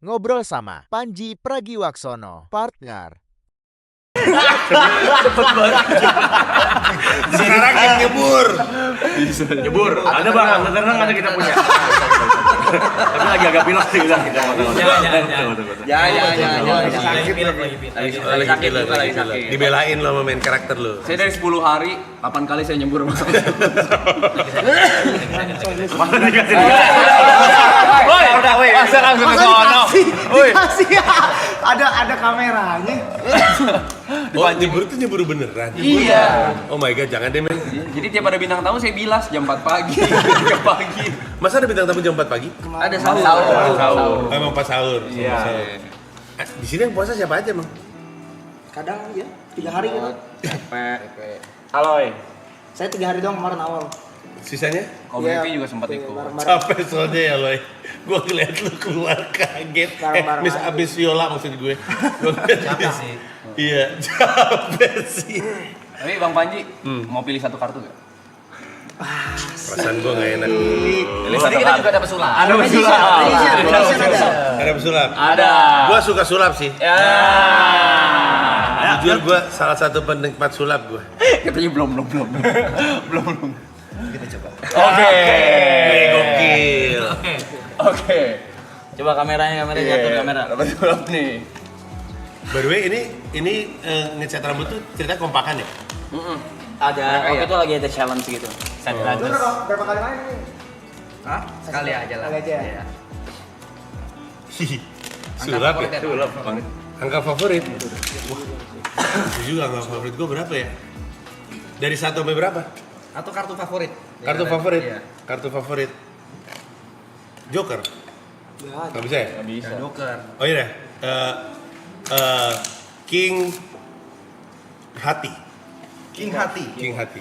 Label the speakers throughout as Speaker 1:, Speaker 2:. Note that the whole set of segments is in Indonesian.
Speaker 1: Ngobrol sama Panji Pragiwaksono, partner.
Speaker 2: Cepet banget.
Speaker 3: Sekarang yang nyebur.
Speaker 2: Nyebur. Ada bang, tenang ada kita punya. Tapi lagi agak pilek sih kita.
Speaker 4: Jangan.
Speaker 2: Lagi sakit.
Speaker 3: Dibelain lo sama main karakter lo.
Speaker 4: Saya dari 10 hari, 8 kali saya nyembur.
Speaker 2: Mana dikasih? Woi, udah woi. Masa langsung ke sono. Woi.
Speaker 5: Ada kameranya.
Speaker 3: Oh, nyebur itu nyebur beneran.
Speaker 4: Iya.
Speaker 3: Oh my god, jangan deh men.
Speaker 4: Jadi tiap ada bintang tamu saya bilas jam 4 pagi, 3 pagi.
Speaker 3: Masa ada bintang tamu jam 4 pagi?
Speaker 4: Ada sahur.
Speaker 3: Oh, emang pas sahur.
Speaker 4: Iya.
Speaker 3: Sahur. Di sini yang puasa siapa aja, Mang?
Speaker 5: Kadang ya 3 hari gitu.
Speaker 2: Aloy.
Speaker 5: Saya 3 hari doang kemarin awal.
Speaker 3: Sisanya?
Speaker 4: Komunitas juga sempat ikut.
Speaker 3: Capek soalnya ya, Loy. Gue ngeliat lu keluar kaget.
Speaker 5: Bareng-bareng
Speaker 3: Miss
Speaker 5: aja.
Speaker 3: abis viola maksud gue. Capek sih. Iya, capek sih.
Speaker 4: Tapi Bang Panji, mau pilih satu kartu gak?
Speaker 3: Perasaan gue gak enak.
Speaker 4: Jadi kita juga dapat sulap.
Speaker 2: Ada pesulap.
Speaker 3: Ada pesulap?
Speaker 2: Ada.
Speaker 3: Gue suka sulap sih.
Speaker 2: Ya.
Speaker 3: Jujur gue salah satu penikmat sulap gue.
Speaker 4: Katanya belum.
Speaker 2: Oke.
Speaker 3: Gokil.
Speaker 2: Oke. Coba kameranya jatuh kamera.
Speaker 4: Dapat sulap nih.
Speaker 3: By the way, ini ngecat rambut tuh cerita kompakan ya?
Speaker 2: Ada.
Speaker 4: Mereka
Speaker 2: Waktu
Speaker 4: ya?
Speaker 2: itu lagi ada challenge gitu. Saya
Speaker 5: Lu
Speaker 2: lanjut.
Speaker 5: berapa kali main nih?
Speaker 4: Hah? Sekali aja lah.
Speaker 5: Sekali aja.
Speaker 4: Iya.
Speaker 3: Sulap
Speaker 4: favorit
Speaker 3: ya?
Speaker 4: Sulap.
Speaker 3: Angka favorit? Wah, itu juga angka favorit gue berapa ya? Dari 1 sampai berapa?
Speaker 4: Atau kartu favorit?
Speaker 3: Kartu favorit?
Speaker 4: Iya.
Speaker 3: Kartu favorit? Joker?
Speaker 5: Ya,
Speaker 3: Gak bisa ya?
Speaker 2: Nggak bisa.
Speaker 4: Joker.
Speaker 3: Oh iya deh. King Hati.
Speaker 4: King Hati.
Speaker 3: King Hati.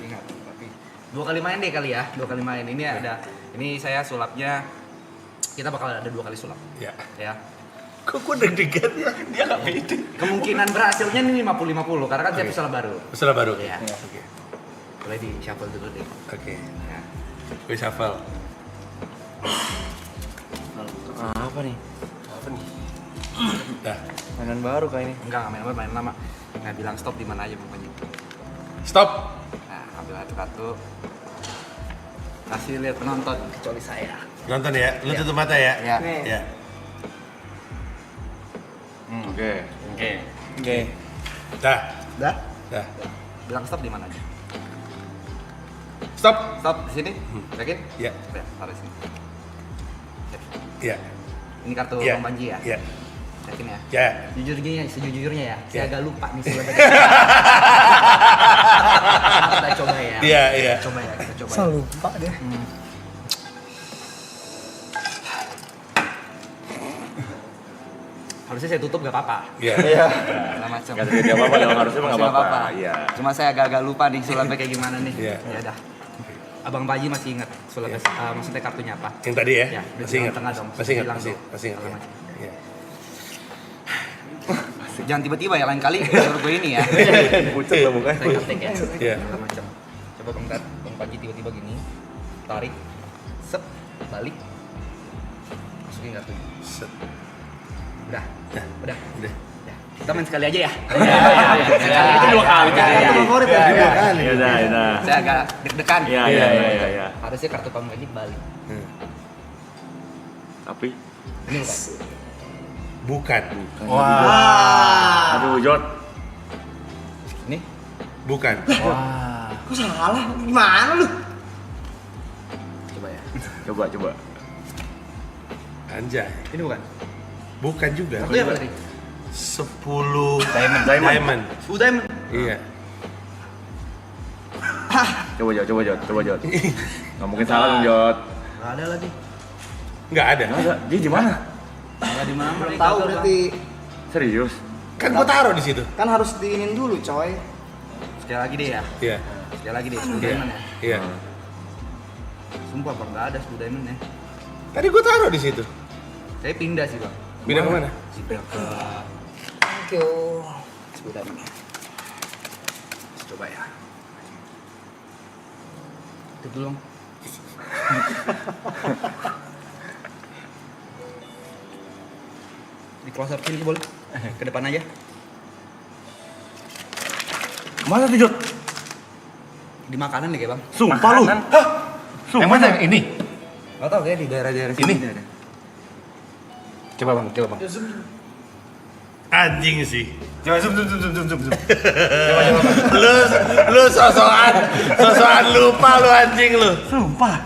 Speaker 4: 2 kali main deh kali ya. 2 kali main. Ini ada. Ini saya sulapnya. Kita bakal ada 2 kali sulap.
Speaker 3: Ya.
Speaker 4: Ya.
Speaker 3: Kok gue deg-degan ya?
Speaker 2: Dia nggak pede.
Speaker 4: Kemungkinan berhasilnya ini 50-50 karena kan saya pesulap baru.
Speaker 3: Pesulap baru?
Speaker 4: Iya.
Speaker 3: Oke.
Speaker 4: Boleh di shuffle dulu deh.
Speaker 3: Oke.
Speaker 4: Ya.
Speaker 3: Gue shuffle.
Speaker 2: Apa nih?
Speaker 3: Dah.
Speaker 2: Mainan baru kayak ini.
Speaker 4: Enggak main lama, main lama. Nggak bilang stop di mana aja pokoknya.
Speaker 3: Stop.
Speaker 4: Nah, ambil satu-satu. Kasih lihat penonton kecuali saya.
Speaker 3: Nonton ya. Lu
Speaker 4: Ya.
Speaker 3: tutup mata ya.
Speaker 4: Ya.
Speaker 5: Nih.
Speaker 3: Ya.
Speaker 2: Oke.
Speaker 3: Dah.
Speaker 4: Dah?
Speaker 3: Dah.
Speaker 4: Bilang stop di mana aja.
Speaker 3: Stop.
Speaker 4: Stop di sini. Yakin?
Speaker 3: Ya.
Speaker 4: Ya, taruh di sini.
Speaker 3: Ya.
Speaker 4: Ini kartu
Speaker 3: Ya.
Speaker 4: Bang Panji ya?
Speaker 3: Ya.
Speaker 4: Yakin ya?
Speaker 3: Ya.
Speaker 4: Sejujurnya ya, saya
Speaker 3: Ya.
Speaker 4: agak lupa nih sulapnya. Kita coba ya.
Speaker 3: Iya, iya.
Speaker 4: Coba ya, kita coba.
Speaker 5: Selalu lupa deh.
Speaker 4: Harusnya saya tutup gak apa-apa.
Speaker 3: Iya.
Speaker 4: Segala macam.
Speaker 2: Nggak terjadi apa-apa dong, harusnya nggak
Speaker 4: Nggak
Speaker 2: apa-apa. Iya.
Speaker 4: Cuma saya agak-agak lupa nih sulapnya kayak gimana nih.
Speaker 3: Iya.
Speaker 4: Ya dah. Abang Panji masih ingat sulapnya, maksudnya kartunya apa?
Speaker 3: Yang tadi ya?
Speaker 4: Ya,
Speaker 3: Masih ingat.
Speaker 4: tengah dong.
Speaker 3: Masih ingat.
Speaker 4: Bilang
Speaker 3: Masih
Speaker 4: dong.
Speaker 3: masih ingat.
Speaker 4: Segala
Speaker 3: Ya.
Speaker 4: macam.
Speaker 3: Iya.
Speaker 4: Jangan tiba-tiba ya, lain kali suruh gue ini ya.
Speaker 2: Pucet lah mukanya.
Speaker 4: Saya ketik ya.
Speaker 3: Iya.
Speaker 4: Segala macam. Coba Bang Panji tiba-tiba gini, tarik, sep, balik, masukin kartunya.
Speaker 3: Set.
Speaker 4: Udah,
Speaker 3: Ya.
Speaker 4: udah.
Speaker 3: Udah.
Speaker 4: Ya. Kita main sekali aja ya.
Speaker 2: Itu 2 kali
Speaker 5: Itu favorit ya, 2 kali.
Speaker 2: Ya udah.
Speaker 4: Saya agak deg-degan.
Speaker 2: Iya.
Speaker 4: Harusnya kartu Bang Panji balik.
Speaker 2: Tapi
Speaker 4: Ini bukan.
Speaker 3: Bukan.
Speaker 2: aduh, Jod.
Speaker 4: Ini.
Speaker 3: Bukan.
Speaker 5: Kok salah? Gimana lu?
Speaker 4: Coba ya.
Speaker 2: Coba.
Speaker 3: Anjay.
Speaker 4: Ini bukan.
Speaker 3: Bukan juga.
Speaker 4: Kartu apa tadi?
Speaker 3: 10
Speaker 2: Diamond.
Speaker 4: Udah emang.
Speaker 3: Iya.
Speaker 2: Coba Jod. Nggak mungkin salah dong, Jod.
Speaker 4: Gak ada lagi.
Speaker 3: Enggak ada.
Speaker 2: Nggak ada. Dia di mana?
Speaker 4: Gak di mana.
Speaker 5: Belum tahu berarti.
Speaker 2: Serius?
Speaker 3: Kan gua taruh di situ.
Speaker 5: Kan harus diinin dulu, coy.
Speaker 4: Sekali lagi deh ya.
Speaker 3: Iya.
Speaker 4: Sekali lagi deh. 10
Speaker 3: Iya.
Speaker 4: diamond ya.
Speaker 3: Iya.
Speaker 4: Sumpah bang, gak ada 10 diamond ya.
Speaker 3: Tadi gua taruh di situ.
Speaker 4: Saya pindah sih bang.
Speaker 3: Pindah ke mana?
Speaker 4: Pindah ke
Speaker 5: Thank you.
Speaker 4: 10 diamond. Coba ya. Itu dulu dong. Di close up sini boleh? Ke depan aja.
Speaker 2: Kemana tuh Jod?
Speaker 4: Di makanan nih kayak bang.
Speaker 2: Sumpah lu. Hah? Yang mana yang ini?
Speaker 4: Gak tau kayak di daerah-daerah
Speaker 2: Ini?
Speaker 4: sini. Coba bang.
Speaker 3: Anjing sih.
Speaker 2: Coba zoom.
Speaker 3: Lu sosokan lupa lu anjing lu.
Speaker 2: Sumpah.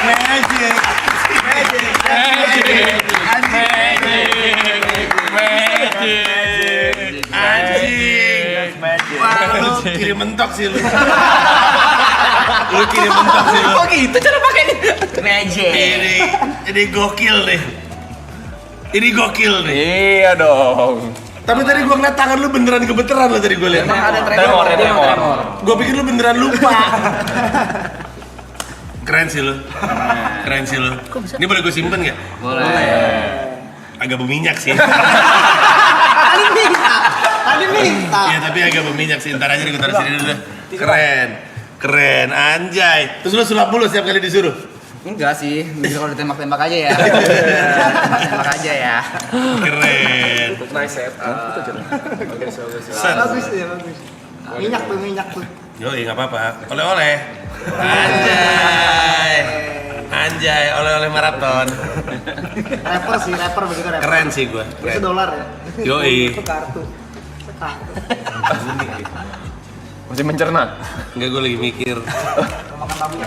Speaker 3: Magic. Anjing. Wah, lu kirim mentok sih lu. Lu kirim mentok sih lu.
Speaker 4: Oh gitu cara pakainya. Magic.
Speaker 3: Ini gokil nih. Ini gokil nih.
Speaker 2: Iya dong.
Speaker 3: Tapi tadi gua ngeliat tangan lu beneran gemeteran lo tadi gua lihat.
Speaker 4: Emang ada
Speaker 2: Tremor.
Speaker 3: Gua pikir lu beneran lupa. Keren sih lu. Ini boleh gue simpen nggak?
Speaker 4: Boleh.
Speaker 3: Agak berminyak sih.
Speaker 5: Tadi minta.
Speaker 3: Iya tapi agak berminyak sih. Ntar aja gue taruh sini dulu. Keren, anjay. Terus lu sulap mulu setiap kali disuruh?
Speaker 4: Enggak sih, bisa kalau ditembak-tembak aja ya. Tembak aja ya.
Speaker 3: Keren.
Speaker 2: Nice setup.
Speaker 3: Set.
Speaker 5: Bagus ya, bagus. Minyak tuh.
Speaker 3: Yoi, nggak apa-apa. Oleh-oleh. Anjay, oleh-oleh maraton.
Speaker 5: Rapper begitu rapper.
Speaker 3: Keren sih gue.
Speaker 5: Itu dolar ya.
Speaker 3: Yoi.
Speaker 5: Itu kartu.
Speaker 2: Masih mencerna.
Speaker 3: Enggak, gue lagi mikir.
Speaker 5: Makan tamunya.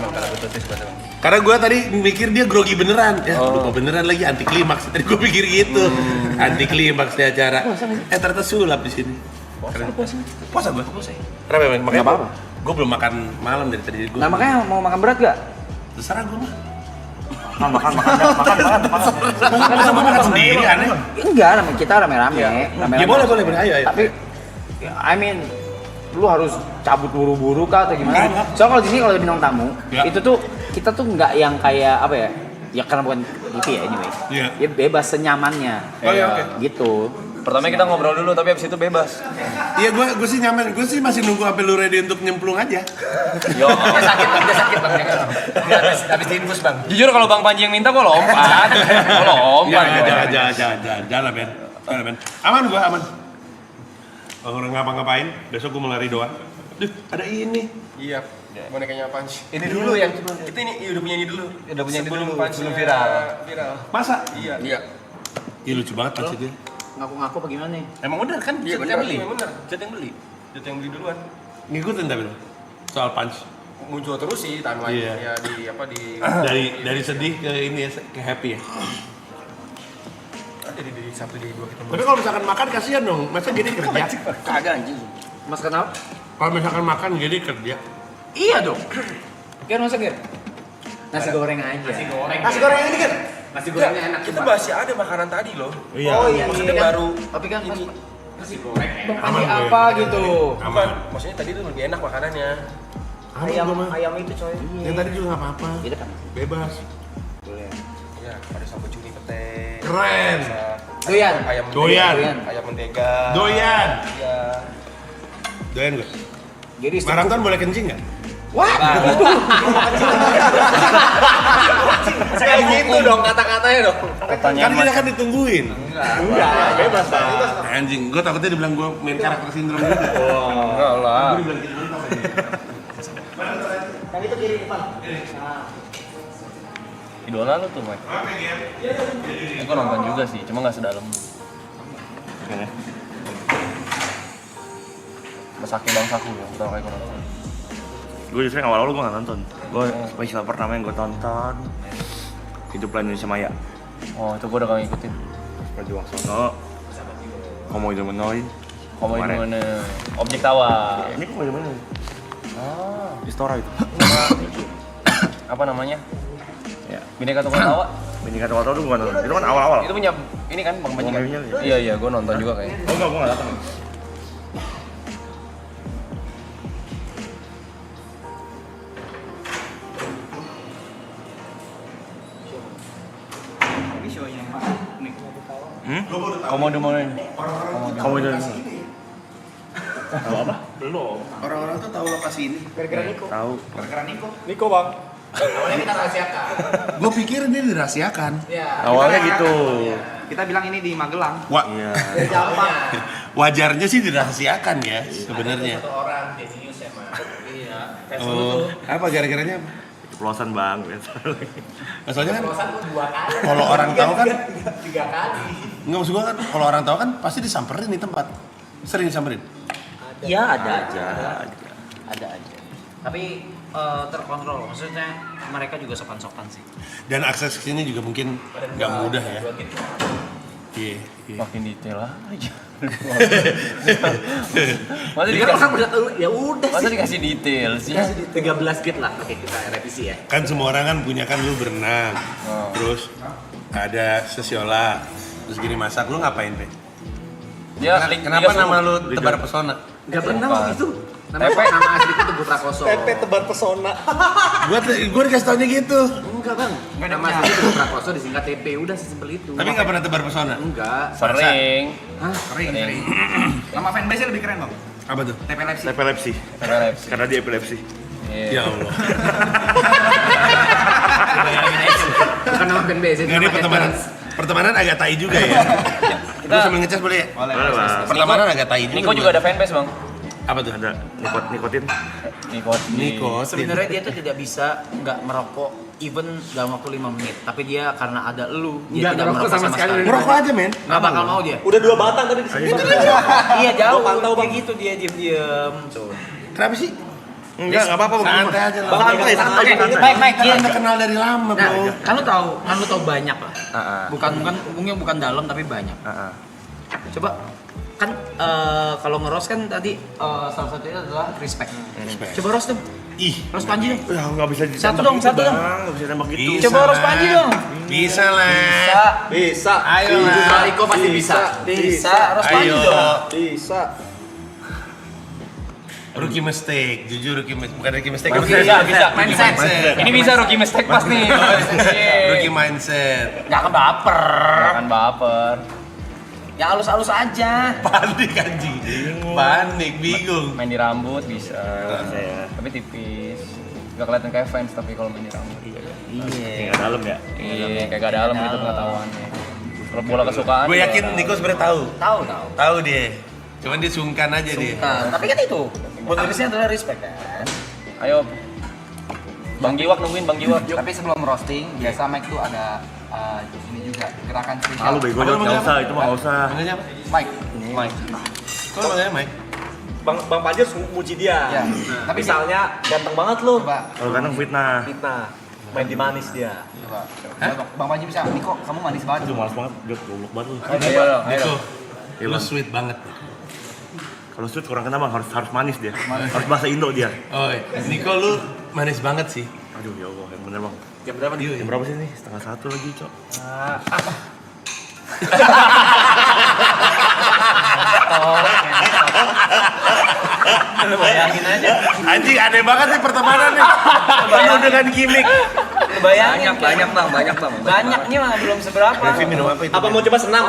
Speaker 3: Karena gue tadi mikir dia grogi beneran. Ya, lupa beneran lagi anti klimaks. Tadi gue pikir gitu. Anti klimaks di acara. Ternyata sulap di sini. Puasa gue. Kenapa emang? Makanya apa? Gue belum makan malam dari tadi.
Speaker 4: Nah makanya mau makan berat gak?
Speaker 3: Terserah gue mah.
Speaker 2: Makan.
Speaker 3: Masa gue makan sendiri aneh.
Speaker 4: Enggak, kita rame-rame.
Speaker 3: Ya boleh. Ayo.
Speaker 4: Tapi, I mean, lu harus cabut buru-buru kah atau gimana?
Speaker 3: Enggak.
Speaker 4: Soalnya kalau di sini kalau ada bintang tamu,
Speaker 3: Ya.
Speaker 4: itu tuh kita tuh nggak yang kayak apa ya? Ya karena bukan gitu ya anyway.
Speaker 3: Iya.
Speaker 4: Ya bebas senyamannya.
Speaker 3: Oh iya, oke.
Speaker 4: Gitu.
Speaker 2: Pertama kita ngobrol dulu, tapi abis itu bebas.
Speaker 3: Iya gue sih nyaman. Gue sih masih nunggu sampai lu ready untuk nyemplung aja.
Speaker 2: Yo.
Speaker 4: Dia sakit bang. Habis diinfus bang.
Speaker 2: Jujur kalau Bang Panji yang minta gue lompat.
Speaker 3: Jangan Ben. Aman gue aman. Orang ngapa-ngapain, besok gue mau lari doang. Duh, ada ini.
Speaker 6: Iya, bonekanya Punch.
Speaker 2: Ini dulu yang kita ini udah punya ini dulu.
Speaker 6: Udah punya
Speaker 2: Sebelum
Speaker 6: dulu,
Speaker 2: Punch
Speaker 6: sebelum
Speaker 2: viral.
Speaker 6: Viral.
Speaker 3: Masa?
Speaker 6: Iya.
Speaker 3: Ih lucu banget Punch itu.
Speaker 4: Ngaku-ngaku apa gimana nih?
Speaker 2: Emang udah kan?
Speaker 6: Iya,
Speaker 2: Jet
Speaker 6: bener,
Speaker 2: yang beli.
Speaker 6: iya, bener.
Speaker 2: Jet yang beli.
Speaker 6: Itu yang beli duluan.
Speaker 3: Ngikutin tapi lo soal Punch.
Speaker 6: Muncul terus sih timeline
Speaker 3: Iya.
Speaker 6: ya di apa di
Speaker 3: Dari sedih ke ini ya, ke happy ya.
Speaker 6: jadi dari Sabtu di 2 kita.
Speaker 3: Tapi kalau misalkan makan kasihan dong, masa jadi kerja?
Speaker 4: Kagak anjing. Mas kenapa?
Speaker 3: Kalau misalkan makan jadi kerja.
Speaker 4: Iya dong. Ger masak Ger. Nasi goreng aja.
Speaker 5: Nasi goreng ini kan?
Speaker 4: Nasi gorengnya enak
Speaker 6: Kita
Speaker 4: coba.
Speaker 6: masih ada makanan tadi loh.
Speaker 3: Iya.
Speaker 5: Oh iya.
Speaker 6: Maksudnya
Speaker 5: iya.
Speaker 6: baru
Speaker 4: Tapi kan
Speaker 6: ini
Speaker 4: nasi goreng.
Speaker 3: Aman
Speaker 4: Ini
Speaker 3: gue.
Speaker 4: apa gitu?
Speaker 6: bukan, maksudnya tadi tuh lebih enak makanannya.
Speaker 5: Ayam itu coy.
Speaker 3: Yang tadi juga nggak apa-apa.
Speaker 4: Gitu kan.
Speaker 3: Bebas.
Speaker 6: Iya, ada sambal cumi pete.
Speaker 3: Keren.
Speaker 4: Doyan.
Speaker 6: Ayam
Speaker 3: Doyan.
Speaker 6: ayam mentega.
Speaker 3: Doyan.
Speaker 6: Iya.
Speaker 3: Doyan gue.
Speaker 4: Jadi
Speaker 3: Maraton boleh kencing nggak?
Speaker 4: kayak gitu dong kata-katanya dong.
Speaker 3: Kan kita kan ditungguin.
Speaker 4: Enggak, bebas bang.
Speaker 3: Anjing, gue takutnya dibilang gue main karakter sindrom juga.
Speaker 2: Enggak lah.
Speaker 5: Yang itu kiri depan.
Speaker 2: Idola lu tuh, Mike. Gue nonton juga sih, cuma nggak sedalam. Masaki bangsaku ya, pertama kali gue nonton.
Speaker 7: Gue justru yang awal-awal gue gak nonton. Gue spesial pertama yang gue tonton Hiduplah Indonesia Maya.
Speaker 2: Oh, itu gue udah gak ngikutin.
Speaker 7: Pragiwaksono, Komo Ido Menoy.
Speaker 2: Kamu
Speaker 7: Kemarin.
Speaker 2: di mana? Objek tawa.
Speaker 7: Ini Komo Ido Menoy.
Speaker 2: Ah,
Speaker 7: Istora itu.
Speaker 2: apa namanya?
Speaker 7: Ya.
Speaker 2: Bineka Tunggal Tawa.
Speaker 7: Binika Tawal tuh gue nonton. Itu kan awal-awal.
Speaker 2: Itu punya ini kan Bang Panji kan?
Speaker 7: Bang Panji,
Speaker 2: Iya, iya, gue nonton juga kayaknya.
Speaker 7: Oh enggak, gue gak datang.
Speaker 2: Komodo mana?
Speaker 7: Komo Ido Menoy. Tahu apa?
Speaker 3: Orang-orang tuh tahu lokasi ini.
Speaker 5: Gara-gara Niko.
Speaker 7: Tahu.
Speaker 5: Gara-gara Niko.
Speaker 2: Niko bang.
Speaker 4: Awalnya kita rahasiakan.
Speaker 3: Gue pikir dia dirahasiakan.
Speaker 4: Iya.
Speaker 7: Awalnya gitu.
Speaker 4: Kita bilang ini di Magelang.
Speaker 7: Iya.
Speaker 3: Wajarnya sih dirahasiakan ya sebenarnya.
Speaker 4: Satu orang jenius emang. Iya.
Speaker 3: Oh, apa gara-garanya apa?
Speaker 7: Ceplosan bang.
Speaker 3: Soalnya kan
Speaker 4: Kosan gua 2 kali.
Speaker 3: kalau orang tahu kan
Speaker 4: 3 kali.
Speaker 3: nggak maksud gua kan kalau orang tahu kan pasti disamperin di tempat. Sering disamperin.
Speaker 2: Ya ada aja. Ada aja.
Speaker 8: Tapi terkontrol, maksudnya mereka juga sopan-sopan sih.
Speaker 3: Dan akses ke sini juga mungkin nggak mudah ya. Iya.
Speaker 7: Makin detail aja.
Speaker 8: Masa dikasih, ya udah
Speaker 7: Masa
Speaker 8: sih.
Speaker 7: dikasih detail sih?
Speaker 8: 13 git lah. Oke, kita revisi ya.
Speaker 3: Kan semua orang kan punya kan lu berenang, terus ada sesiola, terus gini masak, lu ngapain Pe?
Speaker 7: Dia
Speaker 3: Kenapa nama lu Tebar Pesona?
Speaker 8: Enggak pernah waktu itu. Nama asli itu Teguh Prakoso.
Speaker 5: Pepe tebar pesona.
Speaker 3: Gua dikasih taunya gitu.
Speaker 8: Enggak, Bang. Nama asli itu Teguh Prakoso disingkat TP, udah sesimpel itu.
Speaker 3: Tapi nggak pernah Tebar Pesona.
Speaker 8: Enggak.
Speaker 7: Sering.
Speaker 8: Hah?
Speaker 4: Sering. Nama fanbase-nya lebih keren dong.
Speaker 3: Apa tuh?
Speaker 4: TP Lepsi.
Speaker 7: Epilepsi. Karena dia epilepsi.
Speaker 3: Ya Allah.
Speaker 8: Bukan nama fanbase, itu
Speaker 3: Nggak, ini
Speaker 8: nama
Speaker 3: pertemanan.
Speaker 8: haters.
Speaker 3: Pertemanan agak tai juga ya. Lu sambil ngecas boleh ya?
Speaker 7: Boleh bang.
Speaker 3: Pertemanan agak tai juga.
Speaker 7: Niko juga ada fanbase bang.
Speaker 3: Apa tuh?
Speaker 7: Ada nikotin.
Speaker 3: Niko.
Speaker 8: Sebenarnya dia tuh tidak bisa nggak merokok even dalam waktu 5 menit. Tapi dia karena ada lu, dia tidak merokok sama sekali.
Speaker 3: Ngerokok aja men.
Speaker 8: Nggak bakal mau dia.
Speaker 5: Udah 2 batang tadi di sini.
Speaker 8: Iya jauh.
Speaker 5: Gua pantau, Bang.
Speaker 8: Kayak gitu dia diem-diem. Tuh.
Speaker 3: Kenapa sih?
Speaker 7: Enggak apa-apa bang.
Speaker 3: Santai aja lah.
Speaker 7: Santai.
Speaker 8: Baik,
Speaker 3: Kan udah kenal dari lama
Speaker 8: Nah,
Speaker 3: bro.
Speaker 8: kan lu tahu banyak lah. Bukan dalam tapi banyak. Coba kan kalau ngeros kan tadi salah satunya adalah respect. Coba roast dong.
Speaker 3: Ih.
Speaker 8: Roast Panji dong.
Speaker 7: Ya nggak bisa
Speaker 8: Satu
Speaker 7: ditembak
Speaker 8: dong,
Speaker 7: gitu,
Speaker 8: satu dong.
Speaker 7: Bang. Nggak bisa tembak gitu.
Speaker 3: Bisa
Speaker 8: Coba roast
Speaker 3: lah.
Speaker 8: Panji dong.
Speaker 3: Bisa lah.
Speaker 5: Bisa.
Speaker 3: Ayo
Speaker 8: Jujur
Speaker 3: lah.
Speaker 8: Riko pasti bisa. Bisa, roast Panji
Speaker 3: Ayo.
Speaker 8: dong.
Speaker 5: Bisa.
Speaker 3: Rookie mistake, jujur rookie mistake, bukan rookie mistake.
Speaker 7: Bisa.
Speaker 8: Mindset.
Speaker 7: Ini bisa rookie mistake pas nih.
Speaker 3: Rookie mindset.
Speaker 8: Nggak akan baper.
Speaker 7: Akan baper.
Speaker 8: Ya halus-halus aja.
Speaker 3: Panik anjing. Panik, bingung.
Speaker 7: Main di rambut bisa. Tapi tipis. Gak kelihatan kayak fans tapi kalau main di rambut.
Speaker 8: Iya.
Speaker 7: Kayak dalam ya? Iya, kayak gak dalam gitu pengetahuannya. Kalau bola kesukaan.
Speaker 3: Gue yakin Niko sebenarnya tahu.
Speaker 8: Tahu.
Speaker 3: Tahu dia. Cuman dia sungkan aja dia.
Speaker 8: Nah, tapi kan itu. Motivasinya adalah respect kan.
Speaker 7: Ayo. Bang Giwak nungguin Bang Giwak.
Speaker 4: Tapi sebelum roasting, biasa Mike tuh ada ini juga gerakan spesial.
Speaker 7: Malu bego nggak usah, itu mah nggak usah.
Speaker 3: Manggilnya apa?
Speaker 4: Mike.
Speaker 3: Kok manggilnya Mike?
Speaker 5: Bang Panji harus muji dia.
Speaker 4: Ya.
Speaker 5: Tapi misalnya ganteng banget lu.
Speaker 4: Coba.
Speaker 7: Kalau kadang fitnah.
Speaker 5: Fitnah. Main di manis dia.
Speaker 4: Coba. Bang Panji bisa. Niko, kamu manis banget.
Speaker 7: Aduh malas banget, dia goblok banget lu.
Speaker 4: Ayo dong.
Speaker 3: Niko.
Speaker 7: Iya,
Speaker 3: Lu
Speaker 7: Bang.
Speaker 3: sweet banget.
Speaker 7: Kalau sweet kurang kena bang, harus manis dia. Harus bahasa Indo dia.
Speaker 3: Oh, Niko lu manis banget sih.
Speaker 7: Aduh ya Allah, yang bener bang.
Speaker 3: Jam berapa dia?
Speaker 7: Jam berapa sih nih? 1:30 lagi, Cok.
Speaker 8: Bayangin aja.
Speaker 3: Anjing aneh banget nih pertemanan nih. Penuh dengan gimmick.
Speaker 8: Bayangin banyak bang. Banyaknya mah belum seberapa.
Speaker 3: Revi minum apa itu?
Speaker 5: Apa mau coba senam?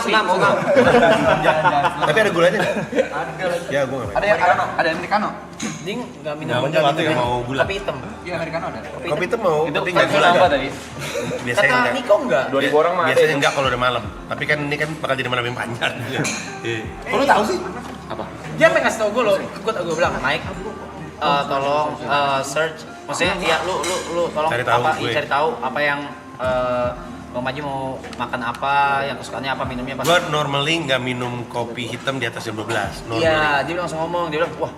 Speaker 3: Tapi ada gulanya nggak? Ada. Ya gua nggak.
Speaker 4: Ada americano.
Speaker 8: Ding nggak minum.
Speaker 3: Nggak minum atau yang mau gula?
Speaker 8: Kopi hitam.
Speaker 4: Iya, americano ada.
Speaker 3: Kopi itu mau,
Speaker 7: Itu
Speaker 3: tapi nggak gula.
Speaker 7: apa tadi?
Speaker 3: Biasanya
Speaker 8: Kata
Speaker 3: enggak.
Speaker 8: Niko enggak.
Speaker 6: 2000 orang mah ada.
Speaker 3: Biasanya enggak kalau udah malam. Tapi kan ini kan bakal jadi malam yang panjang. Iya. Kok lu tahu sih? Apa?
Speaker 8: Dia pengen ngasih tau gue loh. Gue bilang Mike, tolong search. Maksudnya ya lu tolong
Speaker 3: Cari tahu
Speaker 8: apa?
Speaker 3: gue.
Speaker 8: Cari tahu apa yang Bang Panji mau makan apa, yang kesukaannya apa, minumnya apa.
Speaker 3: Gua normally nggak minum kopi hitam di atas jam 12. Normally.
Speaker 8: Iya, dia langsung ngomong, dia bilang, wah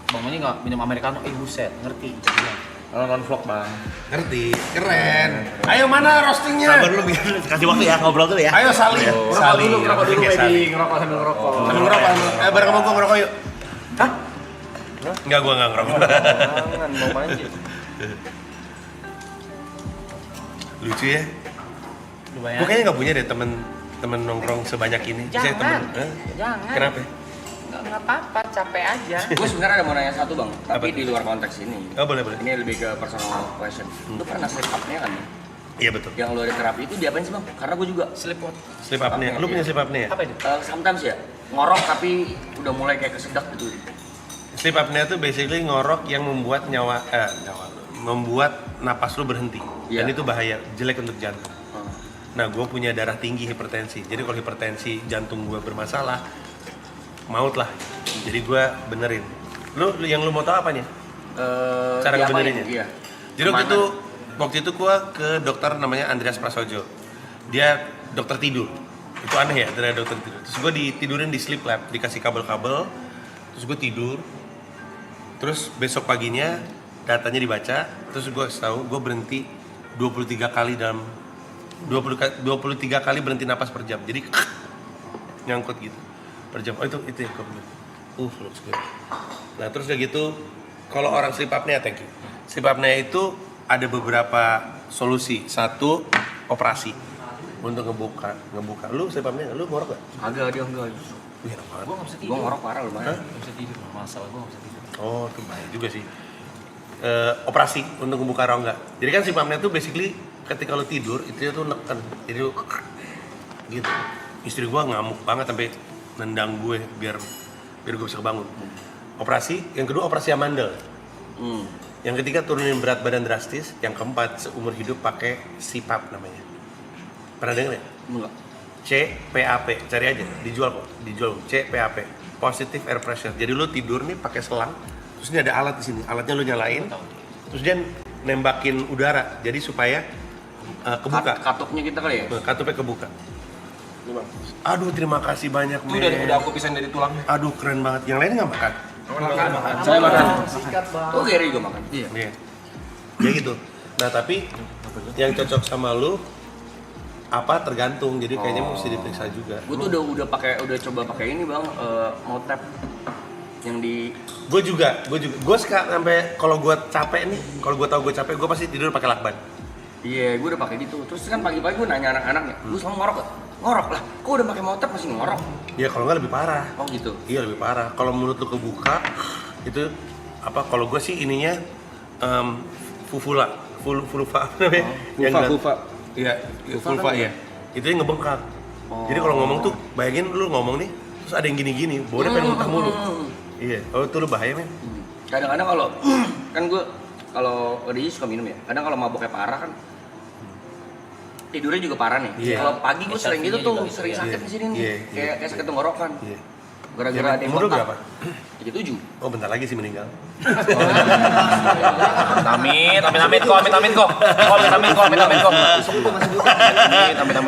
Speaker 8: Bang Panji nggak minum americano, buset, ngerti. Dia bilang,
Speaker 7: Nonton vlog bang.
Speaker 3: Ngerti? Keren. Ayo mana roastingnya?
Speaker 7: Sabar lu, kasih waktu ya ngobrol dulu ya.
Speaker 3: Ayo saling. Saling.
Speaker 8: ngerokok dulu,
Speaker 3: Oke, saling.
Speaker 8: ngerokok sambil ngerokok.
Speaker 3: Sambil ngerokok. Bareng sama gua ngerokok yuk. Hah? Enggak, gua nggak ngerokok.
Speaker 6: Jangan, mau manja.
Speaker 3: Lucu ya?
Speaker 8: Lumayan.
Speaker 3: Gua kayaknya nggak punya deh temen nongkrong sebanyak ini. Saya
Speaker 8: Jangan.
Speaker 3: temen. Hah?
Speaker 8: Jangan.
Speaker 3: Kenapa?
Speaker 8: Nggak apa-apa, capek aja.
Speaker 2: Gue sebenarnya ada mau nanya satu bang, tapi
Speaker 3: Apa?
Speaker 2: di luar konteks ini.
Speaker 3: Oh boleh boleh.
Speaker 2: Ini lebih ke personal question. Lu pernah sleep apnea kan? Bang?
Speaker 3: Iya betul.
Speaker 2: Yang lu ada terapi itu diapain sih bang? Karena gue juga
Speaker 8: Sleep what?
Speaker 3: Sleep apnea. Lu punya sleep apnea?
Speaker 8: Apa itu?
Speaker 2: sometimes ya ngorok tapi udah mulai kayak kesedak gitu.
Speaker 3: Sleep apnea tuh basically ngorok yang membuat membuat napas lu berhenti. Dan itu bahaya, jelek untuk jantung. Nah, gue punya darah tinggi, hipertensi. Jadi kalau hipertensi jantung gue bermasalah, maut lah. Jadi gue benerin. Lu yang lu mau tahu apanya? Cara ngebenerinnya?
Speaker 2: Iya.
Speaker 3: Jadi waktu itu gue ke dokter namanya Andreas Prasojo. Dia dokter tidur. Itu aneh ya, dari dokter tidur. Terus gue ditidurin di sleep lab, dikasih kabel-kabel. Terus gue tidur. Terus besok paginya datanya dibaca. Terus gue tahu gue berhenti 23 kali dalam 23 kali berhenti napas per jam. Jadi nyangkut gitu per jam. Oh itu ya looks good. Nah terus udah gitu, kalau orang sleep apnea, thank you. Sleep apnea itu ada beberapa solusi. Satu, operasi untuk ngebuka. Lu sleep apnea, lu ngorok gak?
Speaker 4: Agak dia enggak.
Speaker 3: Wih, enak banget.
Speaker 8: Gue nggak bisa tidur.
Speaker 4: Gue ngorok parah lumayan.
Speaker 8: Nggak bisa tidur. Masalah gue nggak bisa tidur.
Speaker 3: Oh, itu bahaya juga sih. Operasi untuk membuka rongga. Jadi kan sleep apnea itu basically ketika lu tidur itu tuh neken. Jadi lu gitu. Istri gua ngamuk banget sampai nendang gue biar gue bisa kebangun. Operasi, yang kedua operasi amandel. Yang ketiga turunin berat badan drastis. Yang keempat seumur hidup pakai CPAP namanya. Pernah denger ya?
Speaker 4: Enggak.
Speaker 3: CPAP, cari aja, dijual CPAP, positive air pressure. Jadi lu tidur nih pakai selang, terus ini ada alat di sini, alatnya lu nyalain, terus dia nembakin udara, jadi supaya kebuka.
Speaker 4: Katupnya kita kali ya?
Speaker 3: Katupnya kebuka. Aduh, terima kasih banyak,
Speaker 6: Itu
Speaker 3: men.
Speaker 6: udah aku pisahin dari tulangnya.
Speaker 3: Aduh, keren banget. Yang lain nggak makan?
Speaker 4: Makan.
Speaker 6: Saya makan.
Speaker 4: Oh, Gary juga makan.
Speaker 8: Iya.
Speaker 3: Iya. Ya gitu. Nah, tapi yang cocok sama lu apa tergantung. Jadi kayaknya mesti diperiksa juga.
Speaker 4: Gue tuh udah coba pakai ini bang, motep yang di.
Speaker 3: Gue juga. Gue sampai kalau gue capek nih, kalau gue tahu gue capek, gue pasti tidur pakai lakban.
Speaker 4: Iya, gue udah pakai gitu. Terus kan pagi-pagi gue nanya anak-anaknya, lu selalu ngorok gak? Ngorok lah. Kok udah pakai motep masih ngorok?
Speaker 3: Ya kalau nggak lebih parah.
Speaker 4: Oh gitu.
Speaker 3: Iya lebih parah. Kalau mulut lu kebuka, itu apa? Kalau gue sih ininya vulva apa namanya? Vulva. Iya, vulva ya. Itu yang ngebengkak. Jadi kalau ngomong tuh, bayangin lu ngomong nih, terus ada yang gini-gini, baunya pengen muntah mulu. Iya, oh itu lu bahaya men.
Speaker 4: Kadang-kadang kalau kan gue kalau dia suka minum ya. Kadang kalau maboknya parah kan tidurnya juga parah nih.
Speaker 3: Iya.
Speaker 4: Kalau pagi gue sering gitu tuh, sering sakit di sini nih. Kayak sakit tenggorokan.
Speaker 3: Iya.
Speaker 4: Gara-gara ada yang
Speaker 3: Umur lu
Speaker 4: bengkak.
Speaker 3: berapa?
Speaker 4: 37.
Speaker 3: Oh bentar lagi sih meninggal.
Speaker 6: Amit kok. Amit kok.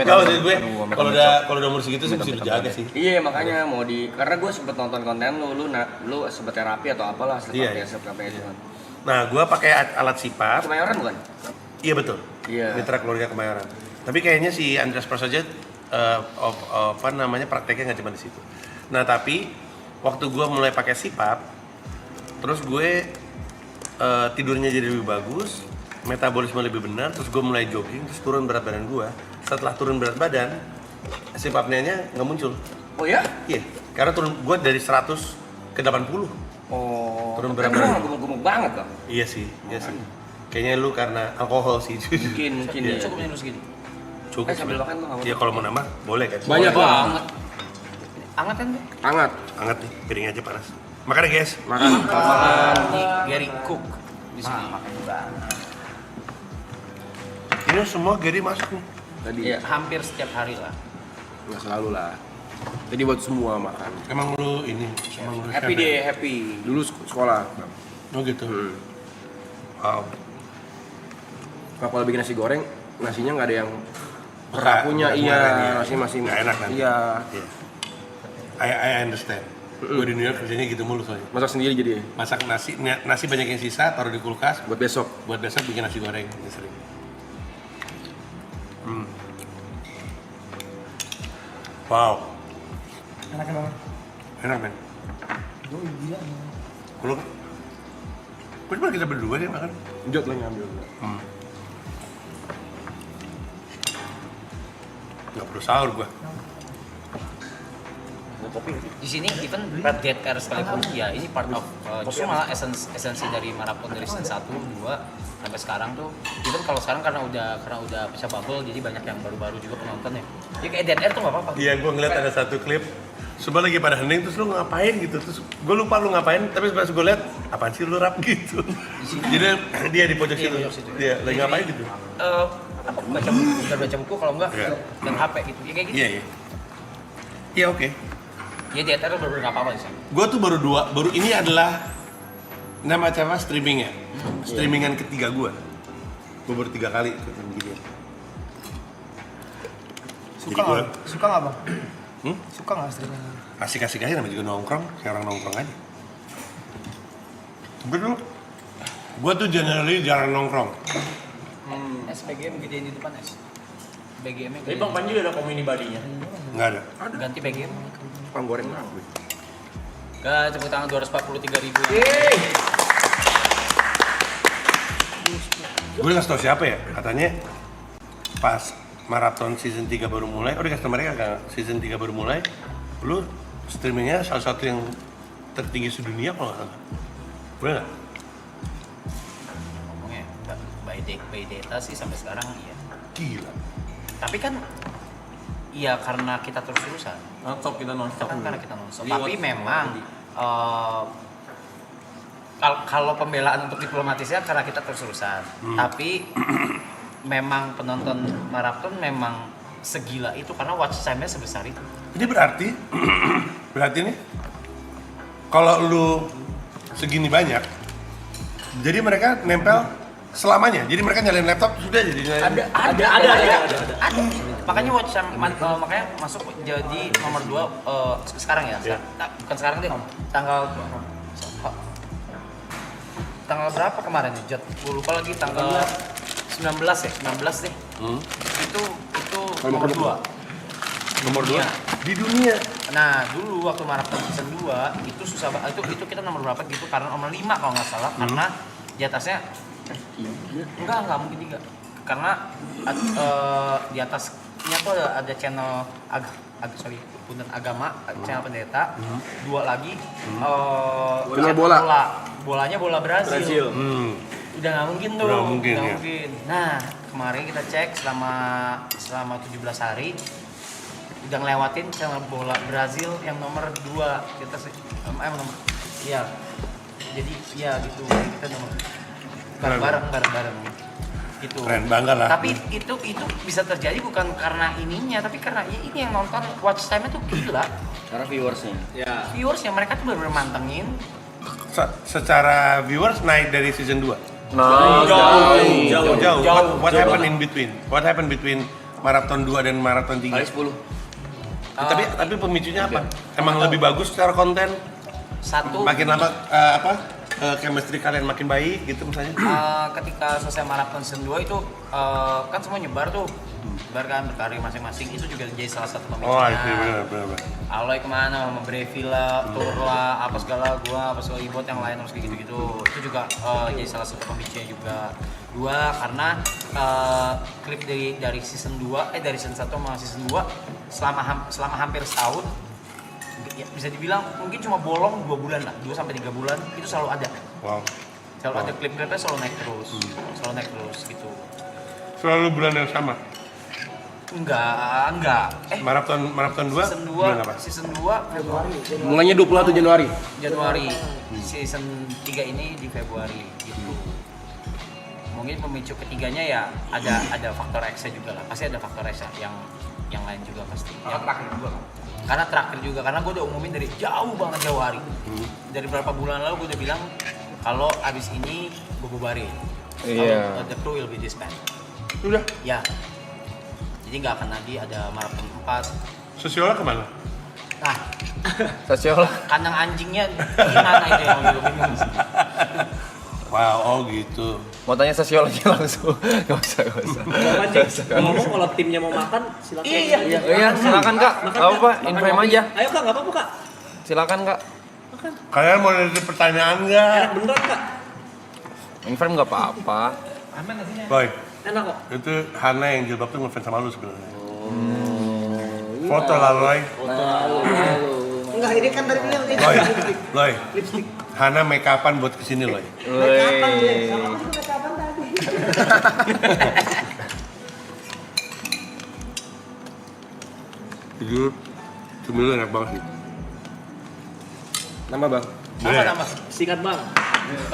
Speaker 3: Kalau maksud gue, kalau udah umur segitu sih mesti dijaga sih.
Speaker 4: Iya makanya mau karena gue sempet nonton konten lu sempet terapi atau apalah
Speaker 3: Iya.
Speaker 4: terapi itu kan.
Speaker 3: Nah, gue pakai alat CPAP.
Speaker 4: Kemayoran bukan?
Speaker 3: Iya betul.
Speaker 4: Iya.
Speaker 3: Mitra keluarga Kemayoran. Tapi kayaknya si Andreas Prasojo prakteknya nggak cuma di situ. Nah tapi waktu gue mulai pakai CPAP, terus gue tidurnya jadi lebih bagus, metabolisme lebih benar, terus gue mulai jogging, terus turun berat badan gue. Setelah turun berat badan, sleep apnea-nya nggak muncul.
Speaker 4: Oh ya?
Speaker 3: Iya, karena turun gue dari 100 ke 80.
Speaker 4: Oh.
Speaker 3: Turun
Speaker 4: Kan
Speaker 3: berat badan.
Speaker 4: gemuk-gemuk banget bang.
Speaker 3: Iya sih. Kayaknya lu karena alkohol sih.
Speaker 4: Mungkin ya.
Speaker 8: Cukup minus gitu.
Speaker 3: Cukup.
Speaker 4: Sambil makan bang.
Speaker 3: Iya kalau mau nambah boleh kan.
Speaker 6: Banyak
Speaker 8: Banget. Anget kan?
Speaker 6: Hangat.
Speaker 3: Hangat nih, piringnya aja panas. Makan ya guys.
Speaker 6: Makan.
Speaker 8: Nih Gary Cook di sini.
Speaker 3: Ini semua Gary masak nih.
Speaker 6: Tadi
Speaker 8: Iya, hampir setiap hari lah.
Speaker 6: nggak selalu lah. Jadi buat semua makan.
Speaker 3: Emang lu ini, emang lu
Speaker 4: Happy
Speaker 3: chef ya?
Speaker 4: deh, happy.
Speaker 6: Dulu sekolah.
Speaker 3: Oh gitu. Wow.
Speaker 6: Kalau bikin nasi goreng, nasinya nggak ada yang
Speaker 3: Berat,
Speaker 6: punya.
Speaker 3: berat
Speaker 6: Iya,
Speaker 3: kemarin ya.
Speaker 6: masih
Speaker 3: Nggak enak kan?
Speaker 6: Iya.
Speaker 3: Iya. I understand. Gue di New York kerjanya gitu mulu soalnya.
Speaker 6: Masak sendiri jadi
Speaker 3: Masak nasi banyak yang sisa, taruh di kulkas.
Speaker 6: buat besok.
Speaker 3: Buat besok bikin nasi goreng, ini sering. Wow. Enak men. Kalau cuma kita berdua sih makan.
Speaker 6: Jod lah ngambil.
Speaker 3: Nggak perlu sahur gua.
Speaker 8: Di sini even Red Dead Air sekalipun ya ini part of justru malah esensi dari marathon dari season 1, 2 sampai sekarang tuh even kalau sekarang karena udah pecah bubble jadi banyak yang baru-baru juga penonton ya. Ya kayak Dead Air tuh nggak apa-apa.
Speaker 3: Iya, gua ngeliat ada satu klip Semua lagi pada hening, terus lu ngapain gitu. Terus gue lupa lu ngapain, tapi pas gue liat, apaan sih lu rap gitu. Jadi dia di pojok situ. Dia lagi ngapain gitu.
Speaker 8: Baca buku kalau enggak
Speaker 3: Iya.
Speaker 8: main HP gitu. Ya kayak gitu.
Speaker 3: Iya. Iya oke.
Speaker 8: Ya di atas bener nggak apa-apa sih.
Speaker 3: Gue tuh baru ini adalah nama apa streamingnya. Streamingan ketiga gue. Gue baru 3 kali ikut begini.
Speaker 9: Suka nggak bang?
Speaker 3: Hmm?
Speaker 9: Suka nggak streaming?
Speaker 3: Asik-asik aja namanya juga nongkrong, kayak orang nongkrong aja. Betul. Gue tuh generally jarang nongkrong.
Speaker 8: SPGM gedein di depan S. BGM-nya
Speaker 5: Tapi Bang Panji ada community body-nya.
Speaker 3: Nggak ada.
Speaker 8: ganti BGM.
Speaker 6: Bang goreng lah gue.
Speaker 8: Gak, tepuk tangan 243.000.
Speaker 3: Gue udah kasih tau siapa ya, katanya pas maraton season 3 baru mulai, udah kasih tau mereka kan, season 3 baru mulai, lu streamingnya salah satu yang tertinggi sedunia kalau nggak salah. Boleh nggak?
Speaker 8: Ngomongnya by data sih sampai sekarang iya.
Speaker 3: Gila.
Speaker 8: Tapi kan iya karena kita terus-terusan.
Speaker 5: Non-stop kita non-stop.
Speaker 8: Kan karena kita nonstop.
Speaker 5: Jadi
Speaker 8: Tapi
Speaker 5: what-
Speaker 8: memang kalau pembelaan untuk diplomatisnya karena kita terus-terusan. Tapi memang penonton maraton memang segila itu karena watch time-nya sebesar itu.
Speaker 3: Jadi berarti nih, kalau lu segini banyak, jadi mereka nempel selamanya. Jadi mereka nyalain laptop sudah jadi nyalain.
Speaker 8: Ada. Makanya watch time makanya masuk jadi nomor 2 sekarang ya. Bukan sekarang deh. Tanggal berapa kemarin nih? Jod, gue lupa lagi tanggal 19 ya, 19 deh. Itu nomor 2.
Speaker 3: Nomor 2
Speaker 8: Iya.
Speaker 3: di dunia.
Speaker 8: Nah, dulu waktu maraton season 2 itu susah banget. Itu kita nomor berapa gitu karena nomor 5 kalau nggak salah karena di atasnya enggak mungkin 3. Karena di atasnya tuh ada channel agama, channel pendeta. 2 lagi
Speaker 6: Channel bola.
Speaker 8: Bolanya bola Brazil. Udah nggak mungkin tuh.
Speaker 3: Udah mungkin,
Speaker 8: Nggak
Speaker 3: ya.
Speaker 8: mungkin. Nah, kemarin kita cek selama 17 hari udah ngelewatin channel bola Brazil yang nomor 2 kita nomor iya jadi iya gitu kita nomor bareng gitu
Speaker 3: Keren, bangga lah.
Speaker 8: tapi itu bisa terjadi bukan karena ininya tapi karena ya ini yang nonton watch time-nya tuh gila
Speaker 6: Karena viewersnya.
Speaker 8: viewersnya mereka tuh bener-bener mantengin
Speaker 3: Secara viewers naik dari season 2.
Speaker 5: Jauh.
Speaker 3: What happened in between? What happened between maraton 2 dan maraton 3?
Speaker 6: Kali 10.
Speaker 3: Tapi pemicunya apa? Emang lebih bagus secara konten?
Speaker 8: satu
Speaker 3: Makin lama chemistry kalian makin baik gitu misalnya?
Speaker 8: ketika selesai maraton season 2 itu kan semua nyebar tuh nyebar kan berkarir masing-masing itu juga jadi salah satu
Speaker 3: Oh,
Speaker 8: pemicunya
Speaker 3: benar.
Speaker 8: Aloy kemana, sama Brevi lah, tour lah, apa segala ibot yang lain harus kayak gitu-gitu itu juga jadi salah satu pemicunya juga. 2 karena klip dari season 2 dari season 1 sama season 2 selama hampir setahun ya, bisa dibilang mungkin cuma bolong 2 bulan lah, 2-3 bulan itu selalu ada.
Speaker 3: Wow.
Speaker 8: Selalu ada klip-klipnya selalu naik terus gitu.
Speaker 3: Selalu bulan yang sama?
Speaker 8: Enggak.
Speaker 3: Maraton 2?
Speaker 8: Season 2 Februari.
Speaker 6: Mulainya 21 Januari.
Speaker 8: Season 3 ini di Februari gitu. Mungkin pemicu ketiganya ya ada faktor X juga lah. Pasti ada faktor X yang lain juga pasti. Yang terakhir juga. Karena terakhir juga karena gue udah umumin dari jauh banget Januari. Dari berapa bulan lalu gue udah bilang kalau abis ini gue bubarin.
Speaker 6: Iya.
Speaker 8: The crew will be disbanded.
Speaker 3: Udah.
Speaker 8: Ya. Jadi nggak akan lagi ada maraton 4.
Speaker 3: Sosiola kemana?
Speaker 8: Nah,
Speaker 6: Sosiola.
Speaker 8: kandang anjingnya gimana itu yang lu bingung.
Speaker 3: Wow, oh gitu.
Speaker 6: Mau tanya sosiologi langsung. Gak usah.
Speaker 5: Bang Panji, ngomong kalau timnya mau makan silakan.
Speaker 6: Iya, silakan Kak. Gak apa-apa, invite aja.
Speaker 5: Ayo Kak, nggak apa-apa Kak.
Speaker 6: Silakan Kak.
Speaker 3: Kalian mau ada pertanyaan nggak?
Speaker 5: Enak beneran Kak.
Speaker 6: Invite nggak apa-apa.
Speaker 5: Aman nasinya.
Speaker 3: Boy,
Speaker 5: Enak kok.
Speaker 3: itu Hana yang jilbab tuh ngefans sama lu sebenarnya. Foto lah, Loy.
Speaker 9: Enggak, ini kan dari beliau ini.
Speaker 3: Loy. Hana make upan buat kesini, Loy.
Speaker 9: Kapan dia? Sama aku juga kapan tadi?
Speaker 3: Jujur, cemilan enak banget sih.
Speaker 6: Nambah bang.
Speaker 8: Tambah.
Speaker 5: Sikat bang.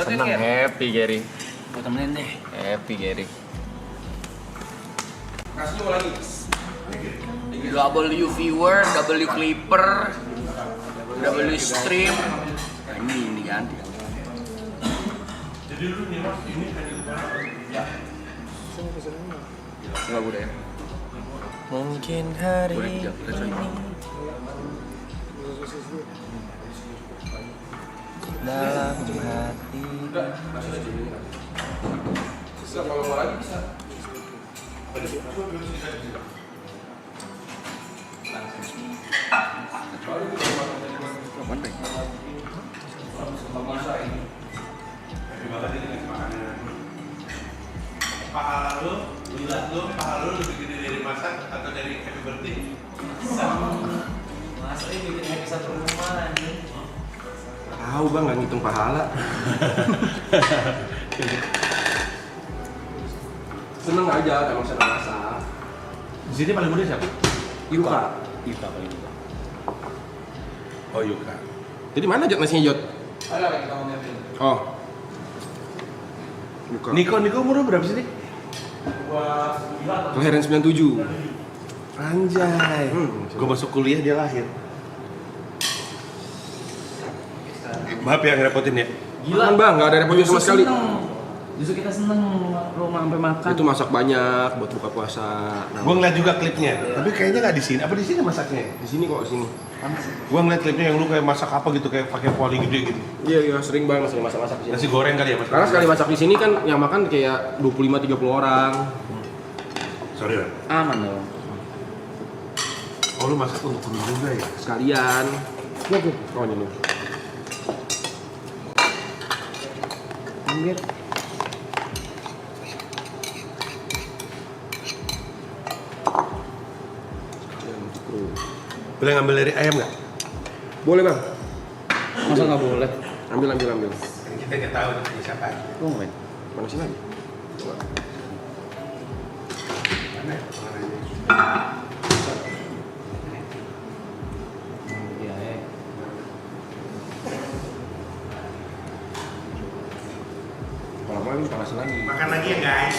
Speaker 4: Senang happy Gary.
Speaker 8: Gue temenin deh.
Speaker 4: Happy Gary.
Speaker 3: Kasih mau lagi.
Speaker 8: W viewer, W clipper, W stream. Nah, ini ganti.
Speaker 3: Jadi lu nih mas ini
Speaker 4: Enggak gue deh. Mungkin hari ini dalam hati.
Speaker 3: bisa kalau mau lagi bisa. Pahala lu, lihat lu, pahala lu lebih gede dari masak atau dari happy birthday?
Speaker 8: Mas, ini bikin happy satu rumah nih.
Speaker 6: Tahu bang, nggak ngitung pahala. Seneng aja, emang seneng masak.
Speaker 3: Di sini paling muda siapa?
Speaker 6: Yuka.
Speaker 5: Yuka paling muda.
Speaker 3: Oh Yuka.
Speaker 6: Jadi mana Jod nasinya Jod?
Speaker 8: Ada lagi kamu ngerti?
Speaker 6: Oh. Yuka.
Speaker 3: Niko umur berapa sih, Nik?
Speaker 6: Kelahiran 97.
Speaker 3: Anjay. Gue masuk kuliah dia lahir. Maaf ya ngerepotin ya.
Speaker 6: Gila bang, nggak ada repotnya sama sekali.
Speaker 8: Justru kita seneng rumah sampai makan.
Speaker 6: Itu masak banyak buat buka puasa.
Speaker 3: Gue ngeliat juga klipnya, tapi kayaknya nggak di sini. Apa di sini masaknya?
Speaker 6: Di sini kok, sini.
Speaker 3: Gue ngeliat klipnya yang lu kayak masak apa gitu, kayak pakai kuali gede gitu.
Speaker 6: Iya, sering bang, sering masak-masak di sini.
Speaker 3: Nasi goreng kali ya mas?
Speaker 6: Karena sekali masak di sini kan yang makan kayak 25-30 orang.
Speaker 3: Sorry ya.
Speaker 5: Aman dong.
Speaker 3: Oh lu masak untuk temen juga ya?
Speaker 6: Sekalian. Oh ini nih.
Speaker 5: Anjir.
Speaker 3: Boleh ngambil dari ayam nggak?
Speaker 6: Boleh bang.
Speaker 5: Masa nggak boleh?
Speaker 6: Ambil.
Speaker 3: Kita nggak tahu nih siapa.
Speaker 5: Lu ngapain?
Speaker 6: Manasin lagi.
Speaker 3: Mana ya?
Speaker 5: Iya,
Speaker 6: Kalau mau panasin lagi.
Speaker 3: Makan lagi ya guys.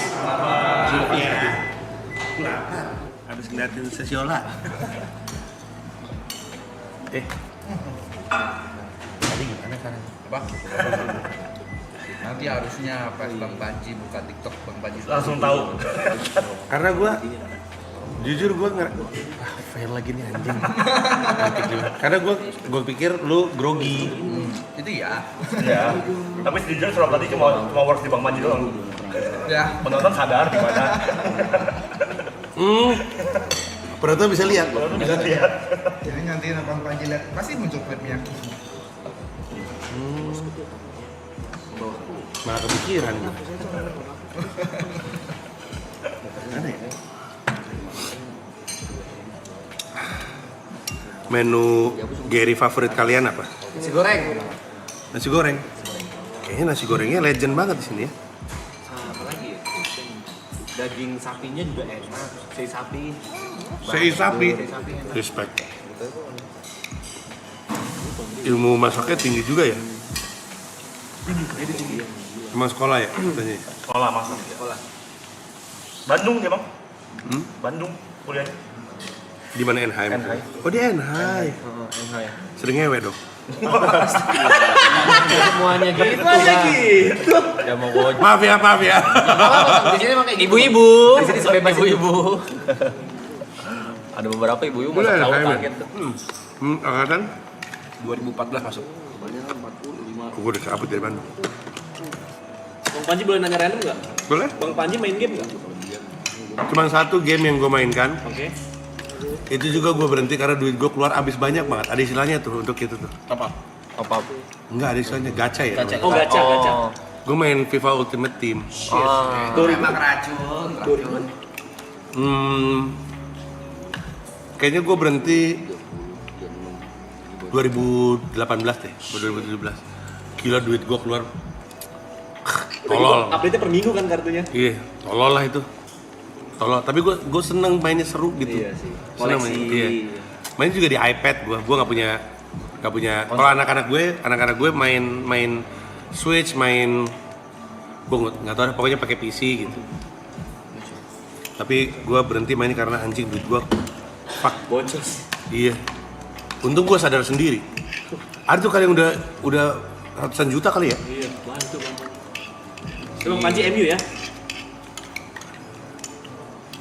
Speaker 3: Iya. Aku lapar. Habis ngeliatin sesiola. Tadi gimana kan?
Speaker 4: Apa? Nanti harusnya pas Bang Panji buka TikTok Bang Panji
Speaker 7: Langsung tahu.
Speaker 3: Karena gue jujur gue fail lagi nih anjing. Karena gue pikir lu grogi.
Speaker 4: itu ya.
Speaker 7: Ya. Tapi sejujurnya surat tadi cuma works di Bang Panji doang.
Speaker 4: Ya.
Speaker 7: Penonton sadar gimana.
Speaker 3: Penonton bisa lihat.
Speaker 7: Bisa lihat.
Speaker 4: Jadi nanti Bang Panji lihat pasti muncul klipnya.
Speaker 3: Malah kepikiran. Aneh. Menu Gary favorit kalian apa?
Speaker 8: Nasi goreng.
Speaker 3: Nasi goreng. Kayaknya nasi gorengnya legend banget di sini ya.
Speaker 5: Apa lagi ya? Daging sapinya juga enak. Sei sapi.
Speaker 3: Sei sapi. Respect. Ilmu masaknya tinggi juga ya. Emang sekolah ya katanya?
Speaker 7: Sekolah masak. Sekolah. Bandung dia bang. Bandung kuliahnya.
Speaker 3: Di mana NHM?
Speaker 7: NHI.
Speaker 3: Oh di NHI.
Speaker 7: NHI.
Speaker 3: Sering ngewe dong.
Speaker 5: Semuanya gitu.
Speaker 7: Gitu.
Speaker 4: Ya mau gue
Speaker 3: Maaf ya.
Speaker 8: Di sini emang kayak
Speaker 4: ibu-ibu.
Speaker 8: Di sini sebebas
Speaker 4: ibu-ibu. Ada beberapa ibu-ibu
Speaker 3: Boleh,
Speaker 4: masak tahu
Speaker 3: NHI,
Speaker 4: kaget tuh.
Speaker 3: Angkatan?
Speaker 6: 2014 masuk.
Speaker 3: Gue udah cabut dari Bandung.
Speaker 5: Bang Panji boleh nanya random nggak?
Speaker 3: Boleh?
Speaker 5: Bang Panji main game nggak?
Speaker 3: Cuman satu game yang gue mainkan.
Speaker 5: Oke.
Speaker 3: Itu juga gue berhenti karena duit gue keluar abis banyak banget. Ada istilahnya tuh untuk itu tuh.
Speaker 4: Apa?
Speaker 3: Enggak, ada istilahnya gacha ya.
Speaker 4: Gacha.
Speaker 5: Oh gacha.
Speaker 3: Gue main FIFA Ultimate Team.
Speaker 8: emang racun.
Speaker 3: Kayaknya gue berhenti 2018 deh, 2017. Gila duit gue keluar. Tolol.
Speaker 5: Update-nya per minggu kan kartunya?
Speaker 3: Iya, tolol lah itu. Tolol. Tapi gue seneng mainnya seru gitu.
Speaker 5: Iya sih.
Speaker 3: Seneng
Speaker 5: Koleksi.
Speaker 3: main. Iya. Main juga di iPad gue nggak punya Gak punya. Kalau anak-anak gue main Switch, main gue nggak tahu, pokoknya pakai PC gitu. Tapi gue berhenti main karena anjing duit gue
Speaker 5: Boncos.
Speaker 3: Iya. Untung gue sadar sendiri. Ada tuh kali yang udah ratusan juta kali ya.
Speaker 5: Iya, bantu Bang. Itu Bang Panji MU ya?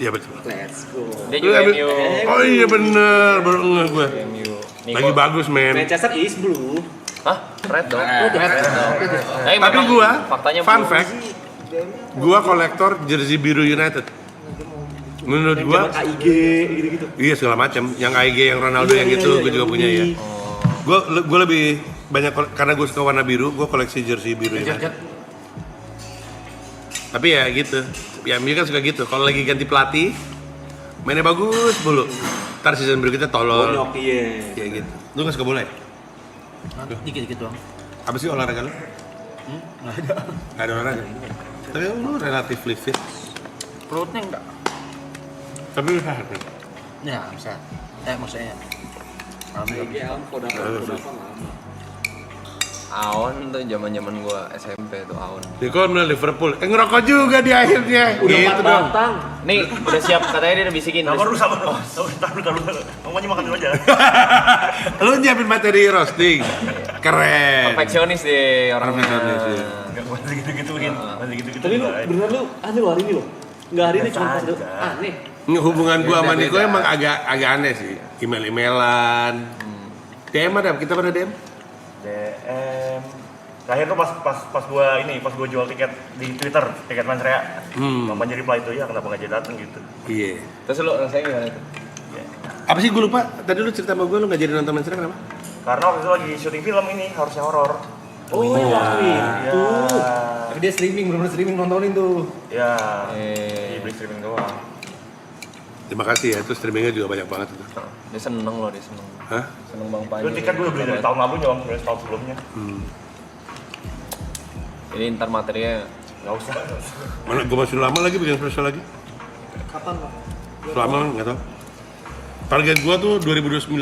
Speaker 3: Iya betul.
Speaker 5: Let's go.
Speaker 7: Dia juga MU.
Speaker 3: Oh iya bener, baru ngeh gue.
Speaker 7: MU.
Speaker 3: Lagi bagus men.
Speaker 5: Manchester is blue.
Speaker 7: Hah? Red dong.
Speaker 3: Tapi gue,
Speaker 7: faktanya
Speaker 3: fun fact, gue kolektor jersey biru United. Menurut gue,
Speaker 5: AIG gitu-gitu.
Speaker 3: iya segala macam. Yang AIG, yang Ronaldo, yang itu gue juga punya ya. Gue lebih banyak karena gue suka warna biru, gue koleksi jersey biru United. Tapi ya gitu, ya MU kan suka gitu. Kalau lagi ganti pelatih, mainnya bagus mulu. Ntar season berikutnya tolol.
Speaker 5: Bonyok, iya.
Speaker 3: Kayak gitu. Lu nggak suka bola ya?
Speaker 8: Dikit-dikit doang.
Speaker 3: Apa sih olahraga lu? Nggak ada olahraga. Tapi lu relatively fit.
Speaker 8: Perutnya enggak.
Speaker 3: Tapi lu sehat ya?
Speaker 8: Ya, bisa. Maksudnya.
Speaker 5: AIG alam kode apa lama.
Speaker 6: Aon tuh zaman gua SMP tuh Aon.
Speaker 3: Dia kok bilang Liverpool, ngerokok juga di akhirnya.
Speaker 5: Udah
Speaker 3: gitu
Speaker 5: 4
Speaker 3: dong.
Speaker 5: batang.
Speaker 6: Nih udah siap, katanya dia udah bisikin.
Speaker 7: Sabar dulu. Bang Panji makan dulu aja.
Speaker 3: Lu nyiapin materi roasting. Keren.
Speaker 6: Perfeksionis deh orang.
Speaker 3: Perfeksionis, iya.
Speaker 7: Enggak masih gitu-gituin. Masih gitu-gitu.
Speaker 5: Tapi lu beneran lu aneh lo hari ini lo. Enggak hari ini cuma pas aneh.
Speaker 3: Hubungan gua sama
Speaker 6: Beda.
Speaker 3: Niko emang agak aneh sih. Email-emailan. DM ada, kita pada DM.
Speaker 7: DM. Terakhir tuh pas gua jual tiket di Twitter, tiket Mansrea. Bang Panji reply itu ya kenapa nggak jadi datang gitu.
Speaker 3: Iya.
Speaker 6: Terus lu rasanya gimana itu?
Speaker 3: Apa sih gue lupa? Tadi lu cerita sama gue lu nggak jadi nonton Manchester kenapa?
Speaker 7: Karena waktu itu lagi syuting film ini harusnya horor.
Speaker 5: Oh iya.
Speaker 7: Itu.
Speaker 5: Tapi dia streaming, bener-bener streaming nontonin tuh.
Speaker 7: Ya. Beli streaming doang.
Speaker 3: Terima kasih ya, itu streamingnya juga banyak banget itu.
Speaker 6: Dia seneng loh, dia seneng.
Speaker 3: Hah?
Speaker 6: Seneng Bang Panji.
Speaker 7: Itu tiket gue udah beli dari tahun lalu nyawang, dari tahun sebelumnya.
Speaker 6: Ini ntar materinya
Speaker 7: Nggak usah.
Speaker 3: Mana gue masih lama lagi bikin spesial lagi?
Speaker 9: Kapan Pak?
Speaker 3: Lama nggak tahu. Target gue tuh 2029.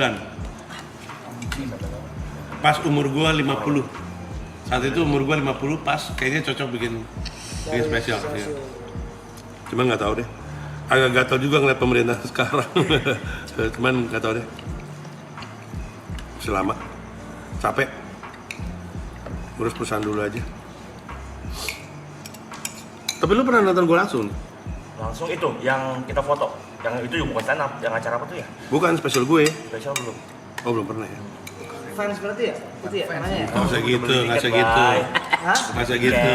Speaker 3: Pas umur gue 50. Saat itu umur gue 50 pas, kayaknya cocok bikin spesial. Ya. Cuma nggak tahu deh. Agak gatal juga ngeliat pemerintah sekarang. Cuman nggak tahu deh. Masih lama. Capek. Urus perusahaan dulu aja. Tapi lu pernah nonton gue langsung?
Speaker 7: Langsung itu, yang kita foto. Yang itu juga bukan stand up, yang acara apa tuh ya?
Speaker 3: Bukan spesial gue.
Speaker 7: Spesial belum.
Speaker 3: Oh belum pernah ya?
Speaker 9: Fans berarti ya? Itu ya namanya ya?
Speaker 3: Nggak usah gitu, nggak usah
Speaker 7: Tiket,
Speaker 3: gitu.
Speaker 7: Bay.
Speaker 9: Hah?
Speaker 3: Nggak usah gitu.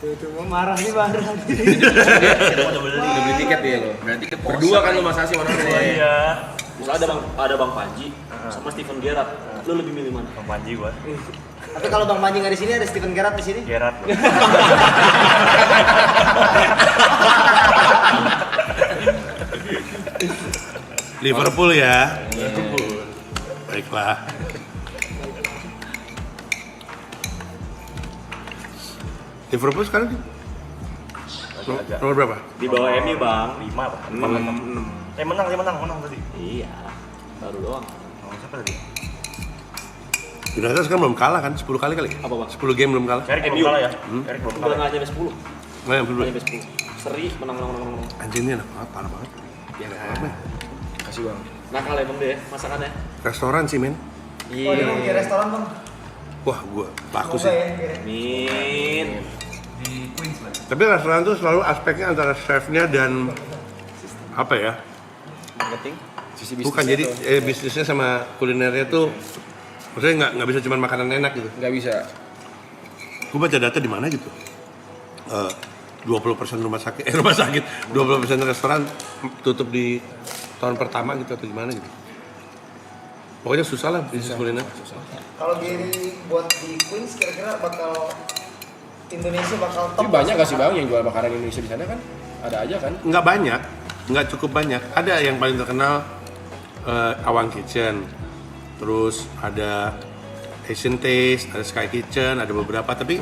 Speaker 9: Tuh mau marah nih Bang.
Speaker 6: udah beli tiket dia lo. Berarti berdua kan lu Mas Asi mana
Speaker 7: Iya.
Speaker 5: Misalnya ada Bang Panji sama Steven Gerrard. Lu lebih milih mana?
Speaker 7: Bang Panji gua.
Speaker 9: Tapi kalau Bang Panji nggak di sini ada Steven Gerrard di sini.
Speaker 7: Gerard.
Speaker 3: Liverpool ya. Liverpool. Baiklah. Liverpool sekarang nomor berapa?
Speaker 5: Di bawah MU Bang.
Speaker 7: 5 apa? 6. Menang tadi.
Speaker 5: Iya. Baru doang.
Speaker 7: Oh, siapa tadi?
Speaker 3: United sekarang belum kalah kan? 10 kali kali?
Speaker 5: Apa, Bang?
Speaker 3: 10 game belum kalah.
Speaker 7: Erik belum
Speaker 5: MU.
Speaker 7: kalah ya? Erik belum
Speaker 5: Udah
Speaker 7: kalah.
Speaker 5: nggak nyampe 10.
Speaker 3: Nggak yang belum.
Speaker 5: Nggak nyampe 10. Seri menang.
Speaker 3: Anjing ini enak banget, parah banget. Ya, enak banget, men.
Speaker 6: Kasih Bang.
Speaker 5: Nakal emang deh masakannya.
Speaker 3: Restoran sih, men.
Speaker 9: Oh dia mau bikin restoran Bang.
Speaker 3: Wah, gua bagus
Speaker 9: Semoga
Speaker 3: sih.
Speaker 9: ya. Kirim.
Speaker 5: Min.
Speaker 3: Tapi restoran tuh selalu aspeknya antara chefnya dan apa ya?
Speaker 6: Marketing. Sisi bisnis.
Speaker 3: Bukan jadi bisnisnya sama kulinernya tuh maksudnya nggak bisa cuma makanan enak gitu.
Speaker 6: Nggak bisa.
Speaker 3: Gue baca data di mana gitu. 20% rumah sakit, 20% restoran tutup di tahun pertama gitu atau gimana gitu. Pokoknya susah lah bisnis kuliner.
Speaker 9: Kalau Gary buat di Queens kira-kira bakal Indonesia bakal top.
Speaker 6: Tapi banyak gak sih Bang yang jual makanan Indonesia di sana kan? Ada aja kan?
Speaker 3: Nggak banyak, nggak cukup banyak. Ada yang paling terkenal Awang Kitchen, terus ada Asian Taste, ada Sky Kitchen, ada beberapa. Tapi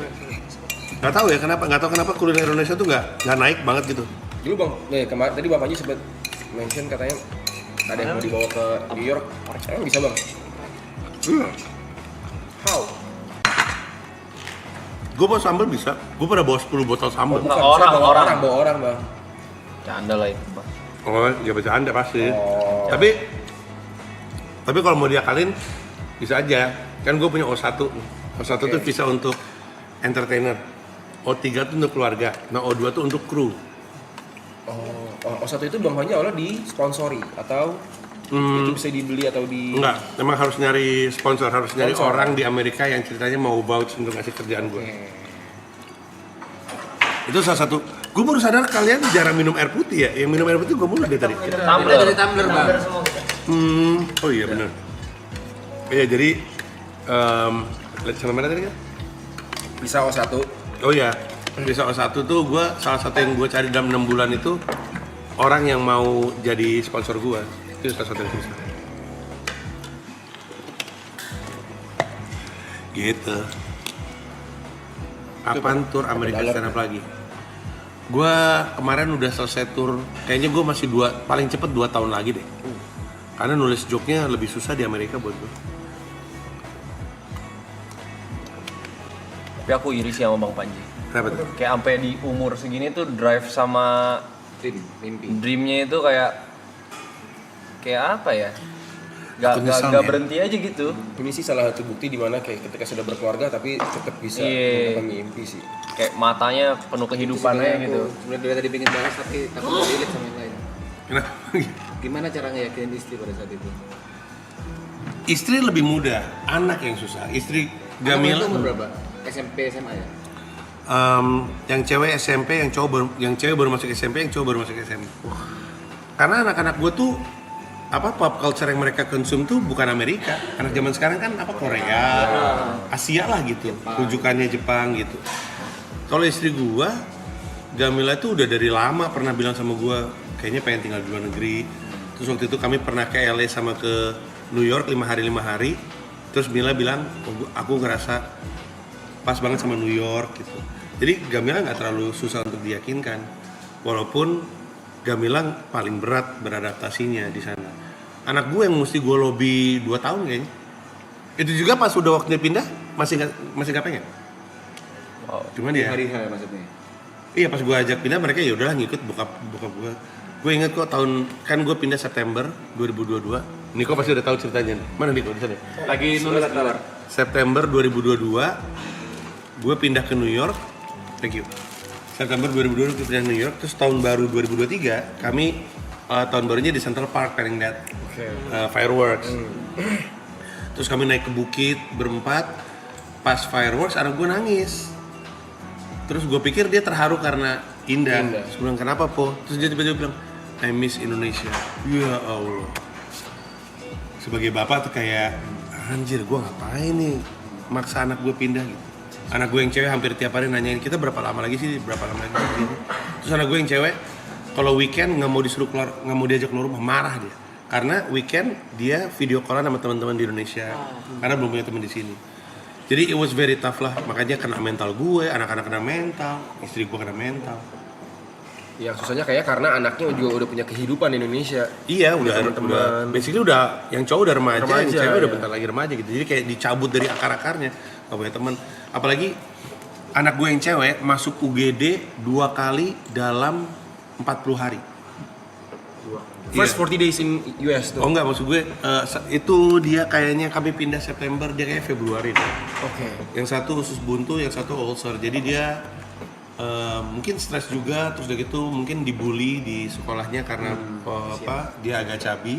Speaker 3: nggak tahu ya nggak tahu kenapa kuliner Indonesia tuh nggak naik banget gitu.
Speaker 6: Dulu Bang, kemarin tadi Bang Panji sempat mention katanya ada yang mau dibawa ke New York. Emang bisa Bang? How?
Speaker 3: Gue bawa sambal bisa. Gue pernah bawa 10 botol sambal.
Speaker 6: Bukan,
Speaker 2: Orang,
Speaker 6: saya bawa
Speaker 2: orang.
Speaker 6: bawa orang bang.
Speaker 4: Canda lah itu, Bang.
Speaker 3: Oh, ya bercanda pasti. Tapi kalau mau diakalin bisa aja. Kan gue punya O1. O1 tuh bisa untuk entertainer. O3 tuh untuk keluarga. Nah, O2 tuh untuk kru.
Speaker 6: O1 itu Bang Panji awalnya disponsori atau itu bisa dibeli atau di...
Speaker 3: Enggak, memang harus nyari sponsor, harus nyari
Speaker 6: Sponsor.
Speaker 3: orang di Amerika yang ceritanya mau vouch untuk ngasih kerjaan gue. Itu salah satu. Gue baru sadar kalian jarang minum air putih ya. Yang minum air putih gue mulu deh tadi.
Speaker 8: Tumbler dari tumbler bang.
Speaker 9: Semua kita.
Speaker 3: Oh iya benar. Iya jadi sama mana tadi kan?
Speaker 6: Bisa O1.
Speaker 3: Oh iya, bisa O1 tuh gue salah satu yang gue cari dalam 6 bulan itu orang yang mau jadi sponsor gue. Itu salah satu yang susah. Gitu. Apaan tur Amerika stand up lagi? Gue kemarin udah selesai tur, kayaknya gue masih paling cepet 2 tahun lagi deh. Karena nulis joke-nya lebih susah di Amerika buat gue.
Speaker 2: Tapi aku iri sih sama Bang Panji.
Speaker 3: Kenapa tuh?
Speaker 2: Kayak sampai di umur segini tuh drive sama
Speaker 6: Mimpi.
Speaker 2: dreamnya itu kayak apa ya?
Speaker 3: Aku nyesal,
Speaker 2: Gak
Speaker 3: ya.
Speaker 2: berhenti aja gitu.
Speaker 6: Ini sih salah satu bukti dimana kayak ketika sudah berkeluarga tapi tetap bisa
Speaker 2: Iya.
Speaker 6: menggapai mimpi sih.
Speaker 2: Kayak matanya penuh kehidupannya gitu.
Speaker 8: Sebenarnya dari tadi pengen bahas tapi takut relate sama yang lain.
Speaker 3: Kenapa?
Speaker 8: Gimana cara ngeyakinin istri pada saat itu?
Speaker 3: Istri lebih mudah, anak yang susah. Istri
Speaker 8: Anak
Speaker 3: Gamila,
Speaker 8: itu umur berapa? SMP, SMA ya?
Speaker 3: yang cewek SMP, yang cewek baru masuk SMP, yang cowok baru masuk SMP. Karena anak-anak gue tuh pop culture yang mereka konsum tuh bukan Amerika. Anak zaman sekarang kan Korea, Asia lah gitu. Rujukannya Jepang gitu. Kalau istri gue, Gamila tuh udah dari lama pernah bilang sama gue, kayaknya pengen tinggal di luar negeri. Terus waktu itu kami pernah ke LA sama ke New York 5 hari. Terus Mila bilang, aku ngerasa pas banget sama New York gitu. Jadi Gamila nggak terlalu susah untuk diyakinkan. Walaupun Gamila paling berat beradaptasinya di sana. Anak gue yang mesti gue lobby 2 tahun kayaknya. Itu juga pas udah waktunya pindah masih nggak pengen. Cuma dia.
Speaker 8: Hari H maksudnya?
Speaker 3: Iya pas gue ajak pindah mereka ya udahlah ngikut bokap gue. Gue inget kok tahun kan gue pindah September 2022. Niko pasti udah tahu ceritanya nih. Mana Niko di sana?
Speaker 2: Lagi nulis keluar.
Speaker 3: September 2022 gue pindah ke New York. Thank you. September 2022 gue pindah ke New York. Terus tahun baru 2023 kami tahun barunya di Central Park planning that fireworks. Terus kami naik ke bukit berempat. Pas fireworks anak gue nangis. Terus gue pikir dia terharu karena indah. Terus gue bilang kenapa po? Terus dia tiba-tiba bilang I miss Indonesia. Ya Allah. Sebagai bapak tuh kayak anjir gue ngapain nih maksa anak gue pindah gitu. Anak gue yang cewek hampir tiap hari nanyain kita berapa lama lagi sih, berapa lama lagi gitu. Terus anak gue yang cewek kalau weekend nggak mau disuruh keluar, nggak mau diajak keluar rumah, marah dia. Karena weekend dia video callan sama teman-teman di Indonesia, karena belum punya teman di sini. Jadi it was very tough lah, makanya kena mental gue, anak-anak kena mental, istri gue kena mental.
Speaker 6: Yang susahnya kayak karena anaknya juga udah punya kehidupan di Indonesia.
Speaker 3: Iya,
Speaker 6: Punya
Speaker 3: udah
Speaker 6: teman-teman.
Speaker 3: basically udah yang cowok udah remaja, yang cewek udah
Speaker 6: iya.
Speaker 3: bentar lagi remaja gitu. Jadi kayak dicabut dari akar-akarnya, gak punya teman. Apalagi anak gue yang cewek masuk UGD 2 kali dalam 40 hari.
Speaker 6: First
Speaker 3: Iya.
Speaker 6: 40 days in US tuh.
Speaker 3: Oh enggak, maksud gue itu dia kayaknya kami pindah September, dia kayak Februari.
Speaker 6: Oke.
Speaker 3: Yang satu usus buntu, yang satu ulcer. Jadi dia mungkin stres juga, terus udah gitu mungkin dibully di sekolahnya karena dia agak cabi.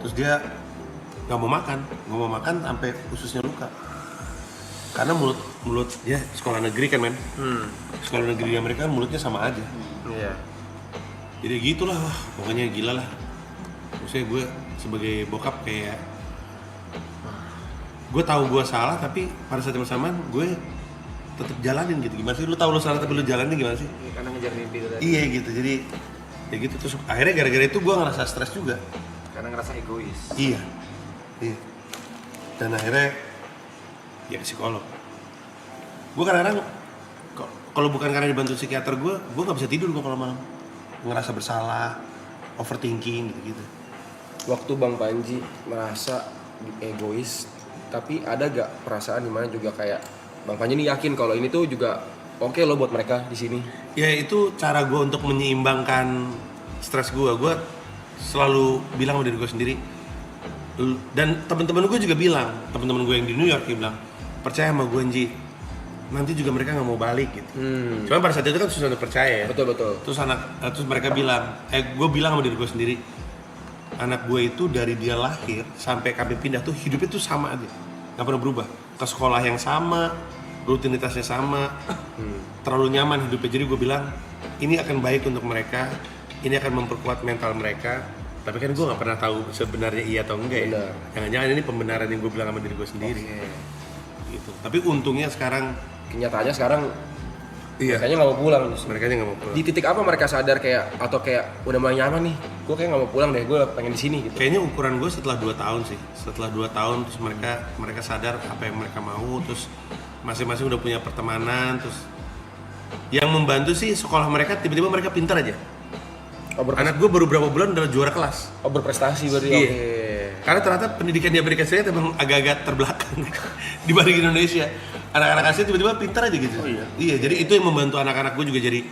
Speaker 3: Terus dia nggak mau makan sampai ususnya luka. Karena mulut dia sekolah negeri kan men. Sekolah negeri di Amerika mulutnya sama aja.
Speaker 6: Iya.
Speaker 3: Jadi gitulah, pokoknya gila lah. Maksudnya gue sebagai bokap kayak gue tahu gue salah tapi pada saat yang bersamaan gue tetap jalanin gitu. Gimana sih? Lu tahu lu salah tapi lu jalanin gimana sih?
Speaker 8: Karena ngejar mimpi itu tadi.
Speaker 3: Iya gitu. Jadi ya gitu terus akhirnya gara-gara itu gue ngerasa stres juga.
Speaker 8: Karena ngerasa egois.
Speaker 3: Iya. Dan akhirnya ya ke psikolog. Gue kadang-kadang kalau bukan karena dibantu psikiater gue nggak bisa tidur gue kalau malam. Ngerasa bersalah, overthinking gitu-gitu.
Speaker 6: Waktu Bang Panji merasa egois tapi ada gak perasaan dimana juga kayak Bang Panji ini yakin kalau ini tuh juga oke loh buat mereka di sini?
Speaker 3: Ya itu cara gue untuk menyeimbangkan stres gue. Gue selalu bilang sama diri gue sendiri, dan teman-teman gue juga bilang, teman-teman gue yang di New York dia bilang, percaya sama gue Nji, nanti juga mereka nggak mau balik gitu. Cuma pada saat itu kan susah untuk percaya ya.
Speaker 6: Betul.
Speaker 3: Terus mereka bilang, gue bilang sama diri gue sendiri, anak gue itu dari dia lahir sampai kami pindah tuh hidupnya tuh sama aja, nggak pernah berubah. Ke sekolah yang sama, rutinitasnya sama, terlalu nyaman hidupnya. Jadi gue bilang, ini akan baik untuk mereka, ini akan memperkuat mental mereka. Tapi kan gue nggak pernah tahu sebenarnya iya atau enggak ya. Jangan-jangan ini pembenaran yang gue bilang sama diri gue sendiri. Gitu. Tapi untungnya sekarang,
Speaker 6: Kenyataannya sekarang
Speaker 3: iya,
Speaker 6: kayaknya nggak mau pulang.
Speaker 3: mereka nggak mau pulang.
Speaker 6: Di titik apa mereka sadar kayak atau kayak udah mulai nyaman nih, gue kayak nggak mau pulang deh, gue pengen di sini gitu.
Speaker 3: Kayaknya ukuran gue setelah 2 tahun sih. Setelah 2 tahun terus mereka sadar apa yang mereka mau, terus masing-masing udah punya pertemanan, terus yang membantu sih sekolah mereka tiba-tiba mereka pintar aja. Anak gue baru berapa bulan udah juara kelas.
Speaker 6: Berprestasi berarti.
Speaker 3: Iya.
Speaker 6: Oke.
Speaker 3: Karena ternyata pendidikan di Amerika Serikat emang agak-agak terbelakang dibanding Indonesia. Anak-anak Asia tiba-tiba pintar aja gitu. Iya, jadi itu yang membantu anak-anak gue juga jadi.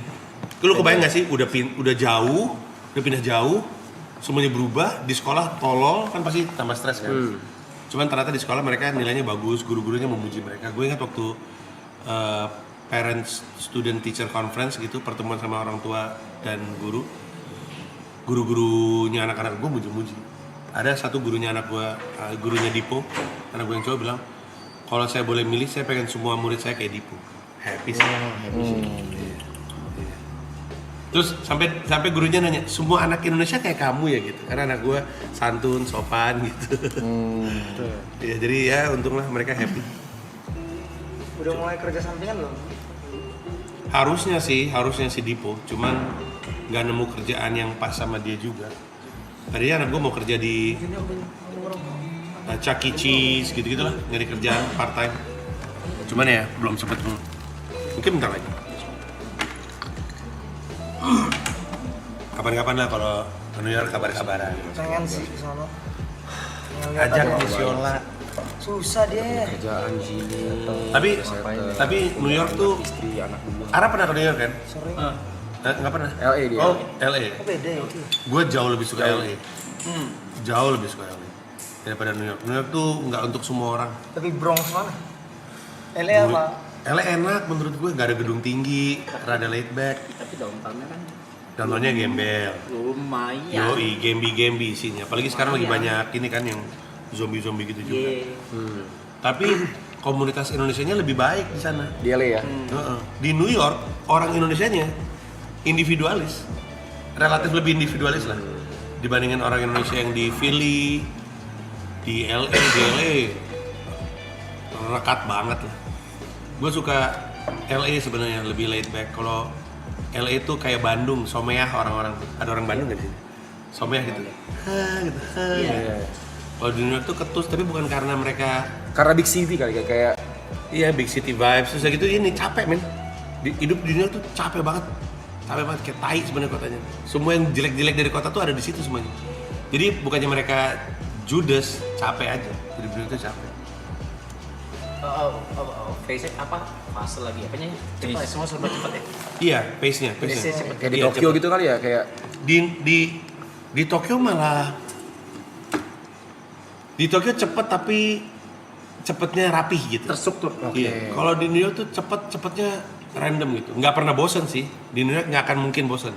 Speaker 3: Lu kebayang nggak sih udah jauh, udah pindah jauh, semuanya berubah, di sekolah tolol kan pasti tambah stres kan. Cuman ternyata di sekolah mereka nilainya bagus, guru-gurunya memuji mereka. Gue ingat waktu parents student teacher conference gitu, pertemuan sama orang tua dan guru-gurunya anak-anak gue muji-muji. Ada satu gurunya anak gue, gurunya Dipo, anak gue yang cowok bilang, kalau saya boleh milih, saya pengen semua murid saya kayak Dipo. Happy sih. Iya. Terus sampai gurunya nanya, semua anak Indonesia kayak kamu ya gitu, karena anak gue santun, sopan gitu. Ya, jadi ya untunglah mereka happy.
Speaker 9: Udah mulai kerja sampingan belum?
Speaker 3: Harusnya si Dipo, cuman nggak nemu kerjaan yang pas sama dia juga. Tadinya anak gue mau kerja di Chuck E. Cheese gitu-gitu lah, nyari kerjaan part time. Cuman ya belum sempet, mungkin bentar lagi. Kapan-kapan lah kalau ke New York kabar-kabaran.
Speaker 9: Pengen sih ke sana.
Speaker 3: Ajak Misiola.
Speaker 9: Susah dia.
Speaker 6: Kerjaan di sini.
Speaker 3: Tapi New York tuh,
Speaker 6: Istri anak dua.
Speaker 3: Ara pernah ke New York kan?
Speaker 9: Sering.
Speaker 3: Nggak pernah?
Speaker 6: LA dia.
Speaker 3: Oh, LA.
Speaker 9: Oh beda ya itu.
Speaker 3: Gue jauh lebih suka LA. Jauh lebih suka LA daripada New York. New York tuh nggak untuk semua orang.
Speaker 9: Tapi Bronx mana? LA apa?
Speaker 3: LA enak menurut gue, nggak ada gedung tinggi, rada laid back.
Speaker 8: Tapi downtown-nya kan
Speaker 3: Contohnya gembel.
Speaker 8: lumayan.
Speaker 3: Yoi, gembi isinya. Apalagi sekarang lagi banyak ini kan yang zombie gitu juga. Tapi komunitas Indonesianya lebih baik di sana.
Speaker 6: Di LA ya.
Speaker 3: Di New York orang Indonesianya individualis, relatif lebih individualis lah dibandingin orang Indonesia yang di Philly, di LA rekat banget lah. Gue suka LA sebenarnya, lebih laid back. Kalau LA itu kayak Bandung, someah orang-orang. Ada orang Bandung nggak di sini? Someah gitu. Gitu. Kalau di New York tuh ketus, tapi bukan karena mereka.
Speaker 6: Karena big city kali kayak.
Speaker 3: Iya, big city vibes. Terus gitu ini capek men. Hidup di New York tuh capek banget. Capek banget, kayak tai sebenarnya kotanya. Semua yang jelek-jelek dari kota tuh ada di situ semuanya. Jadi bukannya mereka judes, capek aja. Hidup di New York tuh capek.
Speaker 8: Face apa? Fase lagi apanya? Cepat, semua serba cepat ya.
Speaker 3: Iya, pace-nya.
Speaker 6: Kayak di
Speaker 3: Iya,
Speaker 6: Tokyo
Speaker 3: cepet.
Speaker 6: gitu kali ya, kayak
Speaker 3: Di Tokyo malah cepet tapi cepetnya rapih gitu.
Speaker 8: Terstruktur.
Speaker 3: Iya. Kalau di New York tuh cepetnya random gitu. Nggak pernah bosan sih. Di New York nggak akan mungkin bosan.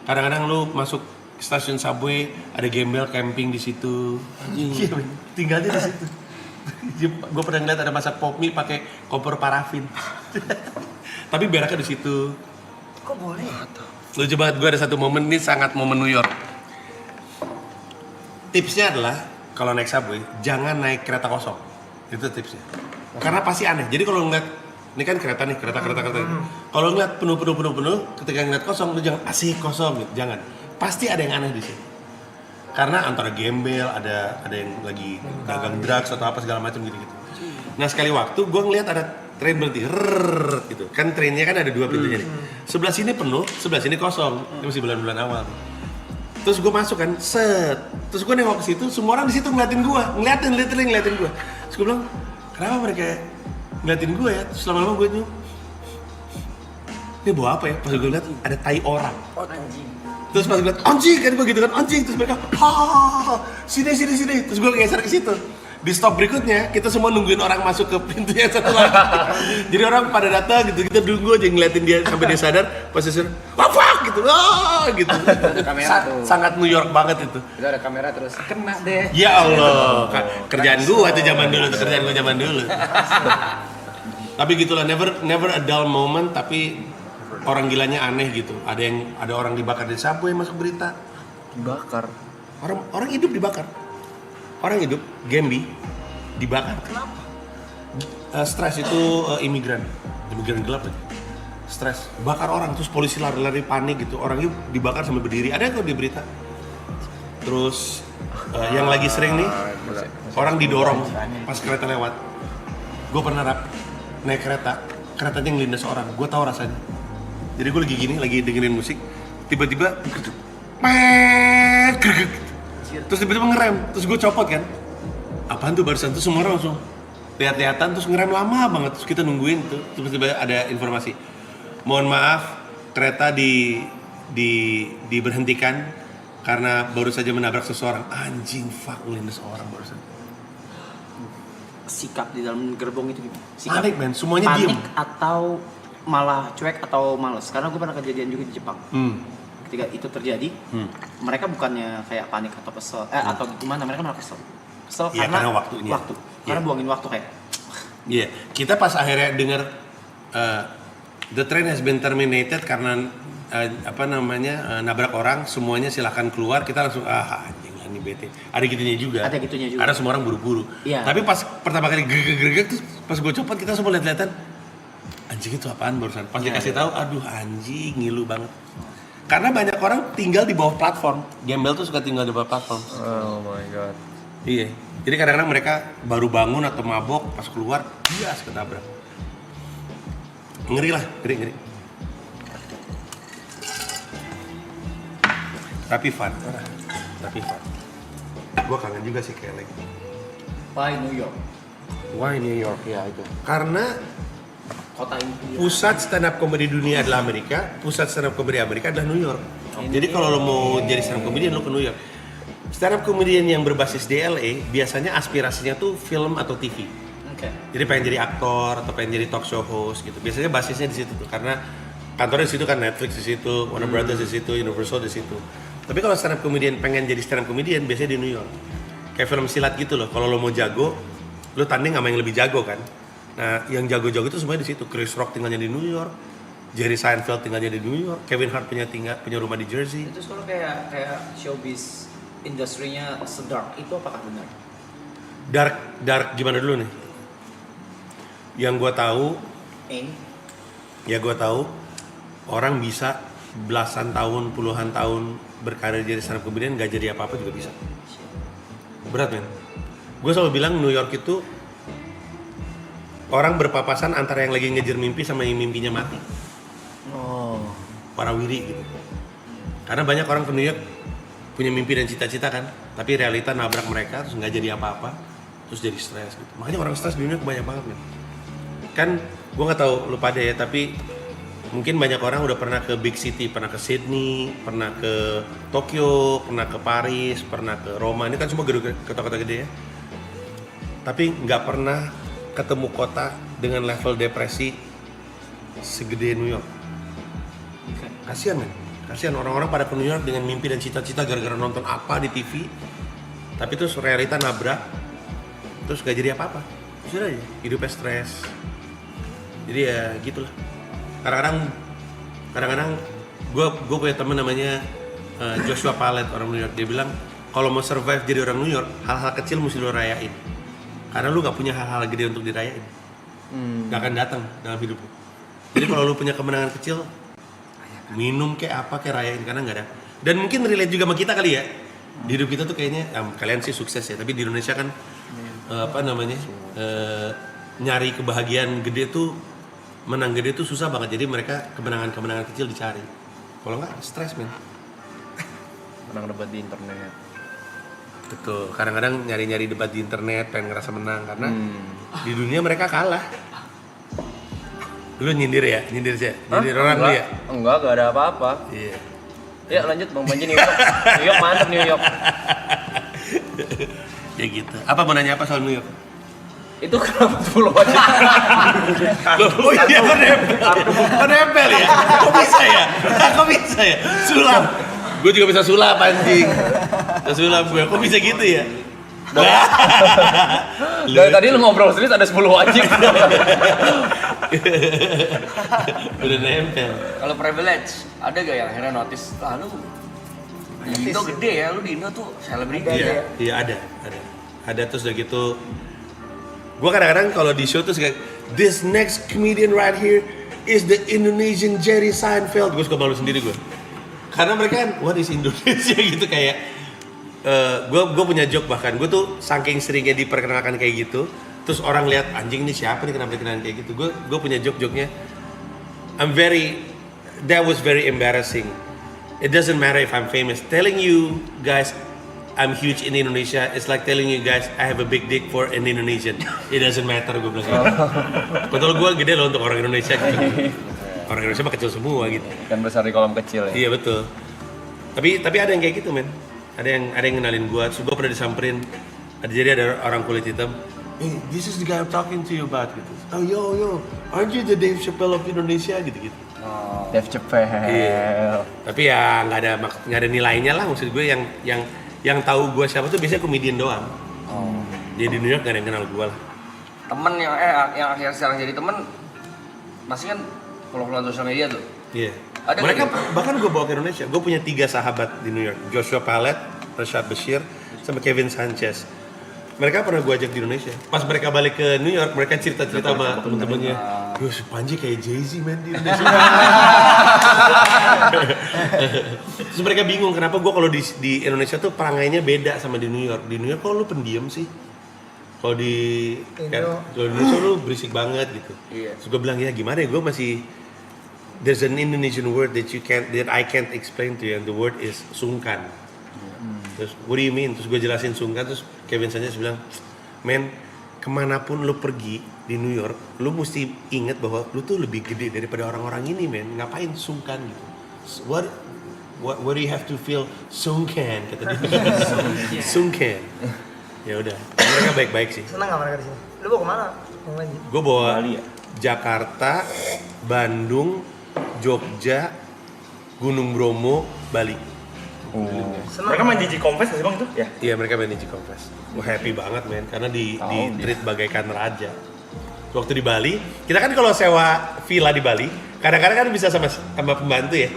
Speaker 3: Kadang-kadang lu masuk stasiun subway ada gembel camping di situ. Iya, tinggalnya di situ. Gue pernah ngeliat ada masak pop mie pakai kompor parafin. Tapi beraknya di situ.
Speaker 9: Kok boleh?
Speaker 3: Lucu banget, gue ada satu momen, ini sangat momen New York. Tipsnya adalah kalau naik subway jangan naik kereta kosong. Itu tipsnya. Karena pasti aneh. Jadi kalau ngeliat ini kan kereta. Kalau ngeliat penuh, ketika ngeliat kosong lu jangan asik kosong gitu. Jangan. Pasti ada yang aneh di sini. Karena antara gembel, ada yang lagi dagang drugs atau apa segala macam gitu. Nah sekali waktu gue ngeliat ada train berhenti, gitu. Kan trainnya kan ada 2 pintunya nih. Sebelah sini penuh, sebelah sini kosong. Ini masih bulan-bulan awal. Terus gue masuk kan, set. Terus gue nengok ke situ, semua orang di situ ngeliatin gue, ngeliatin gue. Terus gue bilang, kenapa mereka ngeliatin gue ya? Terus lama-lama gue nyium, ini bawa apa ya? Pas gue lihat ada tai orang. Terus pas gue lihat anjing kan gue gitu kan anjing. Terus mereka, sini. Terus gue geser ke situ. Di stop berikutnya kita semua nungguin orang masuk ke pintu yang satu lagi. Jadi orang pada datang gitu, kita nunggu aja ngeliatin dia sampai dia sadar. Pas dia sadar, fuck gitu, gitu.
Speaker 4: Kamera tuh.
Speaker 3: Sangat New York banget itu.
Speaker 4: Itu ada kamera terus kena deh.
Speaker 3: Ya Allah, kerjaan gua itu zaman dulu. Tapi gitulah, never a dull moment. Tapi orang gilanya aneh gitu. Ada orang dibakar di subway masuk berita.
Speaker 4: Dibakar.
Speaker 3: Orang hidup dibakar. Orang hidup, Gembi, dibakar. Kenapa? Stres itu imigran gelap aja. Stres, bakar orang, terus polisi lari-lari panik gitu. Orangnya dibakar sambil berdiri. Ada kok di berita. Terus yang lagi sering nih, orang didorong pas kereta lewat. Gue pernah naik keretanya ngelindas orang. Gue tahu rasanya. Jadi gue lagi gini, lagi dengerin musik, tiba-tiba terus tiba-tiba ngerem, terus gue copot kan. Apaan tuh barusan? Terus semua orang langsung lihat-lihatan, terus ngerem lama banget. Terus kita nungguin tuh, tiba-tiba ada informasi, mohon maaf, kereta diberhentikan karena baru saja menabrak seseorang. Anjing, fuck, ngelindas orang barusan.
Speaker 8: Sikap di dalam gerbong itu gimana? Sikap
Speaker 3: Panik men, semuanya diem.
Speaker 8: panik atau malah cuek atau males? Karena gue pernah kejadian juga di Jepang. Ketika itu terjadi, mereka bukannya kayak panik atau kesel, atau gimana, mereka malah kesel.
Speaker 3: Iya, karena waktunya.
Speaker 8: Karena buangin waktu kayak.
Speaker 3: Iya, kita pas akhirnya dengar the train has been terminated karena nabrak orang, semuanya silahkan keluar. Kita langsung anjing lah ini bete. Ada gitunya juga. Karena semua orang buru-buru.
Speaker 8: Iya.
Speaker 3: Tapi pas pertama kali gergek terus pas gue copot kita semua lihat-lihatan. Anjing itu apaan barusan? Pas dikasih tahu, aduh anjing ngilu banget. Karena banyak orang tinggal di bawah platform. Gembel tuh suka tinggal di bawah platform.
Speaker 4: Oh my god.
Speaker 3: Iya. Jadi kadang-kadang mereka baru bangun atau mabok pas keluar, bias ketabrak. Ngeri lah, ngeri. Tapi fun. Gua kangen juga sih kayak lagi.
Speaker 8: Why New York?
Speaker 6: Why New York ya itu?
Speaker 3: Karena
Speaker 8: Kota impian.
Speaker 3: pusat stand up comedy dunia adalah Amerika, pusat stand up comedy Amerika adalah New York. Jadi kalau lo mau jadi stand up comedian lo ke New York. Stand up comedian yang berbasis di LA biasanya aspirasinya tuh film atau TV.
Speaker 8: Okay.
Speaker 3: Jadi pengen jadi aktor atau pengen jadi talk show host gitu. Biasanya basisnya di situ tuh karena kantornya di situ kan, Netflix di situ, Warner Brothers di situ, Universal di situ. Tapi kalau stand up comedian pengen jadi stand up comedian biasanya di New York. Kayak film silat gitu loh. Kalau lo mau jago, lo tanding sama yang lebih jago kan. Nah, yang jago-jago itu semuanya di situ. Chris Rock tinggalnya di New York, Jerry Seinfeld tinggalnya di New York, Kevin Hart punya rumah di Jersey.
Speaker 8: Itu kalau kayak showbiz industrinya sedark itu apakah benar?
Speaker 3: Dark gimana dulu nih? Yang gua tahu, gua tahu orang bisa belasan tahun, puluhan tahun berkarir jadi stand up comedian nggak jadi apa-apa juga bisa. Berat men. Gue selalu bilang New York itu orang berpapasan antara yang lagi ngejar mimpi sama yang mimpinya mati. Warawiri gitu. Karena banyak orang ke New York punya mimpi dan cita-cita kan, tapi realita nabrak mereka terus nggak jadi apa-apa, terus jadi stres gitu. Makanya orang stres di New York banyak banget men. Kan gue nggak tahu lu pada ya, tapi mungkin banyak orang udah pernah ke big city, pernah ke Sydney, pernah ke Tokyo, pernah ke Paris, pernah ke Roma. Ini kan semua kota-kota gede ya. Tapi nggak pernah ketemu kota dengan level depresi segede New York. Kasian men, kasian orang-orang pada ke New York dengan mimpi dan cita-cita gara-gara nonton apa di TV, tapi terus realita nabrak, terus gak jadi apa-apa. Sudah aja, hidupnya stres. Jadi ya gitulah. Kadang-kadang gue punya teman namanya Joshua Pallet, orang New York. Dia bilang kalau mau survive jadi orang New York, hal-hal kecil mesti lo rayain. Karena lu gak punya hal-hal gede untuk dirayain. Gak akan datang dalam hidup lu. Jadi kalau lu punya kemenangan kecil, minum kayak apa kayak rayain, karena nggak ada. Dan mungkin relate juga sama kita kali ya. Di hidup kita tuh kayaknya kalian sih sukses ya, tapi di Indonesia kan nyari kebahagiaan gede tuh, menang gede tuh susah banget. Jadi mereka kemenangan kecil dicari. Kalau nggak stres men.
Speaker 6: menang debat di internet.
Speaker 3: Betul, kadang-kadang nyari-nyari debat di internet, pengen ngerasa menang karena di dunia mereka kalah. Lu nyindir ya? Nyindir sih? Nyindir orang lu ya?
Speaker 6: Enggak ada apa-apa.
Speaker 3: Iya.
Speaker 6: Ya lanjut Bang Panji, New York. New York mantap New York.
Speaker 3: Ya gitu. Apa mau nanya apa soal New York?
Speaker 6: Itu kenapa 10 aja?
Speaker 3: Oh iya, nempel ya? Kok bisa ya? Sulap. Gue juga bisa sulap anjing. Bisa sulap gue. Kok bisa gitu ya?
Speaker 6: Dari tadi lu ngobrol serius ada 10 wajib.
Speaker 3: Udah nempel.
Speaker 2: Kalau privilege, ada gak yang akhirnya notice, lu di Indo gede ya, lu di Indo tuh selebriti ya?
Speaker 3: Iya ada terus udah gitu. Gue kadang-kadang kalau di show tuh kayak this next comedian right here is the Indonesian Jerry Seinfeld. Gue suka malu sendiri gue. Karena mereka kan what is Indonesia gitu kayak gue punya joke bahkan gue tuh saking seringnya diperkenalkan kayak gitu. Terus orang lihat anjing ini siapa nih kenapa dikenalin kayak gitu. Gue punya joke-joknya. That was very embarrassing. It doesn't matter if I'm famous. Telling you guys I'm huge in Indonesia. It's like telling you guys I have a big dick for an Indonesian. It doesn't matter gue bilang gitu. Betul gue gede loh untuk orang Indonesia gitu. Orang Indonesia mah kecil semua gitu.
Speaker 6: Kan besar di kolam kecil ya.
Speaker 3: Iya betul. Tapi ada yang kayak gitu men. Ada yang kenalin gue. Terus gue pernah disamperin. Jadi ada orang kulit hitam. Hey, this is the guy I'm talking to you about gitu. Oh yo, aren't you the Dave Chappelle of Indonesia gitu.
Speaker 6: Dave Chappelle.
Speaker 3: Iya. Tapi ya nggak ada nilainya lah maksud gue yang tahu gue siapa tuh biasanya komedian doang. Dia di New York gak ada yang kenal gue lah.
Speaker 2: Temen yang akhirnya sekarang jadi temen, masih kan follow sosial media tuh.
Speaker 3: Iya.
Speaker 2: Ada
Speaker 3: Mereka
Speaker 2: gitu?
Speaker 3: bahkan gue bawa ke Indonesia. Gue punya 3 sahabat di New York. Joshua Pallet, Rashad Bashir, sama Kevin Sanchez. Mereka pernah gue ajak di Indonesia. Pas mereka balik ke New York, mereka cerita-cerita sama temen-temennya. Yo, si Panji kayak Jay-Z man di Indonesia. Terus mereka bingung kenapa gue kalau di Indonesia tuh perangainya beda sama di New York. Di New York kok lu pendiam sih? Kalau di Indonesia lu berisik banget gitu.
Speaker 2: Iya.
Speaker 3: Terus gue bilang ya gimana ya, gue masih there's an Indonesian word that I can't explain to you, and the word is sungkan. Terus what do you mean? Terus gue jelasin sungkan, terus Kevin Sanchez bilang, men, kemanapun lu pergi di New York, lu mesti ingat bahwa lu tuh lebih gede daripada orang-orang ini, men. Ngapain sungkan gitu? What do you have to feel sungkan? Kata dia. Sungkan. Ya udah, mereka baik-baik sih.
Speaker 9: Senang nggak mereka di sini? Lu bawa kemana?
Speaker 3: Gue bawa Jakarta, Bandung, Jogja, Gunung Bromo, Bali.
Speaker 7: Mereka main Gigi Confess nggak sih bang itu? Ya.
Speaker 3: Iya mereka main Digi Confess. Gue happy banget men, karena di treat bagaikan raja. Waktu di Bali, kita kan kalau sewa villa di Bali, kadang-kadang kan bisa sama pembantu ya,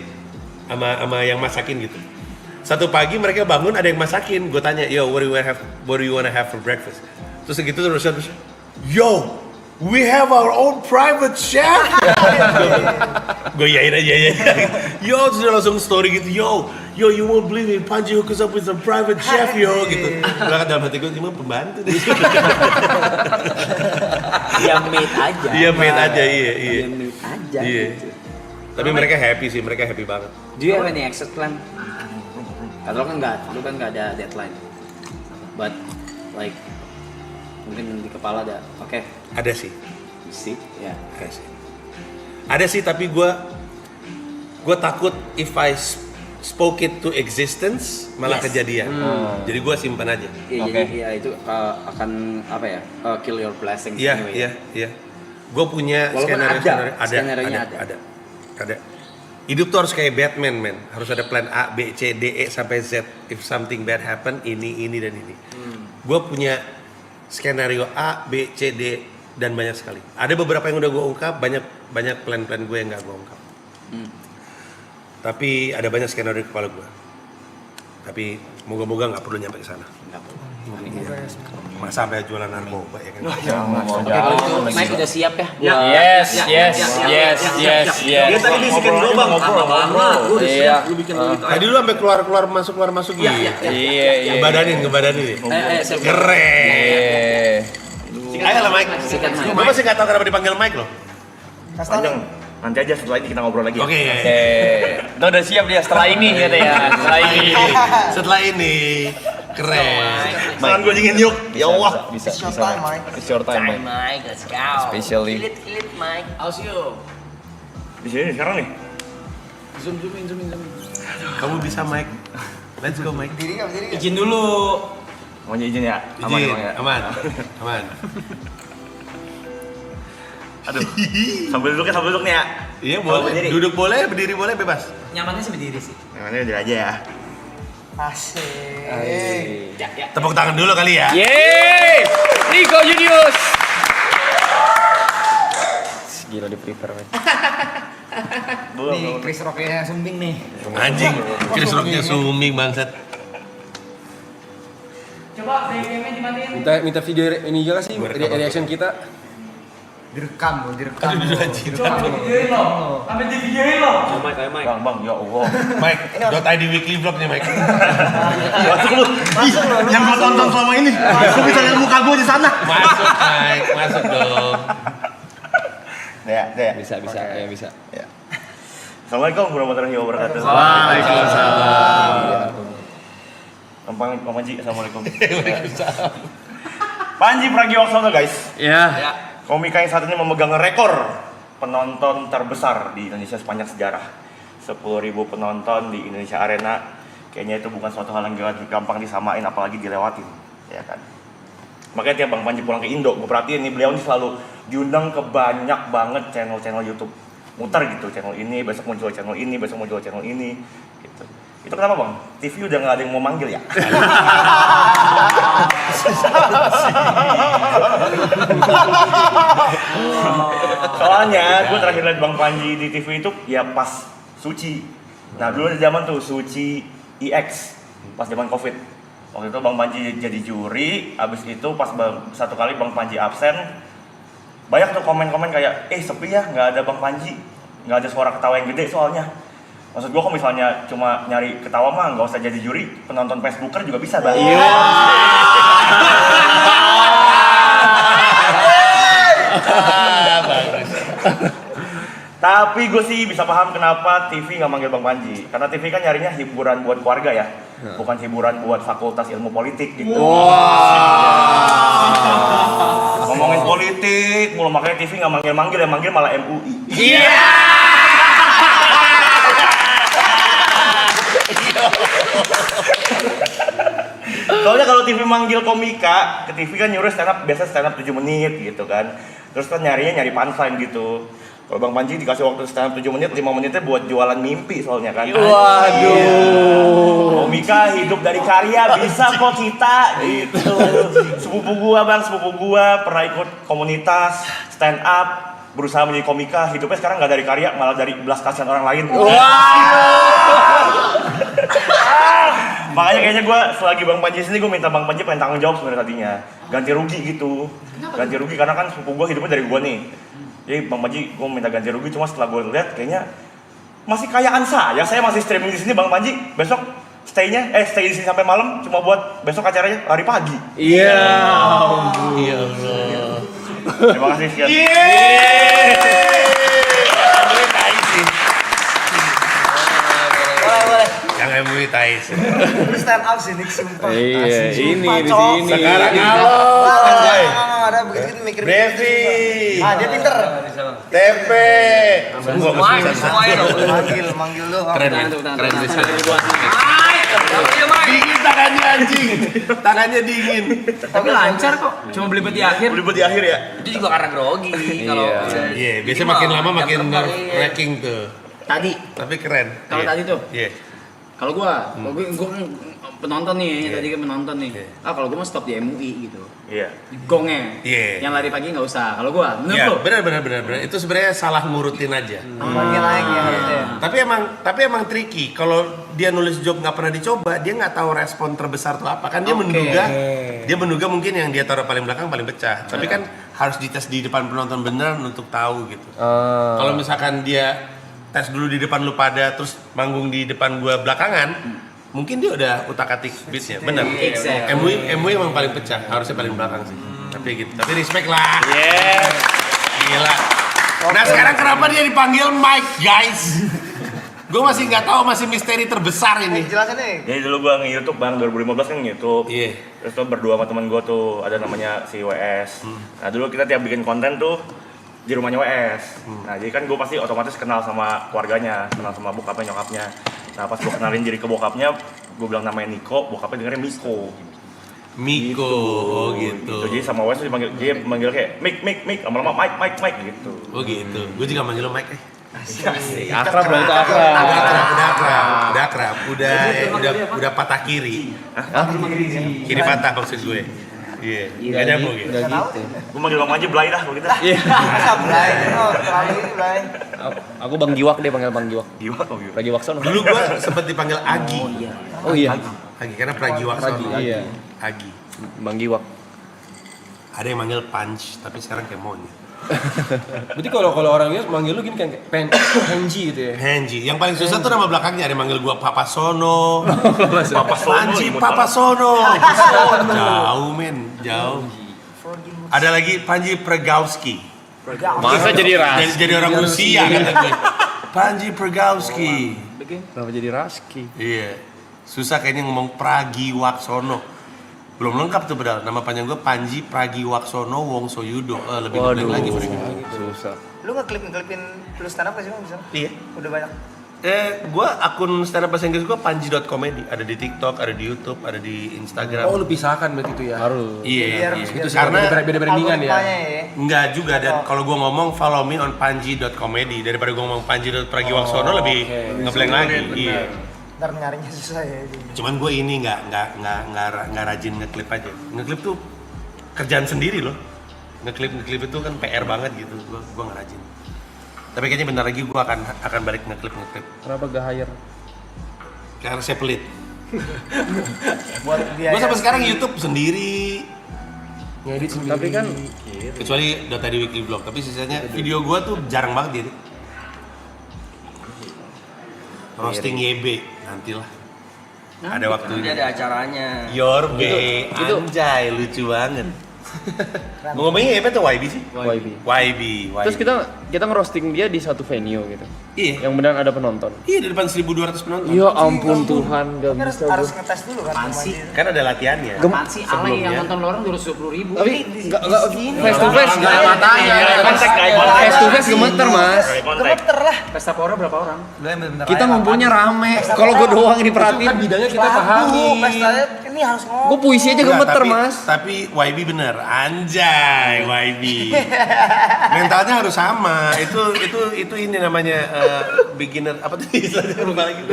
Speaker 3: sama yang masakin gitu. Satu pagi mereka bangun ada yang masakin, gue tanya, yo what do you wanna have for breakfast? Terus gitu terus, yo we have our own private chef. Gue yain aja ya. Yo terus dia langsung story gitu, yo you won't believe it, Panji hook us up with a private chef yo gitu. Belakang dalam hati gue gimana pembantu deh.
Speaker 8: Dia made aja.
Speaker 3: Iya made aja, iya.
Speaker 8: Dia made aja.
Speaker 3: Iya.
Speaker 8: Gitu.
Speaker 3: Tapi mereka happy sih, mereka happy banget.
Speaker 8: Do you have any exit plan? Kalau kan lu kan nggak ada deadline. But like mungkin di kepala ada, oke.
Speaker 3: Ada sih.
Speaker 8: See, ya.
Speaker 3: Ada sih. Ada sih tapi gue takut if I spoke it to existence malah kejadian. Jadi gue simpan aja.
Speaker 8: Iya, jadi ya itu akan apa ya? Kill your blessings anyway.
Speaker 3: Iya. Gue punya
Speaker 8: skenario-nya
Speaker 3: ada. Hidup tuh harus kayak Batman, men. Harus ada plan A, B, C, D, E sampai Z. If something bad happen, ini dan ini. Gue punya skenario A, B, C, D dan banyak sekali. Ada beberapa yang udah gue ungkap, banyak plan-plan gue yang nggak gue ungkap. Tapi ada banyak skenario di kepala gue. Tapi moga-moga nggak perlu nyampe ke sana. Masa sampai jualan narkoba ya kan?
Speaker 8: Oke, kalau itu Mike udah siap ya?
Speaker 6: Yes.
Speaker 7: Dia tadi bisikin gue bang,
Speaker 6: Iya.
Speaker 3: Tadi lu sampai keluar masuk gitu.
Speaker 6: Iya.
Speaker 3: Ngebadanin. Keren. Ayo lah Mike. Gue masih nggak tahu kenapa dipanggil Mike loh.
Speaker 9: Kastanya.
Speaker 7: Nanti aja setelah ini kita ngobrol lagi.
Speaker 3: Oke.
Speaker 2: Lo udah siap dia setelah ini gitu ya. Setelah ini.
Speaker 3: Setelah ini keren.
Speaker 7: Tangan gue dingin yuk. Ya Allah.
Speaker 4: Bisa.
Speaker 9: It's your time, Mike.
Speaker 4: It's your time, Mike.
Speaker 2: Mike, let's go.
Speaker 4: Especially.
Speaker 2: Kilit Mike. How's you?
Speaker 7: Di sini sekarang nih.
Speaker 8: Zoom in.
Speaker 3: Kamu bisa Mike. Let's go Mike.
Speaker 9: Diri nggak diri?
Speaker 8: Izin dulu.
Speaker 7: Maunya izin ya. Aman
Speaker 3: Izin.
Speaker 7: emang ya.
Speaker 3: Aman.
Speaker 7: Aduh. Sambil duduk nih ya.
Speaker 3: Iya boleh.
Speaker 7: berdiri.
Speaker 3: Duduk boleh, berdiri boleh, bebas.
Speaker 8: Nyamannya sih berdiri sih.
Speaker 7: Yang mana udah aja ya.
Speaker 9: Asik.
Speaker 3: Tepuk tangan dulu kali ya.
Speaker 2: Yeay! Rico Junius.
Speaker 4: Gila di prepare, Mike.
Speaker 8: Nih Chris Rocknya sumbing nih.
Speaker 3: Anjing, Chris Rocknya suming bangsat.
Speaker 8: Coba BBM-nya dimatiin.
Speaker 6: Minta video ini juga sih reaction kita.
Speaker 9: Direkam loh, direkam.
Speaker 3: Aduh, anjing.
Speaker 8: Videoin lo. Sampai di videoin lo.
Speaker 7: Bang, ya Allah.
Speaker 3: Mike, .id weekly vlog nih Mike.
Speaker 7: Masuk lu. Yang gua tonton selama ini. Gua bisa lihat muka gua di sana.
Speaker 3: Masuk Mike, masuk dong.
Speaker 7: Ya.
Speaker 4: Bisa. Ya, bisa.
Speaker 7: Assalamualaikum warahmatullahi wabarakatuh.
Speaker 3: Waalaikumsalam.
Speaker 7: Bang Panji, assalamualaikum. Panji Pragiwaksono guys.
Speaker 2: Ya.
Speaker 7: Komika yang saat ini memegang rekor penonton terbesar di Indonesia sepanjang sejarah. 10.000 penonton di Indonesia Arena. Kayaknya itu bukan suatu hal yang gampang disamain apalagi dilewatin, ya kan. Makanya tiap Bang Panji pulang ke Indo, gue perhatiin nih beliau ini selalu diundang ke banyak banget channel-channel YouTube. Muter gitu, channel ini, besok muncul channel ini, besok muncul channel ini gitu. Itu kenapa Bang? TV udah nggak ada yang mau manggil ya? Soalnya gue terakhir lihat Bang Panji di TV itu ya pas Suci. Nah dulu ada zaman tuh Suci EX pas zaman COVID. Waktu itu Bang Panji jadi juri, abis itu pas satu kali Bang Panji absen, banyak tuh komen-komen kayak, sepi ya, nggak ada Bang Panji, nggak ada suara ketawa yang gede soalnya. Maksud gue kalau misalnya cuma nyari ketawa mah nggak usah jadi juri, penonton Facebooker juga bisa Bang. Iya. Tapi gue sih bisa paham kenapa TV nggak manggil Bang Panji, karena TV kan nyarinya hiburan buat keluarga ya, bukan hiburan buat fakultas ilmu politik gitu. Ngomongin politik, mulu makanya TV nggak manggil-manggil, yang manggil malah MUI. Soalnya kalau TV manggil komika, ke TV kan nyuruh stand up, biasa stand up 7 menit gitu kan. Terus kan nyarinya nyari punchline gitu. Kalau Bang Panji dikasih waktu stand up 7 menit, 5 menitnya buat jualan mimpi soalnya kan. Waduh. Komika hidup dari karya, bisa kok kita gitu. Sepupu gua pernah ikut komunitas stand up, berusaha menjadi komika, hidupnya sekarang nggak dari karya, malah dari belas kasihan orang lain. Makanya kayaknya gue selagi Bang Panji sini, gue minta Bang Panji pengen tanggung jawab sebenarnya tadinya, ganti rugi gitu. Ganti rugi karena kan sepupu gue hidupnya dari gue nih. Jadi Bang Panji gue minta ganti rugi, cuma setelah gue lihat kayaknya masih kayaan saya masih streaming di sini. Bang Panji besok stay di sini sampai malam cuma buat besok acaranya hari pagi.
Speaker 3: Iya Allah.
Speaker 7: Terima kasih sekian.
Speaker 3: Yang MUI Tais.
Speaker 9: Ini stand up sih, Nick, sumpah.
Speaker 4: Iya, ini di
Speaker 9: Cok.
Speaker 4: sini.
Speaker 3: Sekarang halo.
Speaker 9: Nggak ada begitu mikir.
Speaker 3: Brevi.
Speaker 9: Dia pinter.
Speaker 3: TP.
Speaker 9: Manggil lu.
Speaker 3: Keren bisa. Dingin tangannya anjing. Tangannya dingin.
Speaker 8: Tapi lancar kok. Cuma belibet di akhir.
Speaker 7: Belibet di akhir ya.
Speaker 2: Itu juga karena grogi kalau
Speaker 3: Iya, biasanya makin lama makin nerve wracking tuh.
Speaker 8: Tadi.
Speaker 3: Tapi keren.
Speaker 8: Kalau tadi tuh.
Speaker 3: Iya.
Speaker 8: Kalau gua kan penonton nih, tadi kan penonton nih. Kalau gua mau stop di MUI gitu.
Speaker 7: Iya.
Speaker 8: Di gongnya.
Speaker 3: Iya.
Speaker 8: Yang lari pagi nggak usah. Kalau gua, menurut
Speaker 3: Iya,
Speaker 8: lu?
Speaker 3: benar. Itu sebenarnya salah ngurutin aja.
Speaker 9: Manggil lagi ya.
Speaker 3: Tapi emang tricky. Kalau dia nulis joke nggak pernah dicoba, dia nggak tahu respon terbesar tuh apa. Kan dia menduga mungkin yang dia taruh paling belakang paling pecah. Tapi kan harus dites di depan penonton beneran untuk tahu gitu. Kalau misalkan dia tes dulu di depan lu pada, terus manggung di depan gua belakangan, mungkin dia udah utak-atik beatsnya, bener.
Speaker 8: Exactly.
Speaker 3: MUI emang paling pecah, harusnya paling belakang sih. Tapi gitu, tapi respect lah. Gila. Nah sekarang kenapa dia dipanggil Mike, guys? Gue masih nggak tahu, masih misteri terbesar ini.
Speaker 9: Jelasin nih.
Speaker 7: Jadi dulu gua nge-YouTube Bang 2015 kan nge-YouTube.
Speaker 3: Iya.
Speaker 7: Terus tuh berdua sama teman gua tuh ada namanya si WS. Nah, dulu kita tiap bikin konten tuh di rumahnya WS. Nah, jadi kan gua pasti otomatis kenal sama keluarganya, kenal sama bokapnya, nyokapnya. Nah, pas gua kenalin diri ke bokapnya, gua bilang namanya Niko, bokapnya dengerin Miko.
Speaker 3: Miko, oh gitu.
Speaker 7: Jadi sama WS tuh dipanggil, dia manggil kayak Mik, lama-lama Mike gitu.
Speaker 3: Oh gitu. Gue juga manggil lo Mike.
Speaker 4: Akrab dong itu akrab.
Speaker 3: Udah patah kiri. Kiri patah maksud gue. Iya. Gak nyambung ya.
Speaker 4: Udah gitu.
Speaker 7: Gua manggil Bang Panji Blay dah kalau gitu.
Speaker 9: Masa Blay? Oh, terlalu ini Blay.
Speaker 6: Aku Bang Giwak deh, panggil Bang Giwak.
Speaker 7: Giwak kok gitu.
Speaker 6: Pragiwaksono.
Speaker 3: Dulu gue sempet dipanggil Agi.
Speaker 6: Oh iya.
Speaker 3: Agi karena Pragiwaksono.
Speaker 6: Iya.
Speaker 3: Agi.
Speaker 6: Bang Giwak.
Speaker 3: Ada yang manggil Punch, tapi sekarang kayak monyet.
Speaker 6: Berarti kalau orangnya manggil lu gini kan Henji gitu ya.
Speaker 3: Henji. Yang paling susah tuh nama belakangnya. Ada yang manggil gua Papa Sono.
Speaker 7: Papa Sono,
Speaker 3: Panji
Speaker 7: imut
Speaker 3: Papa
Speaker 7: banget.
Speaker 3: Sono. Jauh men, jauh. Ada lagi Panji Pregowski.
Speaker 6: Masa jadi ras?
Speaker 3: Jadi orang Rusia kata gue. Panji Pregowski.
Speaker 6: Kenapa jadi Raski?
Speaker 3: Iya. Susah kayaknya ngomong Pragiwaksono. Belum lengkap tuh padahal. Nama panjang gue Panji Pragiwaksono Wongso Yudo. Lebih komplek lagi mereka.
Speaker 6: Susah.
Speaker 9: Lu ngeklipin lu stand up gak sih Bang? Bisa?
Speaker 3: Iya.
Speaker 9: Udah banyak.
Speaker 3: Gue akun stand up bahasa Inggris gue panji.comedy. Ada di TikTok, ada di YouTube, ada di Instagram.
Speaker 6: Oh lu pisahkan berarti itu ya? Harus.
Speaker 3: Iya.
Speaker 6: Itu sih
Speaker 3: Karena
Speaker 6: beda brandingan ya.
Speaker 3: enggak juga, dan kalau gue ngomong follow me on panji.comedy daripada gue ngomong panji.pragiwaksono lebih ngeblank lagi. Iya.
Speaker 9: Ntar nyarinya susah ya.
Speaker 3: Cuman gue ini nggak rajin ngeklip aja. Ngeklip tuh kerjaan sendiri loh. Ngeklip itu kan PR banget gitu. Gue nggak rajin. Tapi kayaknya bentar lagi gue akan balik ngeklip.
Speaker 6: Kenapa gak hire?
Speaker 3: Karena saya pelit.
Speaker 9: Buat biaya.
Speaker 3: Gue sampai sekarang YouTube sendiri.
Speaker 6: Ngedit sendiri.
Speaker 4: Tapi kan
Speaker 3: Kecuali Dota di Weekly Vlog. Tapi sisanya video gue tuh jarang banget gitu. Roasting YB nantilah. Ada waktunya.
Speaker 2: Ada acaranya.
Speaker 3: Your Bay, anjay lucu banget. Mau ngomongin apa tuh YB sih? YB.
Speaker 6: Terus kita ngerosting dia di satu venue gitu.
Speaker 3: Iya.
Speaker 6: Yang benar ada penonton.
Speaker 3: Iya di depan 1.200 penonton.
Speaker 6: Ya ampun Tuhan, gak
Speaker 9: Harus
Speaker 6: bisa.
Speaker 9: harus ngetes dulu kan.
Speaker 8: Pansi.
Speaker 3: Kan ada latihannya.
Speaker 8: Apaan sih alay yang nonton orang 220.000.
Speaker 6: Tapi enggak face to face enggak ada matanya. Face to face gemeter, Mas.
Speaker 9: Gemeter lah.
Speaker 8: Pesta pora berapa orang?
Speaker 6: Kita ngumpulnya rame. Kalau gue doang yang diperhatiin. Kan bidangnya kita pahami.
Speaker 9: Pestanya ini harus ngomong.
Speaker 6: Gue puisi aja gemeter, Mas.
Speaker 3: Tapi YB bener, anjay YB. Mentalnya harus sama. Itu ini namanya beginner apa tuh istilahnya lupa lagi.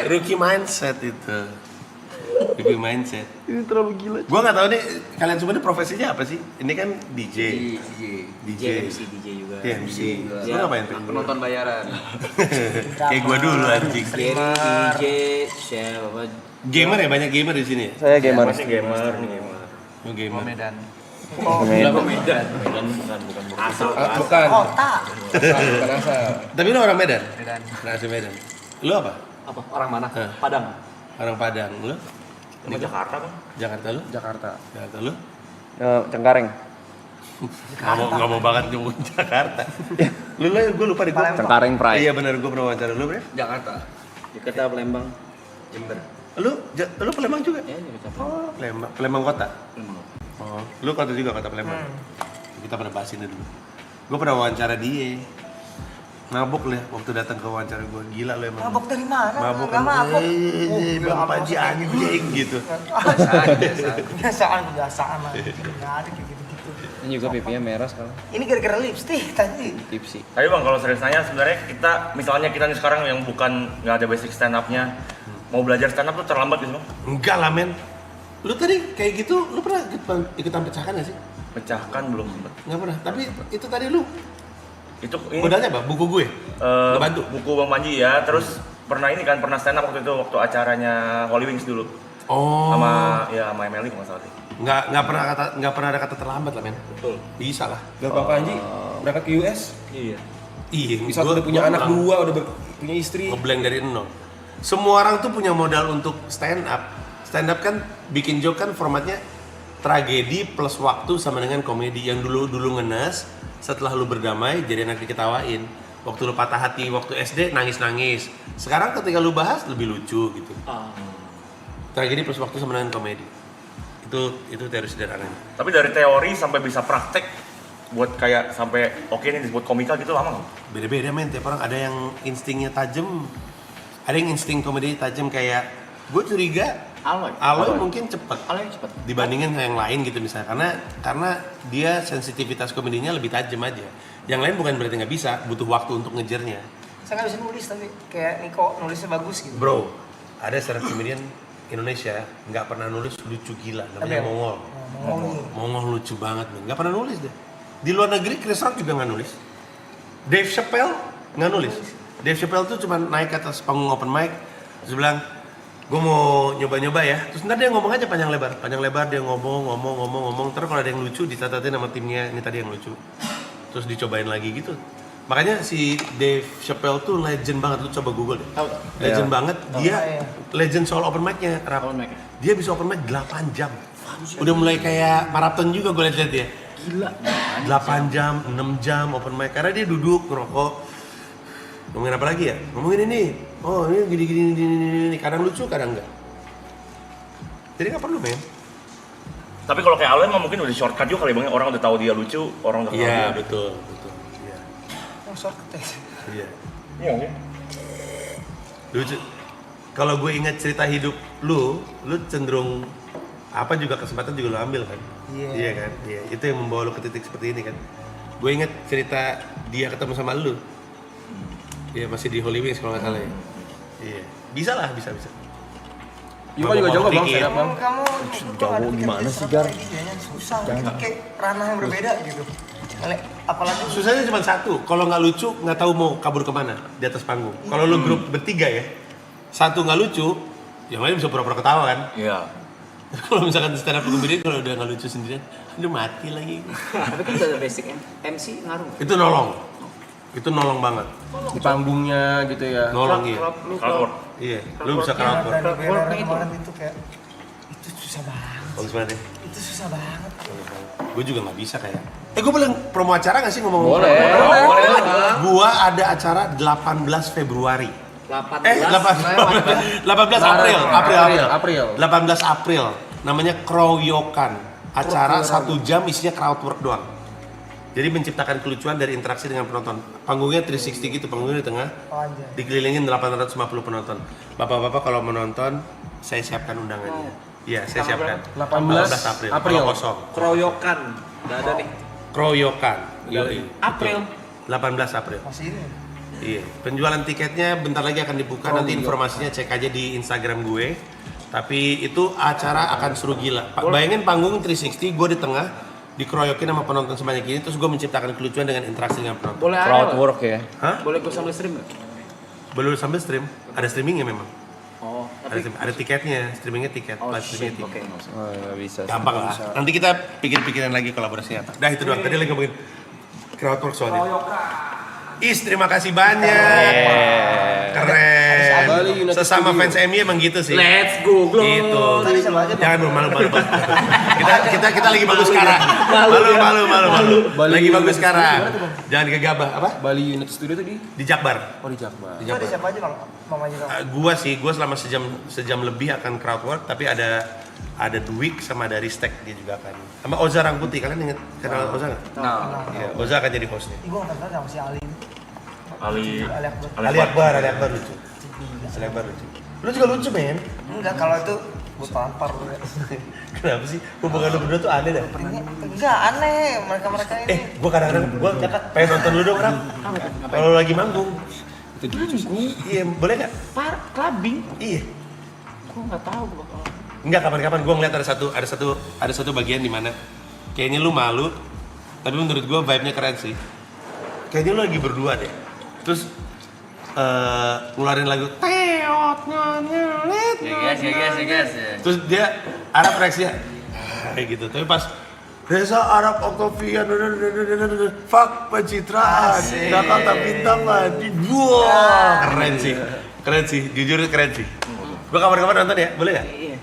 Speaker 3: Rookie mindset itu. Rookie mindset.
Speaker 6: Ini terlalu gila.
Speaker 3: Gua nggak tahu nih kalian semua ini profesinya apa sih? Ini kan DJ.
Speaker 8: DJ juga.
Speaker 3: Iya, MC. Lu ngapain tuh?
Speaker 8: Penonton bayaran.
Speaker 3: Kayak gua dulu anjing.
Speaker 8: DJ, chef apa?
Speaker 3: Gamer ya, banyak gamer di sini ya?
Speaker 6: Saya gamer.
Speaker 7: Masih gamer.
Speaker 3: Oh, gamer.
Speaker 8: Medan.
Speaker 7: Medan bukan. Asal.
Speaker 6: Bukan.
Speaker 9: Kota.
Speaker 6: Bukan asal.
Speaker 3: Tapi lu orang Medan?
Speaker 8: Medan.
Speaker 3: Nah, asli Medan. Lu apa?
Speaker 8: Apa? Orang mana?
Speaker 3: Hah.
Speaker 8: Padang.
Speaker 3: Orang Padang. Lu?
Speaker 7: Di Jakarta kan?
Speaker 3: Jakarta lu?
Speaker 6: Jakarta.
Speaker 3: Jakarta lu?
Speaker 6: Cengkareng.
Speaker 3: Nggak mau banget nyebut Jakarta. Gue lupa deh gue.
Speaker 6: Cengkareng Pride.
Speaker 3: Iya benar, gue pernah wawancara lu, Bre.
Speaker 2: Jakarta.
Speaker 8: Dekat Palembang.
Speaker 2: Jember.
Speaker 3: Lu Palembang juga?
Speaker 8: Ya, dekat
Speaker 3: Oh, Palembang kota.
Speaker 8: Palembang.
Speaker 3: Oh, lu kota juga, kota Palembang. Kita pernah bahas ini dulu. Gue pernah wawancara dia. Mabuk lah waktu datang ke wawancara gue. Gila lu emang.
Speaker 9: Mabok dari mana?
Speaker 3: Mabuk
Speaker 9: Nggak
Speaker 3: kan.
Speaker 9: mabok.
Speaker 3: Bang Panji anjing gitu.
Speaker 9: Kebiasaan lah. Nggak ada kayak gitu-gitu.
Speaker 6: Ini juga pipinya merah sekarang.
Speaker 9: Ini gara-gara lipstick tadi.
Speaker 6: Tipsi.
Speaker 7: Tapi Bang, kalau serius nanya sebenarnya misalnya kita nih sekarang yang bukan nggak ada basic stand up-nya, mau belajar stand up tuh terlambat gitu, Bang?
Speaker 3: Enggak lah men. Lu tadi kayak gitu, lu pernah ikutan pecahkan gak sih?
Speaker 7: Pecahkan belum sempet.
Speaker 3: Nggak pernah. Tapi itu tadi lu
Speaker 7: Itu ini
Speaker 3: modalnya apa? Buku gue. Ngebantu.
Speaker 7: buku Bang Panji ya, terus pernah stand up waktu itu waktu acaranya Holy Wings dulu.
Speaker 3: Oh.
Speaker 7: Sama Emily kalau nggak salah.
Speaker 3: Nggak pernah ada kata terlambat lah men.
Speaker 7: Betul.
Speaker 3: Bisa lah.
Speaker 6: Dan Bang Panji berangkat ke US.
Speaker 7: Iya.
Speaker 3: Iya.
Speaker 6: Bisa udah punya anak dua, udah punya istri.
Speaker 3: Ngeblank dari nol. Semua orang tuh punya modal untuk stand up. Stand up kan bikin joke kan formatnya tragedi plus waktu sama dengan komedi. Yang dulu ngenes, setelah lu berdamai jadi enak diketawain. Waktu lu patah hati waktu SD nangis-nangis. Sekarang ketika lu bahas lebih lucu gitu. Tragedi plus waktu sama dengan komedi. Itu teori sederhananya.
Speaker 7: Tapi dari teori sampai bisa praktek buat kayak sampai oke ini disebut komika gitu lama nggak?
Speaker 3: Beda-beda men, tiap orang ada yang instingnya tajam, ada yang insting komedi tajam kayak gue curiga Aloy mungkin cepet dibandingin yang lain gitu misalnya karena dia sensitivitas komedinya lebih tajam aja. Yang lain bukan berarti nggak bisa, butuh waktu untuk ngejarnya.
Speaker 9: Saya nggak bisa nulis tapi kayak Niko nulisnya bagus gitu.
Speaker 3: Bro, ada stand up comedian Indonesia nggak pernah nulis lucu gila, namanya Mongol. Mongol lucu banget men, nggak pernah nulis deh. Di luar negeri Chris Rock juga nggak nulis. Dave Chappelle nggak nulis. Dave Chappelle tuh cuma naik ke atas panggung open mic terus bilang gue mau nyoba-nyoba ya, terus ntar dia ngomong aja panjang lebar dia ngomong, terus kalau ada yang lucu ditatatin sama timnya, ini tadi yang lucu, terus dicobain lagi gitu. Makanya si Dave Chappelle tuh legend banget, lu coba google deh. Legend banget, dia legend soal open mic-nya, dia bisa open mic 8 jam. Udah mulai kayak maraton juga gue liat ya. Gila. 8 jam, 6 jam open mic karena dia duduk ngerokok. Ngomongin apa lagi ya? Ngomongin ini. Oh, ini gini. Kadang lucu, kadang enggak. Jadi enggak perlu, men.
Speaker 7: Tapi kalau kayak Aloy mah mungkin udah shortcut juga kali bang, orang udah tahu dia lucu, orang udah tahu dia.
Speaker 3: Iya, betul. Iya.
Speaker 9: Oh, shortcut.
Speaker 3: Iya.
Speaker 7: Iya.
Speaker 3: Lucu. Kalau gue ingat cerita hidup lu cenderung apa juga kesempatan juga lu ambil kan? Iya kan? Iya. Itu yang membawa lu ke titik seperti ini kan. Gue ingat cerita dia ketemu sama lu. Iya, masih di Holy Wings kalau nggak salah ya. Iya. Bisa.
Speaker 6: Yuka juga jago bang, saya bang.
Speaker 9: Kamu jauh gimana sih Gar? Susah, kayak ranah yang berbeda gitu. Apalagi
Speaker 3: susahnya cuma satu, kalau nggak lucu nggak tahu mau kabur kemana di atas panggung. Kalau lu grup bertiga ya, satu nggak lucu, yang lain bisa pura-pura ketawa kan?
Speaker 7: Iya.
Speaker 3: Kalau misalkan stand up comedian kalau udah nggak lucu sendirian, udah mati lagi.
Speaker 8: Tapi kan udah basicnya MC ngaruh.
Speaker 3: Itu nolong banget.
Speaker 6: Di panggungnya gitu ya.
Speaker 3: Nolong iya.
Speaker 7: Crowdwork.
Speaker 3: Iya, lu bisa crowdwork.
Speaker 9: kemarin itu kayak itu susah banget.
Speaker 3: Bagus banget ya.
Speaker 9: Itu susah banget.
Speaker 3: Gue juga nggak bisa kayak. Gue boleh promo acara nggak sih ngomong?
Speaker 6: Boleh.
Speaker 3: Gua ada acara 18 Februari. 18 April. 18 April. Namanya Kroyokan. Acara 1 jam isinya crowdwork doang. Jadi menciptakan kelucuan dari interaksi dengan penonton. Panggungnya 360 gitu, panggungnya di tengah. Dikelilingin 850 penonton. Bapak-bapak kalau menonton, saya siapkan undangannya. Iya, saya siapkan. 18 April. Kosong.
Speaker 5: Kroyokan. Udah ada nih.
Speaker 3: Kroyokan.
Speaker 8: April.
Speaker 3: 18 April.
Speaker 9: Masih ini.
Speaker 3: Iya. Penjualan tiketnya bentar lagi akan dibuka. Nanti informasinya cek aja di Instagram gue. Tapi itu acara akan seru gila. Bayangin panggung 360, gue di tengah. Dikeroyokin sama penonton sebanyak ini, terus gue menciptakan kelucuan dengan interaksi dengan penonton.
Speaker 8: Boleh
Speaker 6: Crowdwork ya.
Speaker 3: Hah?
Speaker 8: Boleh gue sambil stream nggak?
Speaker 3: Boleh sambil stream? Ada streamingnya memang.
Speaker 8: Oh,
Speaker 3: Ada tiketnya, streamingnya tiket.
Speaker 8: oh
Speaker 3: live streamingnya
Speaker 8: shit,
Speaker 3: tiket.
Speaker 8: oke.
Speaker 6: Oh, nggak bisa.
Speaker 3: Gampang lah. Nanti kita pikir-pikiran lagi kolaborasinya apa. Dah itu doang. Tadi lagi ngomongin crowdwork soalnya. Terima kasih banyak. Keren. Sesama fans MU emang gitu sih.
Speaker 8: Let's go, Glow.
Speaker 3: Gitu. Jangan malu. kita lagi bagus sekarang. Malu. Lagi bagus sekarang. Jangan gegabah. Apa?
Speaker 6: Bali Unit Studio tadi
Speaker 3: Di Jakbar.
Speaker 6: di Jakbar.
Speaker 9: Itu ada siapa aja bang? Mamanya bang.
Speaker 3: Gua selama sejam lebih akan crowdwork, tapi ada Dwik sama dari Stek dia juga akan. Sama Oza Rangkuti, kalian ingat kenal Oza nggak? Iya, Oza akan jadi hostnya.
Speaker 9: Ibu nggak tahu sama si Ali.
Speaker 7: Ali
Speaker 3: Ali Akbar lucu. Ali Akbar lucu. Lu juga lucu, men.
Speaker 9: Enggak, kalau itu gue tampar lu ya.
Speaker 3: Kenapa sih? Hubungan lu berdua tuh aneh dah.
Speaker 9: Enggak aneh, mereka ini.
Speaker 3: Gua kadang-kadang pengen nonton lu dong, Ram. Kalau lagi manggung.
Speaker 6: Itu lucu.
Speaker 3: Iya, boleh nggak?
Speaker 8: Clubbing.
Speaker 3: Iya.
Speaker 8: Gue nggak tahu bakal.
Speaker 3: Enggak, kapan-kapan gua ngeliat ada satu bagian di mana kayaknya lu malu, tapi menurut gua vibe-nya keren sih. Kayaknya lu lagi berdua deh. Terus ngeluarin lagu teot ngelet.
Speaker 2: Yes.
Speaker 3: Terus dia Arab reaksinya kayak gitu. Tapi pas Reza Arab Octavian fuck pencitraan Jakarta bintang lagi. Wah, keren sih. Jujur keren sih. Gua kapan-kapan nonton ya, boleh nggak?
Speaker 8: Iya.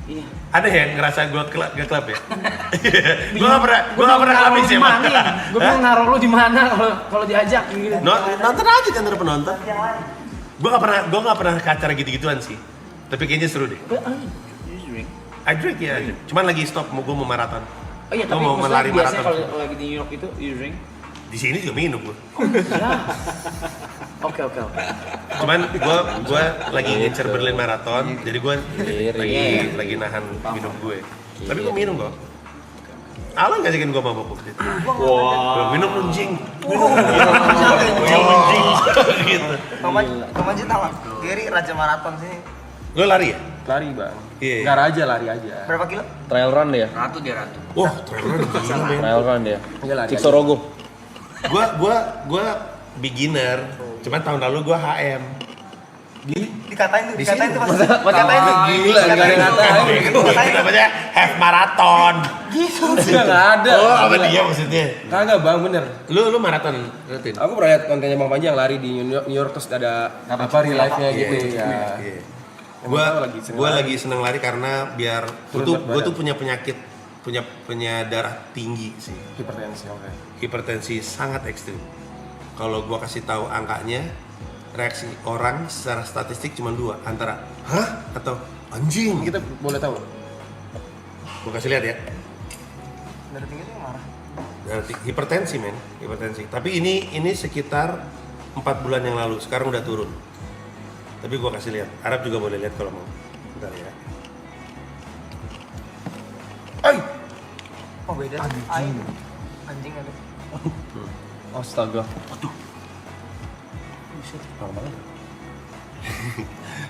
Speaker 8: Iya.
Speaker 3: Ada yang ngerasa gue klub ya? Gue nggak pernah ngalamin sih emang.
Speaker 8: Gue mau naruh lu di mana kalau diajak gitu.
Speaker 3: Nonton aja kan ada penonton. Gue nggak pernah ke acara gitu-gituan sih. Tapi kayaknya seru deh. I drink ya. Cuman lagi stop, gue mau maraton.
Speaker 8: Oh iya,
Speaker 3: Gua
Speaker 8: tapi
Speaker 3: mau
Speaker 8: maksudnya
Speaker 3: melari
Speaker 8: biasanya
Speaker 3: maraton.
Speaker 8: kalau lagi di New York itu you drink?
Speaker 3: Di sini juga minum gue.
Speaker 8: Oke.
Speaker 3: Cuman gue lagi ngincer Berlin Marathon, jadi gue lagi nahan minum gue. Tapi gue minum kok. Alan ngajakin gue mabok waktu itu. Wow. Minum anjing. Gitu.
Speaker 9: Bang Panji tahu nggak? Gary Raja Maraton sini.
Speaker 3: Lo lari ya?
Speaker 6: Lari bang.
Speaker 3: Iya.
Speaker 6: Nggak raja, lari aja.
Speaker 9: Berapa kilo?
Speaker 4: Trail run dia.
Speaker 2: Ratu dia ratu.
Speaker 3: Wah, trailer gila men.
Speaker 4: Trail run dia.
Speaker 6: Iya lari.
Speaker 4: Ciksorogo.
Speaker 3: Gue beginner. Cuman tahun lalu gue HM.
Speaker 9: Dikatain tuh mas.
Speaker 6: Dikatain tuh. Gila, nggak ada yang ngatain.
Speaker 3: Namanya half marathon.
Speaker 6: Nggak ada.
Speaker 3: Oh, apa dia maksudnya?
Speaker 6: Kagak bang, bener.
Speaker 3: Lu maraton rutin?
Speaker 6: Aku pernah lihat kontennya Bang Panji yang lari di New York terus ada apa real life-nya gitu ya.
Speaker 3: Iya.
Speaker 6: Gua
Speaker 3: Lagi seneng lari karena biar gue tuh punya penyakit, punya darah tinggi sih.
Speaker 6: Hipertensi, oke.
Speaker 3: Hipertensi sangat ekstrim. Kalau gue kasih tahu angkanya, reaksi orang secara statistik cuma 2, antara hah atau anjing.
Speaker 6: Kita boleh tahu.
Speaker 3: Gue kasih lihat ya.
Speaker 9: Darah tinggi tuh yang marah.
Speaker 3: Hipertensi men, hipertensi. Tapi ini sekitar 4 bulan yang lalu, sekarang udah turun. Tapi gue kasih lihat, Arab juga boleh lihat kalau mau. Bentar ya.
Speaker 9: Oh beda tuh. Anjing ada.
Speaker 4: Astaga.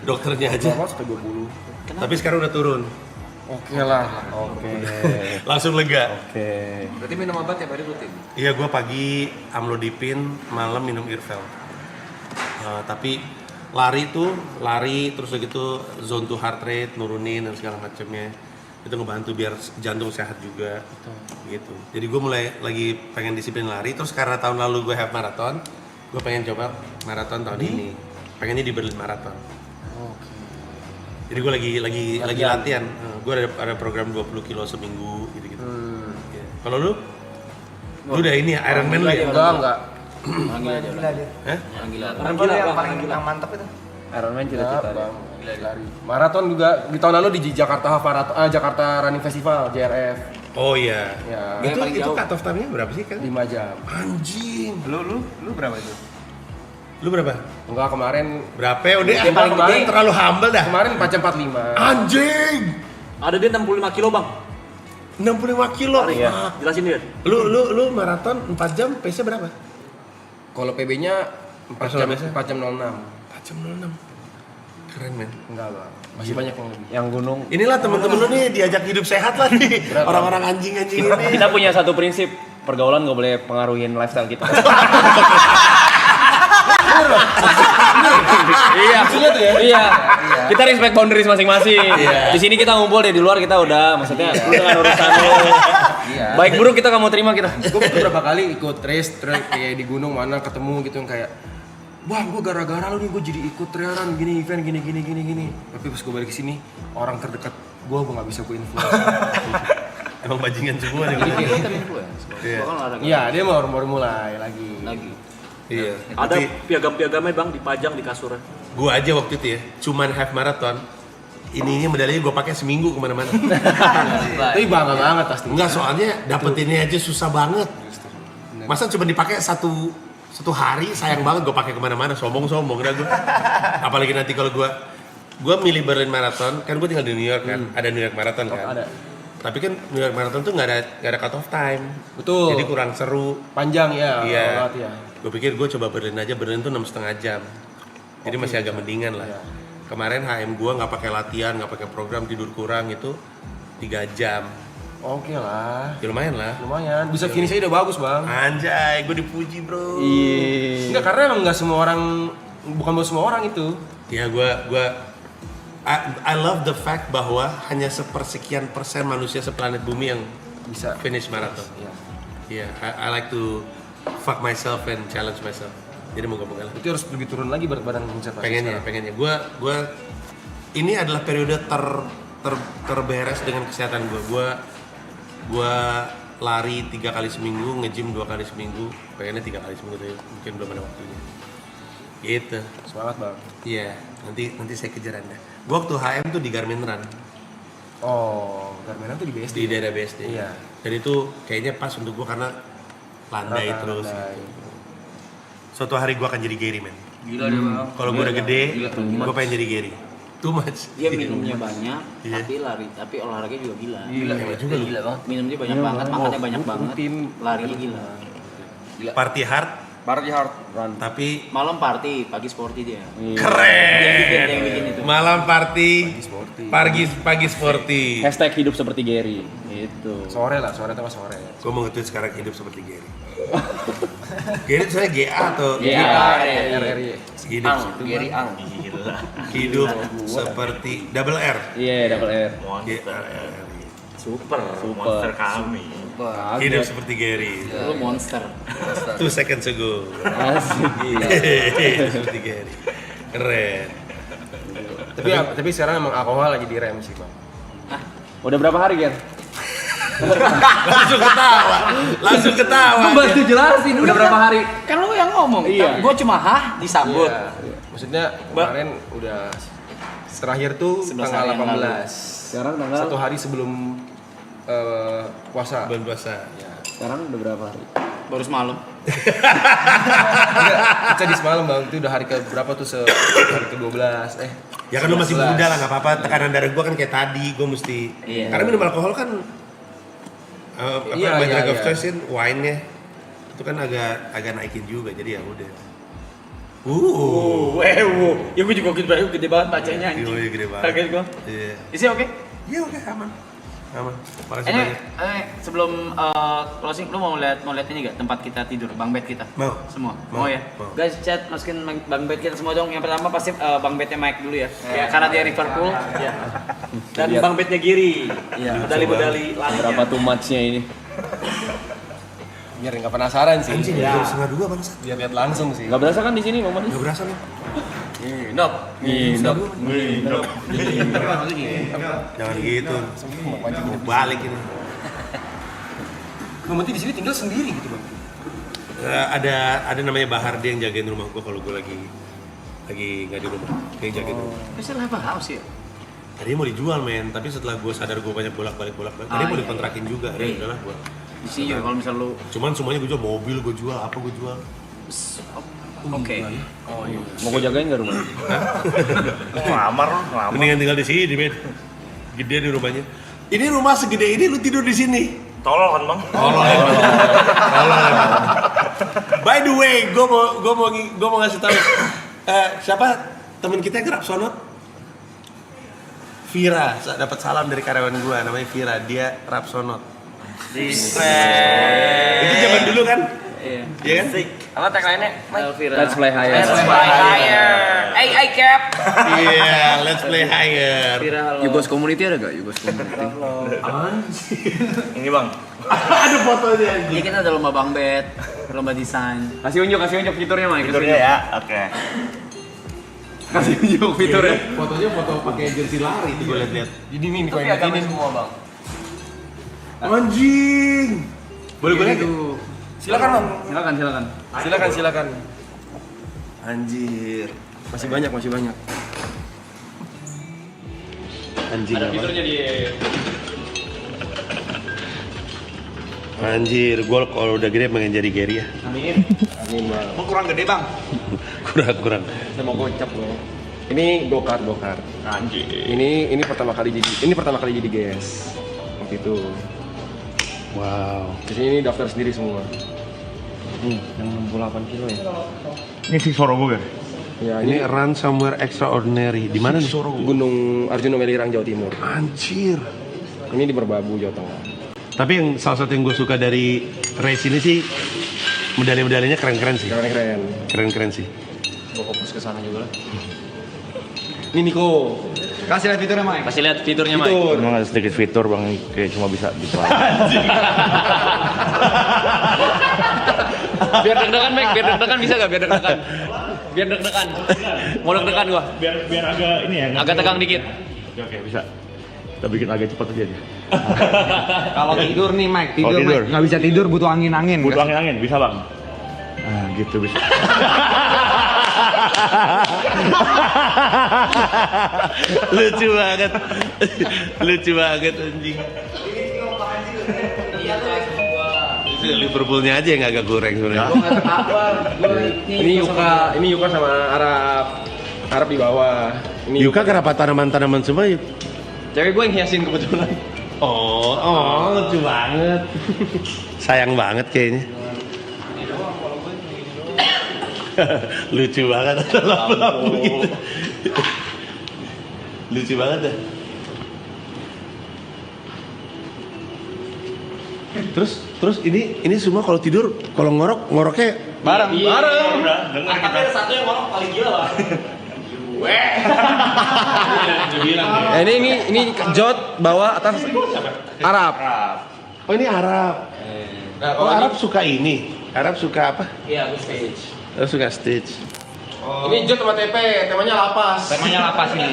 Speaker 3: Dokternya aja.
Speaker 6: Mas ke 20.
Speaker 3: Tapi sekarang udah turun.
Speaker 6: Oke lah. Oke.
Speaker 3: Langsung lega.
Speaker 6: Oke.
Speaker 4: Berarti minum obat tiap hari rutin?
Speaker 3: Iya, gue pagi amlodipin, malam minum Irvel. Tapi lari terus begitu zone to heart rate nurunin dan segala macamnya. Itu ngebantu biar jantung sehat juga. Gitu. Jadi gue mulai lagi pengen disiplin lari. Terus karena tahun lalu gue half marathon, gue pengen coba maraton tahun ini. Pengennya di Berlin Marathon.
Speaker 6: Oke.
Speaker 3: Jadi gue lagi latihan. Gue ada program 20 kilo seminggu gitu. Ya. Kalau lu udah ini ya, Ironman lu ya?
Speaker 6: Enggak.
Speaker 8: Gila dia.
Speaker 3: Hah?
Speaker 8: Orang
Speaker 9: Gila yang paling yang mantap itu.
Speaker 4: Ironman cita-cita dia.
Speaker 6: Lari. Maraton juga di tahun lalu di Jakarta Jakarta Running Festival JRF.
Speaker 3: Oh iya.
Speaker 6: Ya.
Speaker 3: Itu cut off time-nya berapa sih kan?
Speaker 6: 5 jam.
Speaker 3: Anjing.
Speaker 5: Lu berapa itu?
Speaker 3: Lu berapa?
Speaker 6: Enggak, kemarin
Speaker 3: Berapa ya? Udah
Speaker 8: Yang paling
Speaker 3: kemarin
Speaker 8: gede.
Speaker 3: terlalu humble dah.
Speaker 6: kemarin 4 jam 45.
Speaker 3: Anjing.
Speaker 8: Ada dia 65 kilo bang.
Speaker 3: 65 kilo.
Speaker 8: Iya. Jelasin dia.
Speaker 3: Lu maraton 4 jam pace-nya berapa?
Speaker 6: Kalau PB-nya 4
Speaker 3: Personal
Speaker 6: jam
Speaker 3: best-nya?
Speaker 6: 4 jam 06.
Speaker 3: 4 jam 06. Keren men.
Speaker 6: Enggak, Bang. Masih banyak yang lebih.
Speaker 4: Yang gunung.
Speaker 3: Inilah temen-temen lu nih diajak hidup sehat lah nih. Orang-orang anjing-anjing ini.
Speaker 4: Kita punya satu prinsip, pergaulan nggak boleh pengaruhin lifestyle kita. Iya, iya. Kita respect boundaries masing-masing. Di sini kita ngumpul deh, di luar kita udah, maksudnya lu dengan urusan lu. Baik buruk kita nggak mau terima kita.
Speaker 6: Gue beberapa kali ikut race track kayak di gunung mana ketemu gitu yang kayak Bang, gue gara-gara lu nih gue jadi ikut trail run gini event gini. Tapi pas gue balik ke sini, orang terdekat gue nggak bisa gue influence.
Speaker 3: Emang bajingan semua nih. Iya.
Speaker 6: Iya, dia mau mulai lagi.
Speaker 3: Iya.
Speaker 8: Ada piagam-piagamnya bang dipajang di kasurnya.
Speaker 3: Gua aja waktu itu ya, cuman half marathon. Ini medalinya gue pakai seminggu kemana-mana.
Speaker 6: Tapi bangga banget pasti.
Speaker 3: Enggak, soalnya dapetinnya aja susah banget. Masa cuma dipakai satu hari, sayang banget gue pakai kemana-mana, sombong dah gue. Apalagi nanti kalau gue milih Berlin Marathon, kan gue tinggal di New York kan, ada New York Marathon kan.
Speaker 6: Ada.
Speaker 3: Tapi kan New York Marathon tuh nggak ada cut off time.
Speaker 6: Betul.
Speaker 3: Jadi kurang seru.
Speaker 6: Panjang ya.
Speaker 3: Iya.
Speaker 6: Banget ya.
Speaker 3: Gue pikir gue coba Berlin aja, Berlin tuh 6,5 jam. Jadi masih agak mendingan lah.
Speaker 6: Iya.
Speaker 3: Kemarin HM gue nggak pakai latihan, nggak pakai program, tidur kurang itu 3 jam.
Speaker 6: Oke lah.
Speaker 3: Ya lumayan lah.
Speaker 6: Lumayan. Bisa finish aja udah bagus, Bang.
Speaker 3: Anjay, gue dipuji bro.
Speaker 6: Enggak, karena emang nggak semua orang, bukan buat semua orang itu.
Speaker 3: Ya I love the fact bahwa hanya sepersekian persen manusia seplanet bumi yang
Speaker 6: Bisa.
Speaker 3: finish marathon. Iya, I like to fuck myself and challenge myself. Jadi moga-moga lah.
Speaker 6: Itu harus lebih turun lagi berat badan konsentrasi.
Speaker 3: Pengennya. Gue ini adalah periode terberes dengan kesehatan gue. Gue lari 3 kali seminggu, nge-gym 2 kali seminggu, pengennya 3 kali seminggu tapi mungkin belum ada waktunya. Gitu.
Speaker 6: Semangat bang.
Speaker 3: Iya, nanti saya kejar Anda. Gue waktu HM tuh di Garmin Run.
Speaker 6: Oh, Garmin tuh di BSD.
Speaker 3: Di daerah BSD.
Speaker 6: Iya.
Speaker 3: Dan itu kayaknya pas untuk gue karena landai terus. Gitu. Suatu hari gue akan jadi Gary, men.
Speaker 8: Gila deh bang.
Speaker 3: Kalau gue udah gede, gue pengen jadi Gary. Too much.
Speaker 8: Dia minumnya banyak,
Speaker 3: Iya.
Speaker 8: tapi olahraganya juga gila.
Speaker 3: Gila juga lu.
Speaker 2: Gila banget.
Speaker 8: Minumnya banyak banget, makannya banyak banget. Larinya gila.
Speaker 3: Party hard,
Speaker 2: Party hard.
Speaker 3: tapi
Speaker 8: Malam party, pagi sporty dia.
Speaker 3: keren.
Speaker 8: Yang bikin itu.
Speaker 3: Malam party, pagi sporty.
Speaker 4: Hashtag hidup seperti Gary. Gitu.
Speaker 6: Sore tambah sore.
Speaker 3: Gue mau nge-tweet sekarang hidup seperti Gary. Gary itu saya GA atau
Speaker 6: RRY.
Speaker 3: hidup
Speaker 2: Gary Ang.
Speaker 3: hidup seperti double R.
Speaker 4: Iya, double R.
Speaker 3: GRRY.
Speaker 7: Super. Monster kami.
Speaker 3: Hidup seperti Gary.
Speaker 8: Lu monster.
Speaker 3: 2 seconds ago.
Speaker 4: Asik.
Speaker 3: Hidup seperti Gary. Keren.
Speaker 6: Tapi sekarang emang alkohol lagi direm sih bang.
Speaker 4: Udah berapa hari, Ger?
Speaker 3: Langsung ketawa.
Speaker 4: Lu bantu jelasin udah berapa hari?
Speaker 8: Kan lu yang ngomong.
Speaker 4: Iya.
Speaker 8: Gua cuma disambut.
Speaker 6: Iya. Maksudnya kemarin udah terakhir tuh
Speaker 8: 11
Speaker 6: tanggal
Speaker 8: hari yang lalu.
Speaker 6: 18.
Speaker 4: Sekarang tanggal
Speaker 6: 1 hari sebelum puasa.
Speaker 3: Bulan puasa.
Speaker 4: Sekarang udah berapa hari?
Speaker 8: Baru semalam.
Speaker 6: Kita di semalam bang, itu udah hari ke berapa tuh hari ke-12
Speaker 3: Ya kan lu masih
Speaker 6: 11.
Speaker 3: muda lah, nggak apa-apa. Tekanan darah gua kan kayak tadi, gua mesti.
Speaker 8: Iya.
Speaker 3: Karena minum alkohol kan
Speaker 6: Iya,
Speaker 3: my drug
Speaker 6: iya,
Speaker 3: of
Speaker 6: iya.
Speaker 3: choice kan wine-nya itu kan agak naikin juga, jadi ya udah.
Speaker 8: Ya gua juga gede banget bacanya anjing.
Speaker 3: Iya, gede banget.
Speaker 8: Kaget gua.
Speaker 3: Iya.
Speaker 8: Isi oke?
Speaker 3: Iya, oke, aman. Makasih
Speaker 8: Ini
Speaker 3: banyak.
Speaker 8: sebelum closing, lu mau lihat ini nggak tempat kita tidur, bang bed kita?
Speaker 3: Mau.
Speaker 8: Semua.
Speaker 3: Mau.
Speaker 8: Mau ya?
Speaker 3: Mau.
Speaker 8: Guys, chat masukin bang bed kita semua dong. Yang pertama pasti bang bednya Mike dulu ya. Ya karena dia Liverpool. Ya. Dan
Speaker 4: Lihat.
Speaker 8: bang bednya Giri.
Speaker 4: Iya.
Speaker 8: Medali-medali lainnya.
Speaker 4: Berapa too much-nya ini?
Speaker 6: Biar nggak penasaran sih.
Speaker 3: Anjing,
Speaker 6: Ya.
Speaker 3: 2:30 bangsa.
Speaker 6: Biar lihat langsung sih.
Speaker 4: Gak berasa kan di sini, Bang Mani?
Speaker 3: Gak berasa nih.
Speaker 8: Nginep.
Speaker 3: Jangan gitu. Mau balik ini.
Speaker 6: Nanti di sini tinggal sendiri gitu bang.
Speaker 3: Ada namanya Bahar, dia yang jagain rumah gua kalau gua lagi nggak di rumah. Dia yang jagain rumah.
Speaker 8: Bisa live house ya?
Speaker 3: Tadi mau dijual men, tapi setelah gue sadar gue banyak bolak-balik. Tadi mau dikontrakin juga, ya udahlah gue.
Speaker 8: Di sini kalau misal lu
Speaker 3: Cuman semuanya gue jual, mobil gue jual, apa gue jual.
Speaker 8: oke.
Speaker 4: Mau gue jagain gak rumahnya?
Speaker 7: Ngelamar.
Speaker 3: Mendingan tinggal di sini men. Gede di rumahnya. Ini rumah segede ini lu tidur di sini.
Speaker 7: Tolol kan bang?
Speaker 3: Tolong emang. By the way, gue mau ngasih tahu siapa temen kita yang kerap sonot? Vira, dapat salam dari karyawan gua namanya Vira, dia rap sonot. Itu zaman dulu kan? Iya kan?
Speaker 2: Apa tagline-nya?
Speaker 4: Let's play higher.
Speaker 8: Let's play higher. Hey Cap.
Speaker 3: Iya, let's play higher.
Speaker 4: Yugos Community ada gak? Yugos Community?
Speaker 7: Ini bang.
Speaker 3: Ada fotonya anjing.
Speaker 8: Ini kita ada lomba bang bed, lomba desain.
Speaker 4: Kasih unjuk fiturnya, Mike.
Speaker 7: Tidurnya ya, oke.
Speaker 4: Kasih unjuk fiturnya.
Speaker 3: Fotonya foto pakai jersey lari tuh gue liat-liat.
Speaker 6: Jadi ini
Speaker 2: Itu
Speaker 6: kalau
Speaker 2: piagam
Speaker 6: ini
Speaker 2: semua bang.
Speaker 3: Anjing. Boleh lihat?
Speaker 6: silakan bang. Silakan.
Speaker 3: Anjir.
Speaker 6: Masih banyak.
Speaker 3: Anjing.
Speaker 4: Ada
Speaker 3: apa?
Speaker 4: fiturnya di
Speaker 3: Anjir, gue kalau udah gede pengen jadi Gary ya.
Speaker 6: Amin bang.
Speaker 2: Mau kurang gede bang?
Speaker 3: Kurang.
Speaker 6: Saya mau gocap loh. Ini gokar.
Speaker 7: Anjir.
Speaker 6: Ini pertama kali jadi GS waktu itu.
Speaker 3: Wow.
Speaker 6: Jadi ini daftar sendiri semua.
Speaker 4: yang 68 kilo ya.
Speaker 7: Ini si Soro gue.
Speaker 6: Ya
Speaker 3: Ini run somewhere extraordinary. Di mana nih?
Speaker 6: Gunung Arjuna Welirang Jawa Timur.
Speaker 3: Anjir.
Speaker 6: Ini di Merbabu Jawa Tengah.
Speaker 3: Tapi yang salah satu yang gue suka dari race ini sih medali-medalinya keren-keren sih. Keren-keren sih.
Speaker 4: Gue fokus ke sana juga lah.
Speaker 6: Ini Niko. Kasih lihat fiturnya Mike.
Speaker 4: Kasih lihat fiturnya, Mike.
Speaker 7: Emang ada sedikit fitur bang, kayak cuma bisa gitu.
Speaker 4: Biar deg-degan, Mike. Biar deg-degan bisa gak? Biar deg-degan. Mau deg-degan gua.
Speaker 7: Biar agak ini ya.
Speaker 4: Agak tegang dikit.
Speaker 7: Oke bisa. Kita bikin agak cepat aja deh.
Speaker 5: Kalau tidur nih Mike,
Speaker 7: Kalau tidur.
Speaker 5: Mike. Nggak bisa tidur, butuh angin-angin.
Speaker 7: Butuh angin-angin, bisa bang? Ah gitu bisa.
Speaker 3: Lucu banget. Lucu banget anjing. Itu Liverpoolnya aja yang agak goreng sebenarnya.
Speaker 6: Ini Yuka sama Arab di bawah. Ini
Speaker 3: Yuka kenapa tanaman-tanaman semua yuk?
Speaker 6: cewek gue yang hiasin kebetulan.
Speaker 3: Oh, lucu banget. Sayang banget kayaknya. Lucu banget ada lampu-lampu gitu. Lucu banget dah. Terus ini semua kalau tidur kalau ngoroknya
Speaker 6: Bareng.
Speaker 7: Udah, dengar kita.
Speaker 4: Ada satu yang orang paling gila lah.
Speaker 6: Ini Jod bawah atas Arab.
Speaker 3: Oh ini Arab. Oh Arab suka ini. Arab suka apa?
Speaker 4: Iya, aku stage.
Speaker 3: Oh, suka stage.
Speaker 6: Ini Jod sama TP, temanya lapas.
Speaker 8: Temanya lapas nih.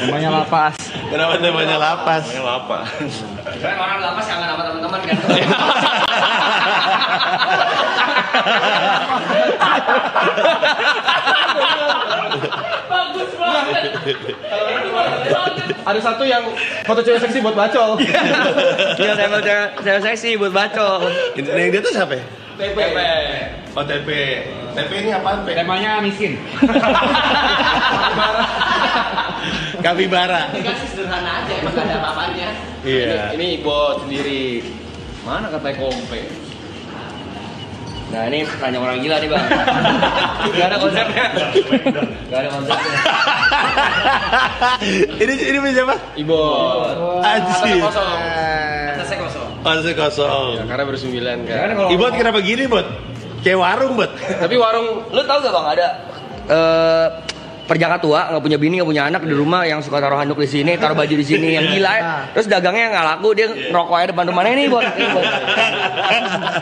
Speaker 5: Namanya lapas.
Speaker 3: Kenapa namanya lapas?
Speaker 8: Karena orang lapas kangen sama teman-teman kan.
Speaker 4: Bagus banget.
Speaker 6: Ada satu yang foto cewek seksi buat bacol.
Speaker 8: Iya, saya seksi buat bacol.
Speaker 3: Ini yang dia tuh siapa? Ya?
Speaker 6: TP.
Speaker 3: Oh TP. TP ini apaan? Pe?
Speaker 5: Temanya miskin.
Speaker 3: Kapibara.
Speaker 8: Dikasih sederhana aja, emang gak ada apa-apanya.
Speaker 3: Iya.
Speaker 6: Ini bot sendiri. Mana kata kompe?
Speaker 8: Nah ini ranjang orang gila nih bang. Gak ada konsepnya. Gak ada konsepnya.
Speaker 3: ini punya siapa?
Speaker 6: Ibo.
Speaker 3: Anjir.
Speaker 6: Kosong.
Speaker 8: Atasnya kosong.
Speaker 3: Masih kosong.
Speaker 6: Ya, karena bersembilan kan.
Speaker 3: Ibot kenapa gini, Bot? Kayak warung, Bot.
Speaker 6: Tapi warung
Speaker 8: Lu tau gak bang ada perjaka tua nggak punya bini nggak punya anak di rumah yang suka taruh handuk di sini taruh baju di sini yang gila ya. Terus dagangnya nggak laku dia ngerokok aja depan rumahnya ini buat.
Speaker 9: Dan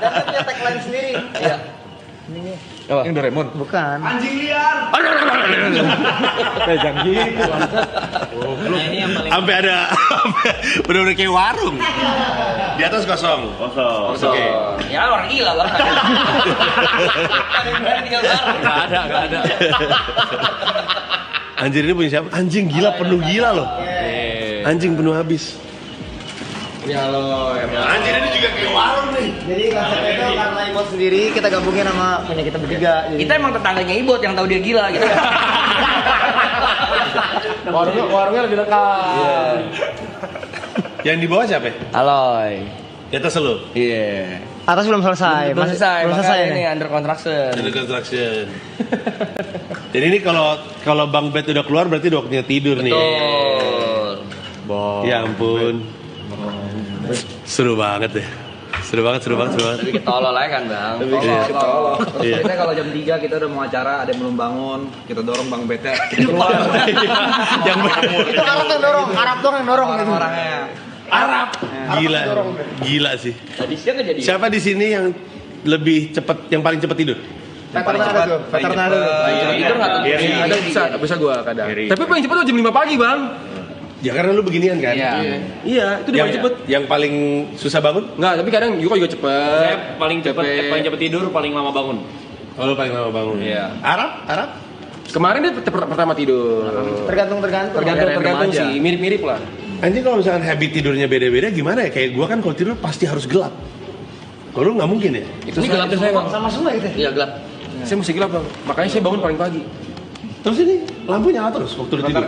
Speaker 9: dia punya tagline sendiri.
Speaker 8: Iya.
Speaker 6: yang Doraemon.
Speaker 9: Bukan.
Speaker 5: Jangan gitu.
Speaker 8: Ini yang paling
Speaker 3: Sampai ada benar-benar kayak warung. Di atas kosong.
Speaker 7: Kosong.
Speaker 3: Oke.
Speaker 8: ya orang gila bang. Ada yang berani tinggal bareng.
Speaker 4: Nggak ada.
Speaker 3: Anjir ini punya siapa? Anjing gila penuh gila loh. Anjing penuh habis.
Speaker 6: Ini halo.
Speaker 3: Anjir ini juga kayak warung nih.
Speaker 9: Jadi konsepnya itu karena Ibot sendiri kita gabungin sama punya kita bertiga. Jadi
Speaker 8: Kita emang tetangganya Ibot yang tahu dia gila gitu.
Speaker 6: Warungnya lebih dekat.
Speaker 3: Yang di bawah siapa?
Speaker 8: Aloy.
Speaker 3: Di atas lu.
Speaker 8: Iya.
Speaker 9: atas belum selesai.
Speaker 8: Belum selesai.
Speaker 9: Belum selesai
Speaker 8: Ini
Speaker 9: nih.
Speaker 8: under construction.
Speaker 3: Ada construction. Jadi ini kalau Bang Bet udah keluar berarti udah waktunya tidur nih.
Speaker 8: Betul.
Speaker 3: Ya ampun. Seru banget ya. Seru banget.
Speaker 8: Tapi kita tolol aja kan bang. Tolol.
Speaker 3: Iya.
Speaker 5: Kita kalau jam 3 kita udah mau acara, ada yang belum bangun, kita dorong Bang Bete keluar.
Speaker 3: Yang
Speaker 9: Itu orang yang dorong, Arab doang yang dorong gitu.
Speaker 5: Orangnya.
Speaker 3: Arab. Gila sih.
Speaker 8: Tadi siang nggak jadi.
Speaker 3: Siapa di sini yang lebih cepat, yang paling cepat tidur?
Speaker 9: Veteran tuh, veteran tuh.
Speaker 8: Tidur nggak tuh?
Speaker 6: Ada bisa gua kadang. Tapi paling cepet tuh jam 5 pagi, Bang.
Speaker 3: Ya karena lu beginian kan?
Speaker 6: Iya, itu dia paling cepet.
Speaker 3: Yang paling susah bangun?
Speaker 6: Enggak, tapi kadang Yuka juga cepet.
Speaker 4: Saya paling cepat tidur, paling lama bangun.
Speaker 3: Oh, lu paling lama bangun.
Speaker 4: Iya.
Speaker 3: Arab?
Speaker 6: Kemarin dia pertama tidur.
Speaker 9: Tergantung.
Speaker 6: Tergantung sih, mirip-mirip lah.
Speaker 3: Anjing kalau misalkan habit tidurnya beda-beda gimana ya? Kayak gua kan kalau tidur pasti harus gelap. Kalau lu nggak mungkin ya?
Speaker 6: Itu ini gelap saya, Bang.
Speaker 9: Sama semua gitu.
Speaker 8: Iya gelap.
Speaker 6: Saya mesti gelap, Bang. Makanya saya bangun paling pagi.
Speaker 3: Terus ini lampu nyala terus waktu lu tidur?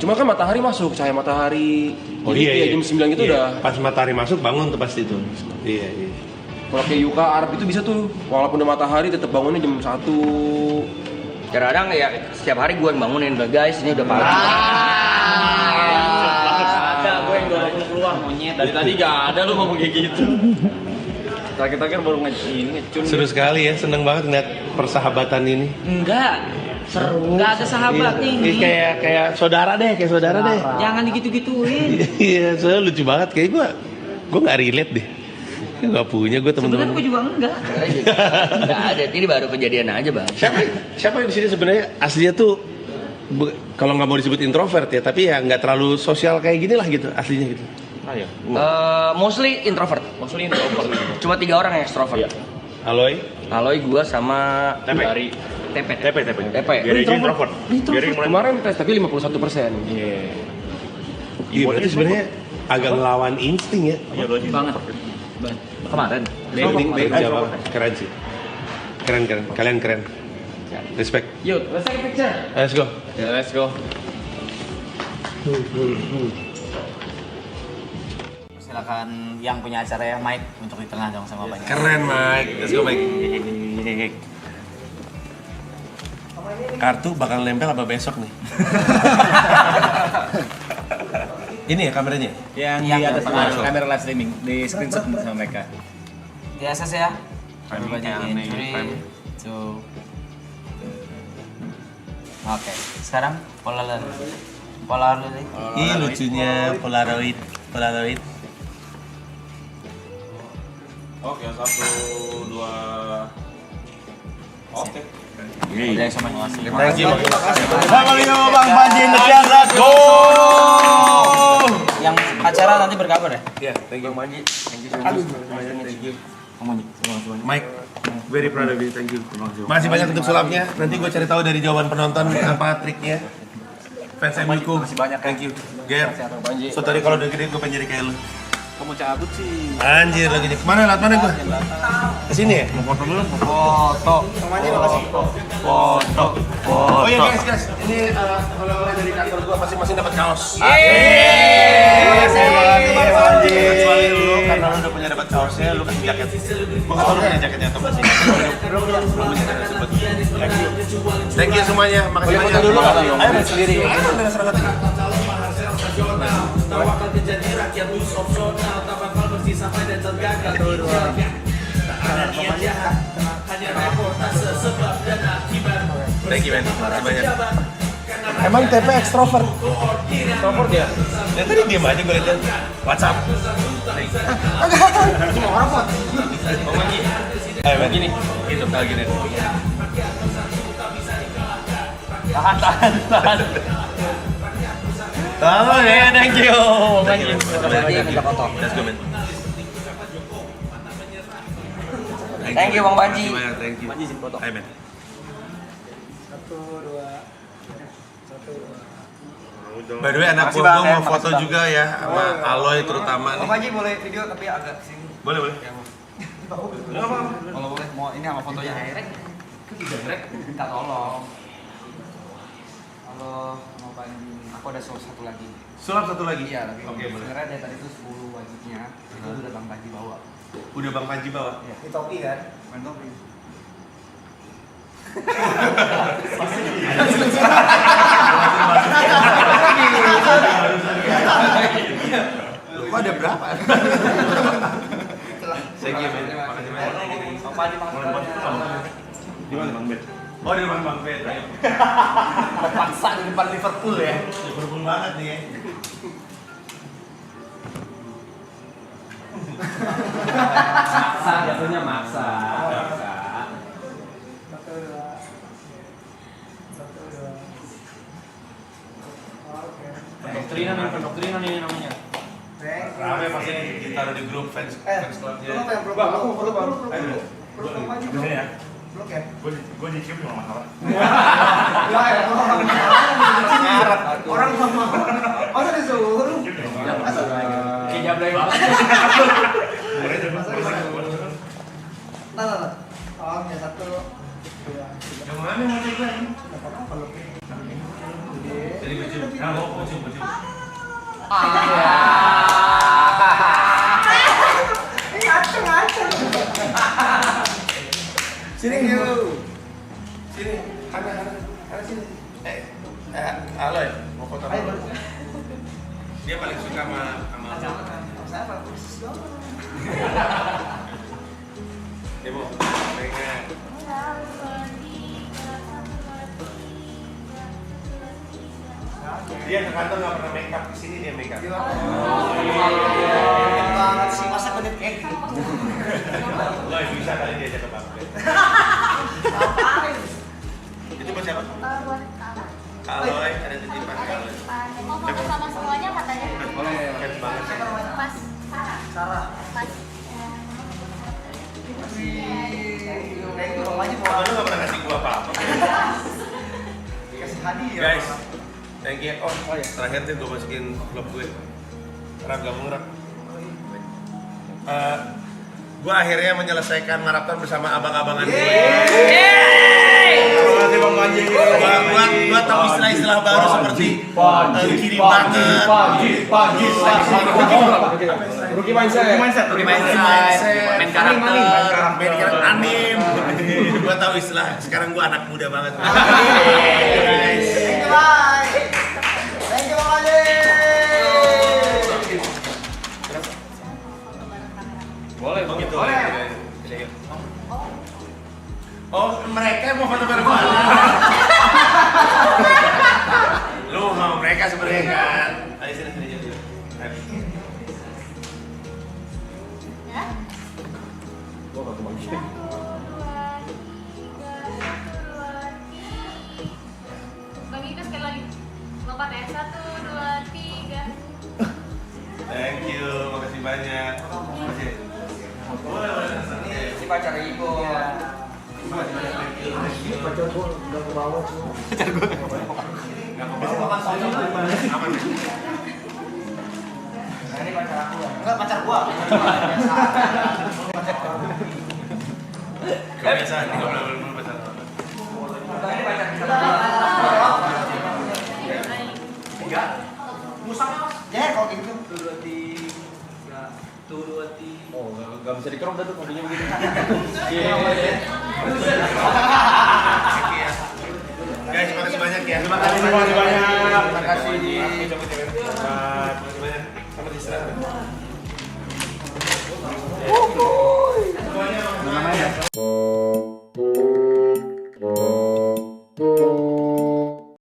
Speaker 6: Cuma kan matahari masuk, cahaya matahari.
Speaker 3: Oh
Speaker 6: Jadi
Speaker 3: iya,
Speaker 6: kayak jam 9 gitu udah.
Speaker 3: Pas matahari masuk bangun tuh pasti tuh. Iya.
Speaker 6: Kalau kayak Yuka Arab itu bisa tuh, walaupun udah matahari tetap bangunnya jam 1.
Speaker 8: Kadang-kadang ya setiap hari gue yang bangunin guys ini udah pagi.
Speaker 4: Ada gue yang dorong lu keluar monyet. Dari tadi gak ada lu ngomong kayak gitu. Terakhir baru ngecun.
Speaker 3: Seru sekali ya, seneng banget ngeliat persahabatan ini.
Speaker 8: Enggak. Seru. Enggak ada sahabat ini.
Speaker 3: Kayak saudara deh, deh.
Speaker 8: Jangan digitu-gituin.
Speaker 3: Iya, soalnya lucu banget. Kayak gue nggak relate deh. Gak punya gue
Speaker 8: Sebenarnya
Speaker 3: temen-temen.
Speaker 8: gue juga enggak. Enggak ada. Ini baru kejadian aja bang.
Speaker 3: Siapa yang di sini sebenarnya aslinya tuh kalau nggak mau disebut introvert ya, tapi ya nggak terlalu sosial kayak gini lah gitu aslinya gitu.
Speaker 8: Mostly introvert. Cuma 3 orang yang extrovert. Aloy, gua sama
Speaker 7: TP. Gary aja introvert. Gary
Speaker 6: Kemarin tes tapi 51%.
Speaker 3: Iya, berarti sebenarnya agak ngelawan insting ya.
Speaker 7: Iya, lo aja
Speaker 8: Banget. Kemarin.
Speaker 3: Baik jawab, keren sih. Keren, kalian keren. Respect.
Speaker 8: Yuk, let's take a picture.
Speaker 3: Let's go.
Speaker 4: Ya, let's go.
Speaker 8: Silakan yang punya acara ya Mike untuk di tengah dong sama banyak.
Speaker 3: Keren, Mike. Let's go, Mike. Kartu bakal nempel apa besok nih? Ini ya kameranya?
Speaker 8: Yang di atas kamera live streaming di screenshot sama mereka. Biasa sih ya. Oke, sekarang Polaroid.
Speaker 3: Ih, lucunya Polaroid.
Speaker 5: Oke, 1, 2. Oke.
Speaker 8: Udah sama ngasih.
Speaker 3: Thank you.
Speaker 7: Bang Panji Indosiar, let's go.
Speaker 8: Yang acara nanti berkabar ya?
Speaker 3: Iya, thank you. Thank you. Mike, very proud of you. Thank you. Masih banyak untuk sulapnya. Nanti gue cari tahu dari jawaban penonton apa triknya. Fans MU-ku. Masih banyak. Thank you. Ger. So tadi kalau udah gede gue pengen jadi kayak lu.
Speaker 5: Kamu cabut sih.
Speaker 3: Anjir lagi nih. Kemana lewat mana gue? Kesini ya? Mau foto dulu? Foto. Oh iya guys. Ini oleh-oleh dari kantor gue masing-masing dapat kaos. Terima kasih kecuali lu karena lu udah punya dapat kaosnya, lu kasih jaket. Gue nggak tahu lu punya jaketnya atau masih. Belum bisa disebut. Thank you semuanya. Makasih banyak. Dulu ayo sendiri. Ayo serangkat. Thank you, man. Makasih banyak.
Speaker 1: Emang TP ekstrovert?
Speaker 3: Telepon dia. Ya tadi diem aja gue liat WhatsApp. Cuma orang kok. Ayo begini. Gitu kalau gini.
Speaker 8: Tahan.
Speaker 3: Tahan ya, thank you.
Speaker 8: Kita foto.
Speaker 3: Let's go, man.
Speaker 8: Thank you Bang Panji.
Speaker 3: Thank you.
Speaker 8: Panji sini foto.
Speaker 3: Ayo, man.
Speaker 9: 1, 2.
Speaker 3: By the way, anak gue mau foto juga ya sama Aloy terutama nih.
Speaker 9: Bang Panji boleh video tapi agak sini.
Speaker 3: Boleh.
Speaker 9: Kalau boleh mau ini sama fotonya. Direct minta tolong. Halo, mau Panji. Aku ada satu lagi.
Speaker 3: Sulap satu lagi?
Speaker 9: Iya, tapi
Speaker 3: Oke, boleh.
Speaker 9: sebenarnya dari tadi itu 10 wajibnya. Itu udah Bang Panji bawa.
Speaker 3: Udah Bang Panji bawa?
Speaker 9: Iya. Ini topi kan? Main topi.
Speaker 3: Kok ada berapa? Saya gimana? Makasih banyak.
Speaker 9: Bang Panji
Speaker 3: Di mana Bang Bet? Oh di depan Bang Bet.
Speaker 9: paksa di depan Liverpool ya.
Speaker 3: Liverpool banget nih ya.
Speaker 5: Jatuhnya maksa.
Speaker 4: Pendoktrinan ini namanya.
Speaker 3: Rame pasti ditaruh di grup fans clubnya.
Speaker 9: Bang, aku foto Bang.
Speaker 3: Ayo.
Speaker 9: Peluk Bang Panji.
Speaker 7: Di sini ya.
Speaker 9: Peluk ya.
Speaker 7: Gue dicium cuma masalah.
Speaker 9: Orang mau. Masa disuruh?
Speaker 8: Kayak jablay banget.
Speaker 9: Nah. Oh, ya 1, 2.
Speaker 3: Yang mana mau cek lagi? Jadi baju. Nah, baju.
Speaker 9: Ngaceng. Sini yuk.
Speaker 3: Sini, ana sini. Aloy, mau foto apa? Dia paling suka sama
Speaker 9: Saya apa? Persis doang.
Speaker 3: dia mau pengen. Dia ke kantor nggak pernah make up, di sini dia make up.
Speaker 9: Banget sih masa genit kayak gitu.
Speaker 3: Lo bisa kali diajak ke Bang Bet. Itu buat siapa? Aloy, ada titipan Aloy.
Speaker 10: Mau foto sama semuanya katanya.
Speaker 3: Boleh, keren banget.
Speaker 10: Mas Sarah. Mas.
Speaker 3: Sama lu gak pernah ngasih gua apa-apa.
Speaker 9: Kasih hadiah.
Speaker 3: Guys, thank you. Oh, terakhir tuh gua masukin vlog gue. Rak gak murah. Gua akhirnya menyelesaikan maraton bersama abang-abangan gue. Terima kasih Bang Panji. Gua tahu istilah-istilah baru seperti kiri banget.
Speaker 6: Rookie mindset.
Speaker 8: Main karakter.
Speaker 3: Main anim. Gua tahu istilah. Sekarang gua anak muda banget. Guys.
Speaker 9: Thank you, Bang. Thank you, Bang Ali.
Speaker 3: Boleh Bang gitu. Oh, mereka mau foto bareng gua. Lu mau mereka sebenarnya kan? Ayo sini aja.
Speaker 10: Ya. Bang Ika sekali lagi. Lompat ya. 1, 2, 3.
Speaker 3: Thank you, makasih banyak. Makasih. Boleh.
Speaker 9: Ini pacar Ibu. Ini pacar aku ya. Enggak pacar gua.
Speaker 3: Kebiasaan, nggak boleh pacaran.
Speaker 9: Ini pacar kita. Enggak. Musang Mas. Ya kalau gitu. 2, 3. 2, 3.
Speaker 4: Oh, nggak bisa dikerok dah tuh kopinya begitu.
Speaker 3: Guys, makasih banyak ya.
Speaker 6: Terima kasih banyak.
Speaker 3: Terima kasih. Terima kasih banyak. Selamat istirahat.